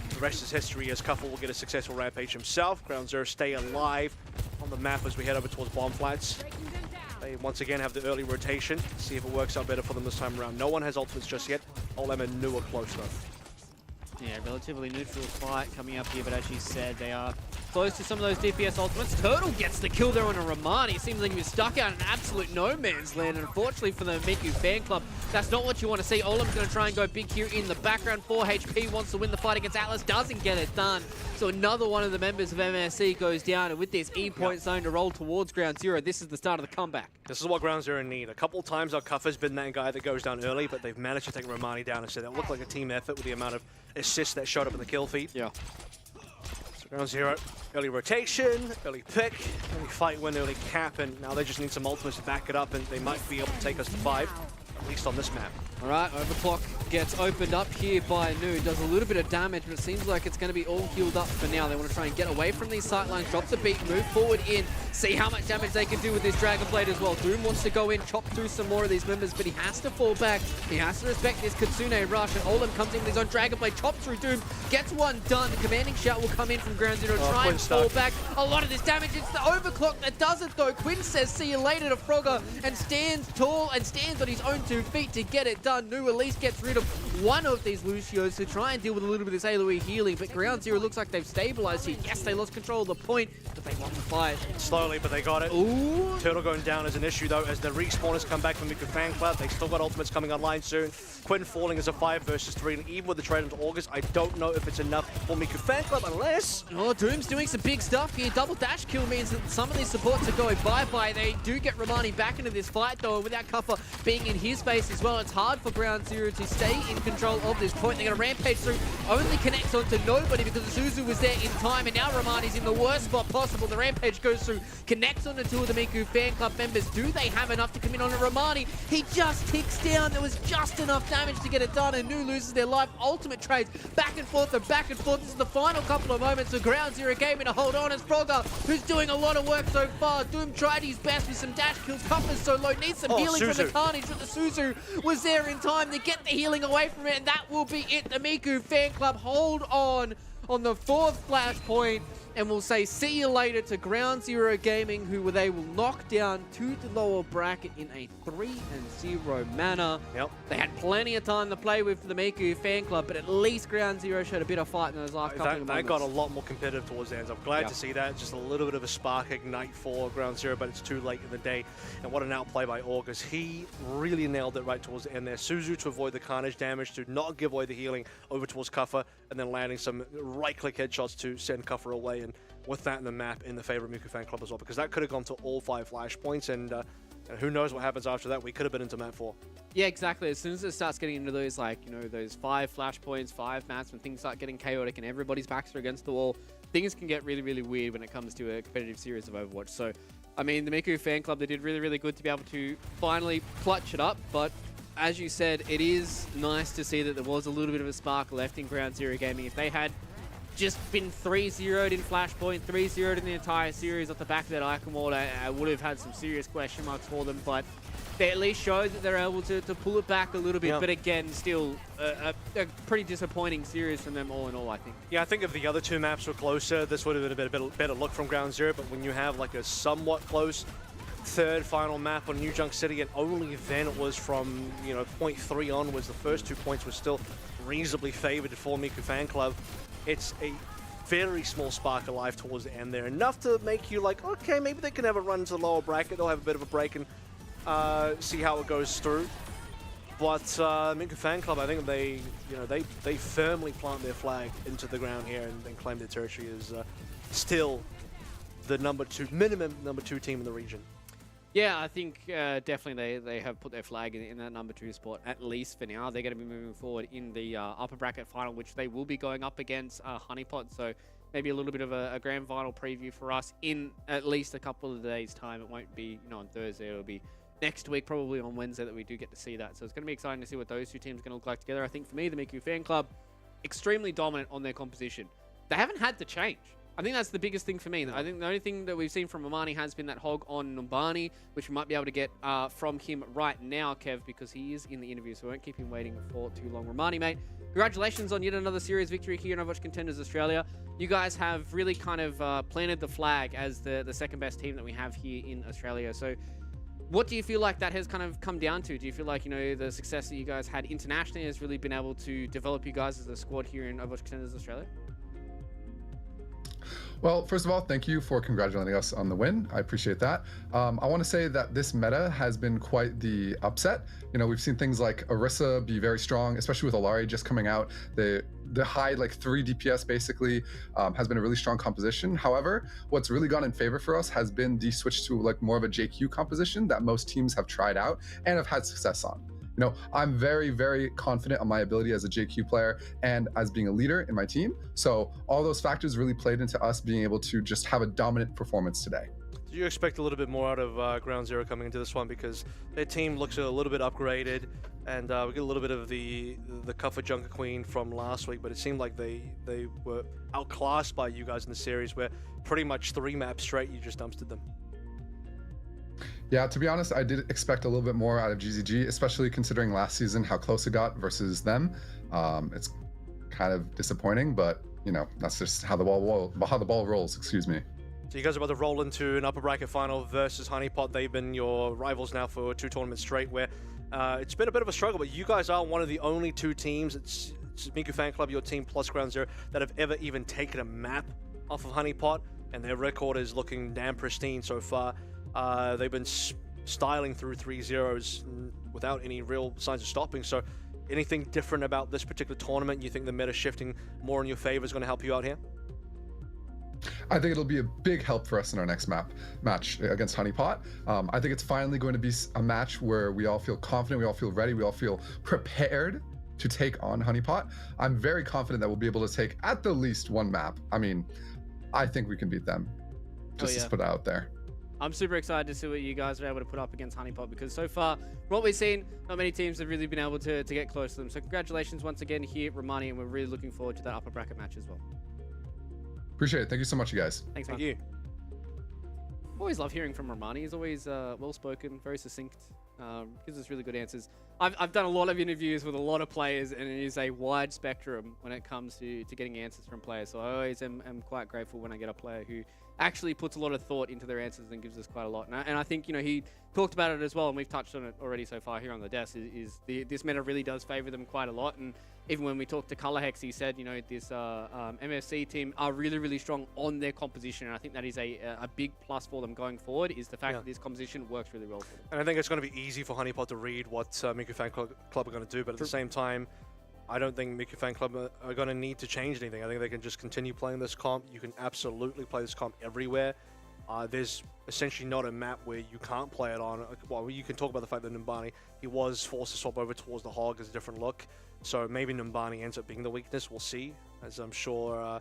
the rest is history as Kuffer will get a successful rampage himself. Ground Zero stay alive on the map as we head over towards Bomb Flats. They once again have the early rotation. See if it works out better for them this time around. No one has ultimates just yet. Olem and Nu are close though. Yeah, relatively neutral fight coming up here, but as you said, they are close to some of those DPS ultimates. Turtle gets the kill there on a Romani. It seems like he was stuck out in absolute no man's land, and unfortunately for the Miku Fan Club, that's not what you want to see. Olam's going to try and go big here in the background. 4 HP, wants to win the fight against Atlas, doesn't get it done. So another one of the members of MSC goes down, and with this E-point zone to roll towards Ground Zero, this is the start of the comeback. This is what Ground Zero need. A couple times our Kuffer's been that guy that goes down early, but they've managed to take Romani down instead. It looked like a team effort with the amount of assists that showed up in the kill feed. Yeah. So Ground Zero, early rotation, early pick, early fight win, early cap, and now they just need some ultimates to back it up, and they might be able to take us to 5, at least on this map. All right, Overclock gets opened up here by Nu. Does a little bit of damage, but it seems like it's going to be all healed up for now. They want to try and get away from these sightlines, drop the beat, move forward in, see how much damage they can do with this Dragon Blade as well. Doom wants to go in, chop through some more of these members, but he has to fall back. He has to respect this Kitsune Rush, and Olam comes in with his own Dragon Blade, chops through Doom, gets one done. The commanding shout will come in from Ground Zero to try and fall back. A lot of this damage, it's the Overclock that does it though. Quinn says see you later to Frogger and stands tall and stands on his own 2 feet to get it done. Nu at least gets rid of one of these Lucios to try and deal with a little bit of this AoE healing, but Ground Zero looks like they've stabilized here. Yes, they lost control of the point, but they won the fight. Slowly, but they got it. Ooh. Turtle going down is an issue though, as the respawners come back from Miku Fan Club. They still got ultimates coming online soon. Quinn falling as a 5 versus 3, and even with the trade into August, I don't know if it's enough for Miku Fan Club unless... Oh, Doom's doing some big stuff here. Double dash kill means that some of these supports are going bye-bye. They do get Romani back into this fight though, and without Kuffer being in his face as well, it's hard for Ground Zero to stay in control of this point. They're going to rampage through, only connects onto nobody because Suzu was there in time, and now Romani's in the worst spot possible. The rampage goes through, connects onto 2 of the Miku Fan Club members. Do they have enough to come in on a Romani? He just ticks down. There was just enough damage to get it done, and Nu loses their life. Ultimate trades back and forth and back and forth. This is the final couple of moments of Ground Zero gaming to hold on as Frogger, who's doing a lot of work so far. Doom tried his best with some dash kills. Kuffer's so low, needs some healing from the Carnage, but the Suzu was there in time to get the healing away from it, and that will be it. The Miku Fan Club hold on the 4th flashpoint, and we'll say see you later to Ground Zero Gaming, who they will knock down to the lower bracket in a 3-0 manner. Yep. They had plenty of time to play with for the Miku Fan Club, but at least Ground Zero showed a bit of fight in those last couple of moments. That got a lot more competitive towards the end. I'm glad to see that. Just a little bit of a spark ignite for Ground Zero, but it's too late in the day. And what an outplay by August. He really nailed it right towards the end there. Suzu to avoid the Carnage damage, to not give away the healing over towards Kuffer, and then landing some right-click headshots to send Kuffer away. And with that in the map in the favor of Miku Fan Club as well, because that could have gone to all 5 flashpoints, and who knows what happens after that. We could have been into map 4. Yeah, exactly. As soon as it starts getting into those, like, you know, those 5 flashpoints, 5 maps, when things start getting chaotic and everybody's backs are against the wall, things can get really, really weird when it comes to a competitive series of Overwatch. So, I mean, the Miku Fan Club, they did really, really good to be able to finally clutch it up, but as you said, it is nice to see that there was a little bit of a spark left in Ground Zero Gaming. If they had just been 3-0'd in Flashpoint, 3-0'd in the entire series off the back of that icon wall, I would have had some serious question marks for them, but they at least showed that they're able to pull it back a little bit. Yep. But again, still a pretty disappointing series from them all in all, I think. Yeah, I think if the other 2 maps were closer, this would have been a better look from Ground Zero, but when you have like a somewhat close 3rd final map on New Junk City, and only then it was from, you know, point 3 onwards, the first 2 points were still reasonably favored for Miku Fan Club. It's a very small spark of life towards the end there. Enough to make you like, okay, maybe they can have a run to the lower bracket. They'll have a bit of a break and see how it goes through. But Miku Fan Club, I think they firmly plant their flag into the ground here and claim their territory as still the minimum number two team in the region. Yeah, I think definitely they have put their flag in that number 2 spot, at least for now. They're going to be moving forward in the upper bracket final, which they will be going up against Honeypot. So maybe a little bit of a grand final preview for us in at least a couple of days' time. It won't be on Thursday. It'll be next week, probably on Wednesday, that we do get to see that. So it's going to be exciting to see what those two teams are going to look like together. I think for me, the Miku Fan Club, extremely dominant on their composition. They haven't had to change. I think that's the biggest thing for me. I think the only thing that we've seen from Omani has been that hog on Numbani, which we might be able to get from him right now, Kev, because he is in the interview, so we won't keep him waiting for too long. Romani, mate, congratulations on yet another series victory here in Overwatch Contenders Australia. You guys have really kind of planted the flag as the second best team that we have here in Australia. So what do you feel like that has kind of come down to? Do you feel like, the success that you guys had internationally has really been able to develop you guys as a squad here in Overwatch Contenders Australia? Well, first of all, thank you for congratulating us on the win. I appreciate that. I want to say that this meta has been quite the upset. We've seen things like Orisa be very strong, especially with Alari just coming out. The high 3 DPS basically has been a really strong composition. However, what's really gone in favor for us has been the switch to more of a JQ composition that most teams have tried out and have had success on. I'm very, very confident on my ability as a JQ player and as being a leader in my team. So all those factors really played into us being able to just have a dominant performance today. Do you expect a little bit more out of Ground Zero coming into this one, because their team looks a little bit upgraded, and we get a little bit of the Cuffer Junker Queen from last week, but it seemed like they were outclassed by you guys in the series, where pretty much 3 maps straight you just dumpstered them. Yeah, to be honest, I did expect a little bit more out of GZG, especially considering last season how close it got versus them. It's kind of disappointing, but that's just how the ball rolls. Excuse me. So you guys are about to roll into an upper bracket final versus Honeypot. They've been your rivals now for 2 tournaments straight, where it's been a bit of a struggle, but you guys are one of the only 2 teams, it's Miku Fan Club, your team plus Ground Zero, that have ever even taken a map off of Honeypot, and their record is looking damn pristine so far. They've been styling through 3-0s without any real signs of stopping. So anything different about this particular tournament? You think the meta shifting more in your favor is going to help you out here? I think it'll be a big help for us in our next match against Honeypot. I think it's finally going to be a match where we all feel confident, we all feel ready, we all feel prepared to take on Honeypot. I'm very confident that we'll be able to take at the least 1 map. I think we can beat them. Just to put it out there. I'm super excited to see what you guys are able to put up against Honeypot, because so far, from what we've seen, not many teams have really been able to get close to them. So congratulations once again here, Romani, and we're really looking forward to that upper bracket match as well. Appreciate it. Thank you so much, you guys. Thanks, Thank man. you. Always love hearing from Romani. He's always well-spoken, very succinct, gives us really good answers. I've done a lot of interviews with a lot of players, and it is a wide spectrum when it comes to getting answers from players. So I always am quite grateful when I get a player who actually puts a lot of thought into their answers and gives us quite a lot. And I think, he talked about it as well, and we've touched on it already so far here on the desk, this meta really does favor them quite a lot. And even when we talked to Colorhex, he said, this MFC team are really, really strong on their composition. And I think that is a big plus for them going forward, is the fact that this composition works really well for them. And I think it's going to be easy for Honeypot to read what Miku Fan Club are going to do, but at the same time, I don't think Miku Fan Club are going to need to change anything. I think they can just continue playing this comp. You can absolutely play this comp everywhere. There's essentially not a map where you can't play it on. Well, you can talk about the fact that Numbani, he was forced to swap over towards the Hog as a different look. So maybe Numbani ends up being the weakness. We'll see, as I'm sure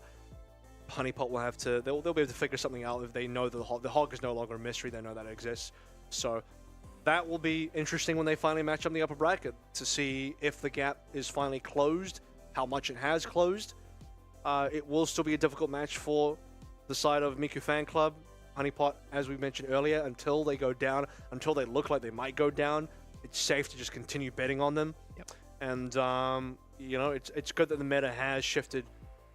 Honeypot will have to... They'll be able to figure something out if they know that the Hog is no longer a mystery. They know that it exists. So that will be interesting when they finally match up in the upper bracket to see if the gap is finally closed, how much it has closed. It will still be a difficult match for the side of Miku Fan Club. Honeypot, as we mentioned earlier, until they go down, until they look like they might go down, it's safe to just continue betting on them. Yep. And, it's good that the meta has shifted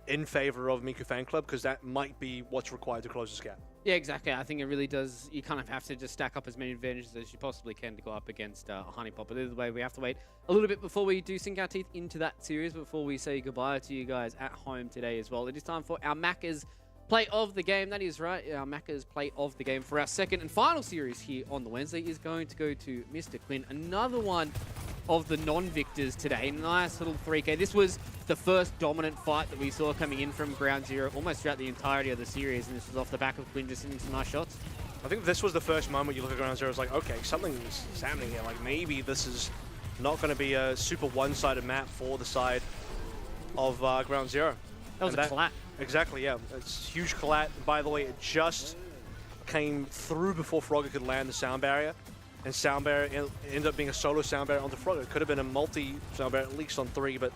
in favor of Miku Fan Club, because that might be what's required to close this gap. Yeah, exactly. I think it really does. You kind of have to just stack up as many advantages as you possibly can to go up against Honeypot. But either way, we have to wait a little bit before we do sink our teeth into that series, before we say goodbye to you guys at home today as well. It is time for our Macca's play of the game. That is right. Our Macca's play of the game for our second and final series here on the Wednesday is going to go to Mr. Quinn. Another one of the non-victors today. Nice little 3K. This was the first dominant fight that we saw coming in from Ground Zero almost throughout the entirety of the series, and this was off the back of Quinn just hitting some nice shots. I think this was the first moment you look at Ground Zero, it's like, okay, something's happening here. Like, maybe this is not going to be a super one-sided map for the side of Ground Zero. That was a collat. Exactly, yeah. It's huge collat. By the way, it just came through before Frogger could land the sound barrier. And sound barrier ended up being a solo sound barrier onto Frogger. It could have been a multi-sound barrier, at least on 3, but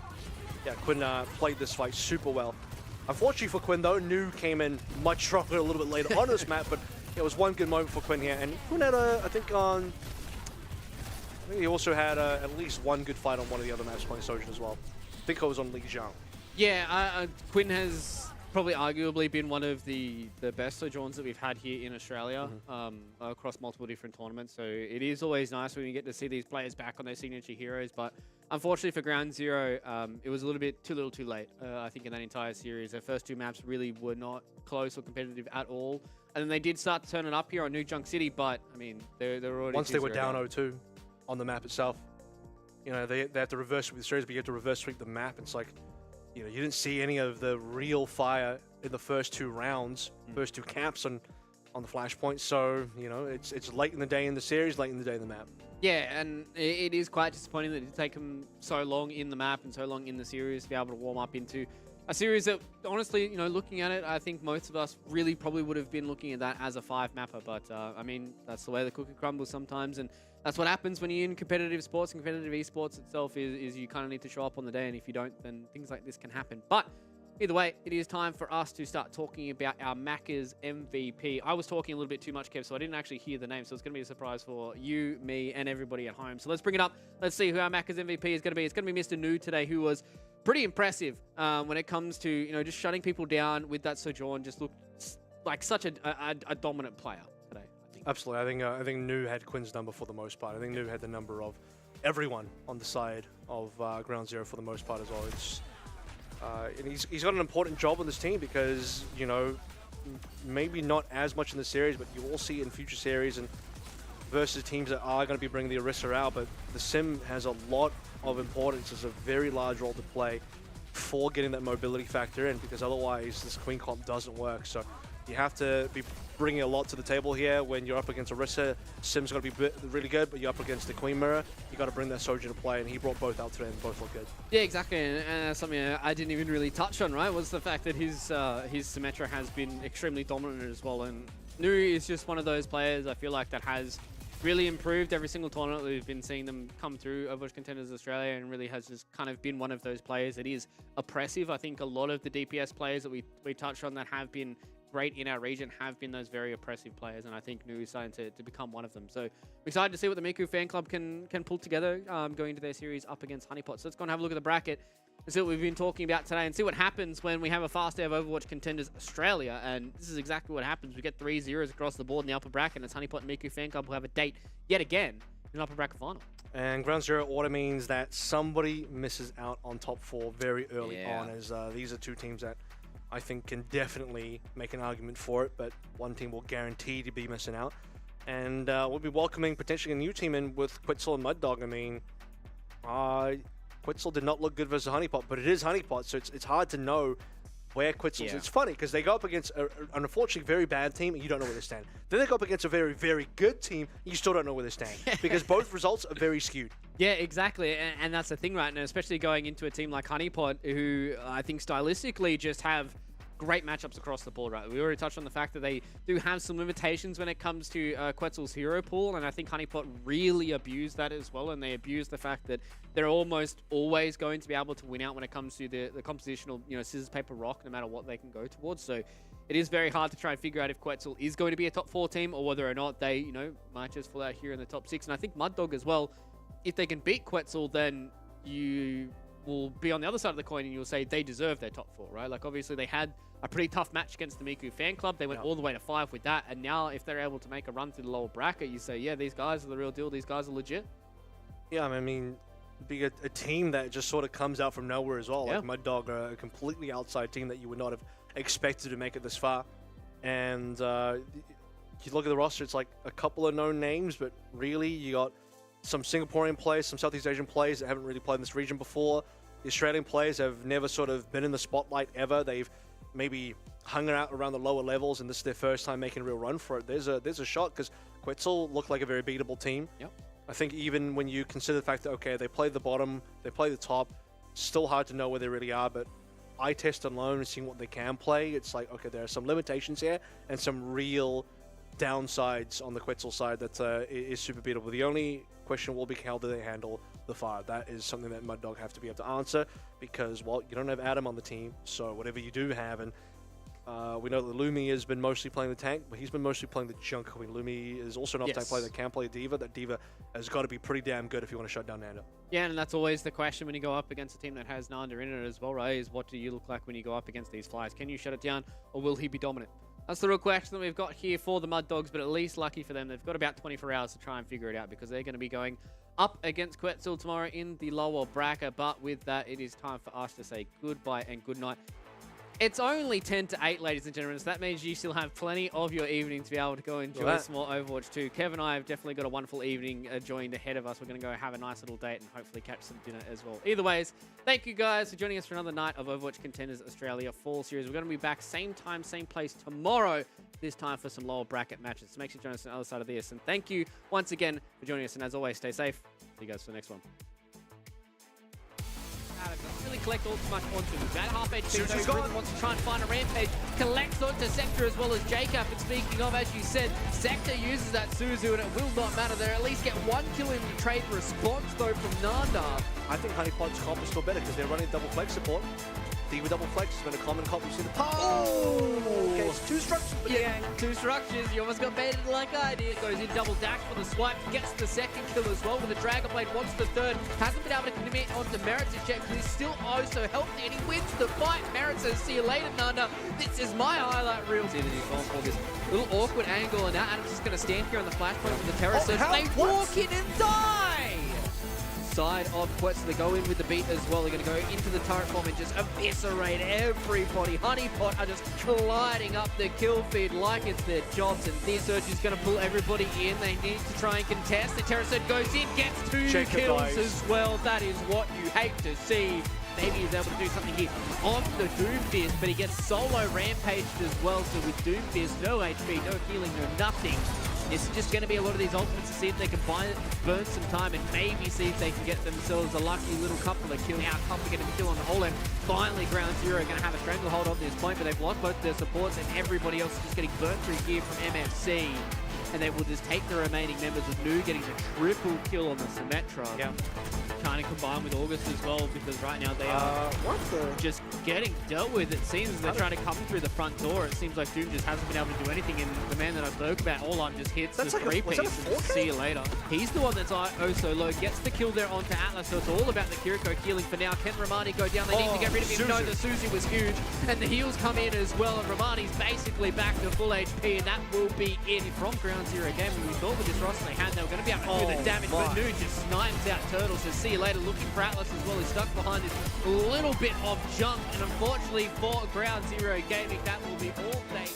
yeah, Quinn played this fight super well. Unfortunately for Quinn, though, New came in much stronger a little bit later on this map, but it was one good moment for Quinn here. And Quinn had, I think he also had at least one good fight on one of the other maps playing Sojourn as well. I think it was on Lijiang. Yeah, Quinn has probably arguably been one of the best Sojourns that we've had here in Australia across multiple different tournaments. So it is always nice when you get to see these players back on their signature heroes. But unfortunately for Ground Zero, it was a little bit too little too late, I think, in that entire series. Their first two maps really were not close or competitive at all. And then they did start to turn it up here on New Junk City, but, I mean, they were already... Once they were down 0-2 on the map itself, you know, they have to reverse sweep the series, but you have to reverse sweep the map. It's like, you know, you didn't see any of the real fire in the first two rounds, first two camps on the flashpoint. So, you know, it's late in the day in the series, late in the day in the map. Yeah, and it is quite disappointing that it took them so long in the map and so long in the series to be able to warm up into a series that, honestly, you know, looking at it, I think most of us really probably would have been looking at that as a 5-mapper. But, I mean, that's the way the cookie crumbles sometimes. And that's what happens when you're in competitive sports, and competitive esports itself is you kind of need to show up on the day. And if you don't, then things like this can happen. But either way, it is time for us to start talking about our Macca's MVP. I was talking a little bit too much, Kev, so I didn't actually hear the name. So it's going to be a surprise for you, me, and everybody at home. So let's bring it up. Let's see who our Macca's MVP is going to be. It's going to be Mr. New today, who was pretty impressive when it comes to, you know, just shutting people down with that Sojourn. Just looked like such a dominant player today, I think. Absolutely. I think New had Quinn's number for the most part. I think New had the number of everyone on the side of Ground Zero for the most part as well. It's and he's got an important job on this team because, you know, maybe not as much in the series, but you will see it in future series and versus teams that are going to be bringing the Orisa out. But the Sim has a lot of importance, as a very large role to play for getting that mobility factor in, because otherwise this Queen comp doesn't work. So you have to be bringing a lot to the table here when you're up against Orisa. Sim's got to be really good, but you're up against the Queen Mirror. You got to bring that Sojourn to play, and he brought both out today, and both look good. Yeah, exactly, and that's something I didn't even really touch on, right? Was the fact that his Symmetra has been extremely dominant as well, and Nu is just one of those players I feel like that has really improved every single tournament that we've been seeing them come through Overwatch Contenders Australia, and really has just kind of been one of those players that is oppressive. I think a lot of the DPS players that we touched on that have been great in our region have been those very oppressive players, and I think Nu is starting to become one of them. So I'm excited to see what the Miku fan club can pull together going into their series up against Honeypot. So let's go and have a look at the bracket and see what we've been talking about today, and see what happens when we have a fast day of Overwatch Contenders Australia. And this is exactly what happens. We get 3 zeros across the board in the upper bracket, and it's Honeypot and Miku fan club who have a date yet again in an upper bracket final. And Ground Zero order means that somebody misses out on top 4 very early on, as these are two teams that I think can definitely make an argument for it, but one team will guarantee to be missing out. And we'll be welcoming potentially a new team in with Quetzal and Mud Dog. I mean, Quetzal did not look good versus Honeypot, but it is Honeypot, so it's hard to know where Quetzal's... It's funny, because they go up against an unfortunately very bad team, and you don't know where they stand. Then they go up against a very, very good team, and you still don't know where they stand, because both results are very skewed. Yeah, exactly, and that's the thing right now, especially going into a team like Honeypot, who I think stylistically just have great matchups across the board, right? We already touched on the fact that they do have some limitations when it comes to Quetzal's hero pool, and I think Honeypot really abused that as well, and they abused the fact that they're almost always going to be able to win out when it comes to the compositional, you know, scissors, paper, rock, no matter what they can go towards. So it is very hard to try and figure out if Quetzal is going to be a top 4 team, or whether or not they, you know, might just fall out here in the top 6. And I think Mud Dog as well, if they can beat Quetzal, then you will be on the other side of the coin and you'll say they deserve their top 4, right? Like, obviously they had a pretty tough match against the Miku fan club. They went all the way to 5 with that, and now if they're able to make a run through the lower bracket, you say, yeah, these guys are the real deal. These guys are legit. Yeah, I mean, being a team that just sort of comes out from nowhere as well. Yeah. Like Mud Dog are a completely outside team that you would not have expected to make it this far. And you look at the roster, it's like a couple of known names, but really you got some Singaporean players, some Southeast Asian players that haven't really played in this region before. The Australian players have never sort of been in the spotlight ever. They've maybe hung out around the lower levels, and this is their first time making a real run for it. There's a shot, because Quetzal looked like a very beatable team. Yep. I think even when you consider the fact that, okay, they play the bottom, they play the top, still hard to know where they really are, but eye test alone and seeing what they can play, it's like, okay, there are some limitations here and some real downsides on the Quetzal side that is super beatable. The only question will be, how do they handle the fire? That is something that Mud Dog have to be able to answer, because, well, you don't have Adam on the team, so whatever you do have, and we know that Lumi has been mostly playing the tank, but he's been mostly playing the junk. I mean, Lumi is also an off-tank player that can play D.Va. That D.Va has got to be pretty damn good if you want to shut down Nanda. Yeah, and that's always the question when you go up against a team that has Nanda in it as well, right? Is what do you look like when you go up against these flyers? Can you shut it down, or will he be dominant? That's the real question that we've got here for the Mud Dogs, but at least lucky for them, they've got about 24 hours to try and figure it out, because they're going to be going up against Quetzal tomorrow in the lower bracket. But with that, it is time for us to say goodbye and good night. It's only 10 to 8, ladies and gentlemen, so that means you still have plenty of your evening to be able to go enjoy some more Overwatch 2. Kev and I have definitely got a wonderful evening joined ahead of us. We're going to go have a nice little date and hopefully catch some dinner as well. Either ways, thank you guys for joining us for another night of Overwatch Contenders Australia Fall Series. We're going to be back same time, same place tomorrow, this time for some lower bracket matches. So make sure you join us on the other side of this. And thank you once again for joining us. And as always, stay safe. See you guys for the next one. Doesn't really collect all too much onto him. At half HP, though, he really wants to try and find a rampage. Collects onto Sector as well as Jacob. And speaking of, as you said, Sector uses that Suzu, and it will not matter. They at least get one kill in the trade response, though, from Nanda. I think Honeypot's comp is still better because they're running double flex support. D.Va double flex has been a common comp. We've seen the okay, it's 2 structures. Yeah, 2 structures. You almost got baited like I did. Goes in double dash for the swipe. Gets the second kill as well with the Dragon Blade. Wants the third. Hasn't been able to commit onto Merritt's yet, because he's still so healthy, and he wins the fight. Merritt says, see you later, Nanda. This is my highlight reel. See that he's gone for this little awkward angle, and now Adam's just going to stand here on the flashpoint with the terror surge. They walk in and die! Side of Quetzal, they go in with the beat as well. They're going to go into the turret bomb and just eviscerate everybody. Honeypot are just colliding up the kill feed like it's their jobs, and this search is going to pull everybody in. They need to try and contest. The terror surge goes in, gets 2 kills as well. That is what you hate to see. Maybe he's able to do something here on the Doomfist, but he gets solo rampaged as well. So with Doomfist, no HP, no healing, no nothing. This is just going to be a lot of these ultimates to see if they can burn some time and maybe see if they can get themselves a lucky little couple of kills. Now, Couple getting a kill on the whole end. Finally, Ground Zero going to have a stranglehold on this point, but they've lost both their supports, and everybody else is just getting burnt through here from MFC. And they will just take the remaining members with Nu getting the triple kill on the Symmetra. Yeah. Trying to combine with August as well, because right now they are just getting dealt with. It seems they're trying to come through the front door. It seems like Doom just hasn't been able to do anything, and the man that I spoke about, All-On, just hits the 3-piece and see you later. He's the one that's oh so low, gets the kill there onto Atlas, so it's all about the Kiriko healing for now. Can Romani go down? They need to get rid of him. No, the Suzu was huge, and the heals come in as well, and Romani's basically back to full HP, and that will be it from Ground Zero game. When we thought with this roster they had, they were going to be able to do the damage, but Nu just snipes out Turtle, so see you later. Looking for Atlas as well. He's stuck behind this little bit of junk, and unfortunately for Ground Zero Gaming, that will be all day.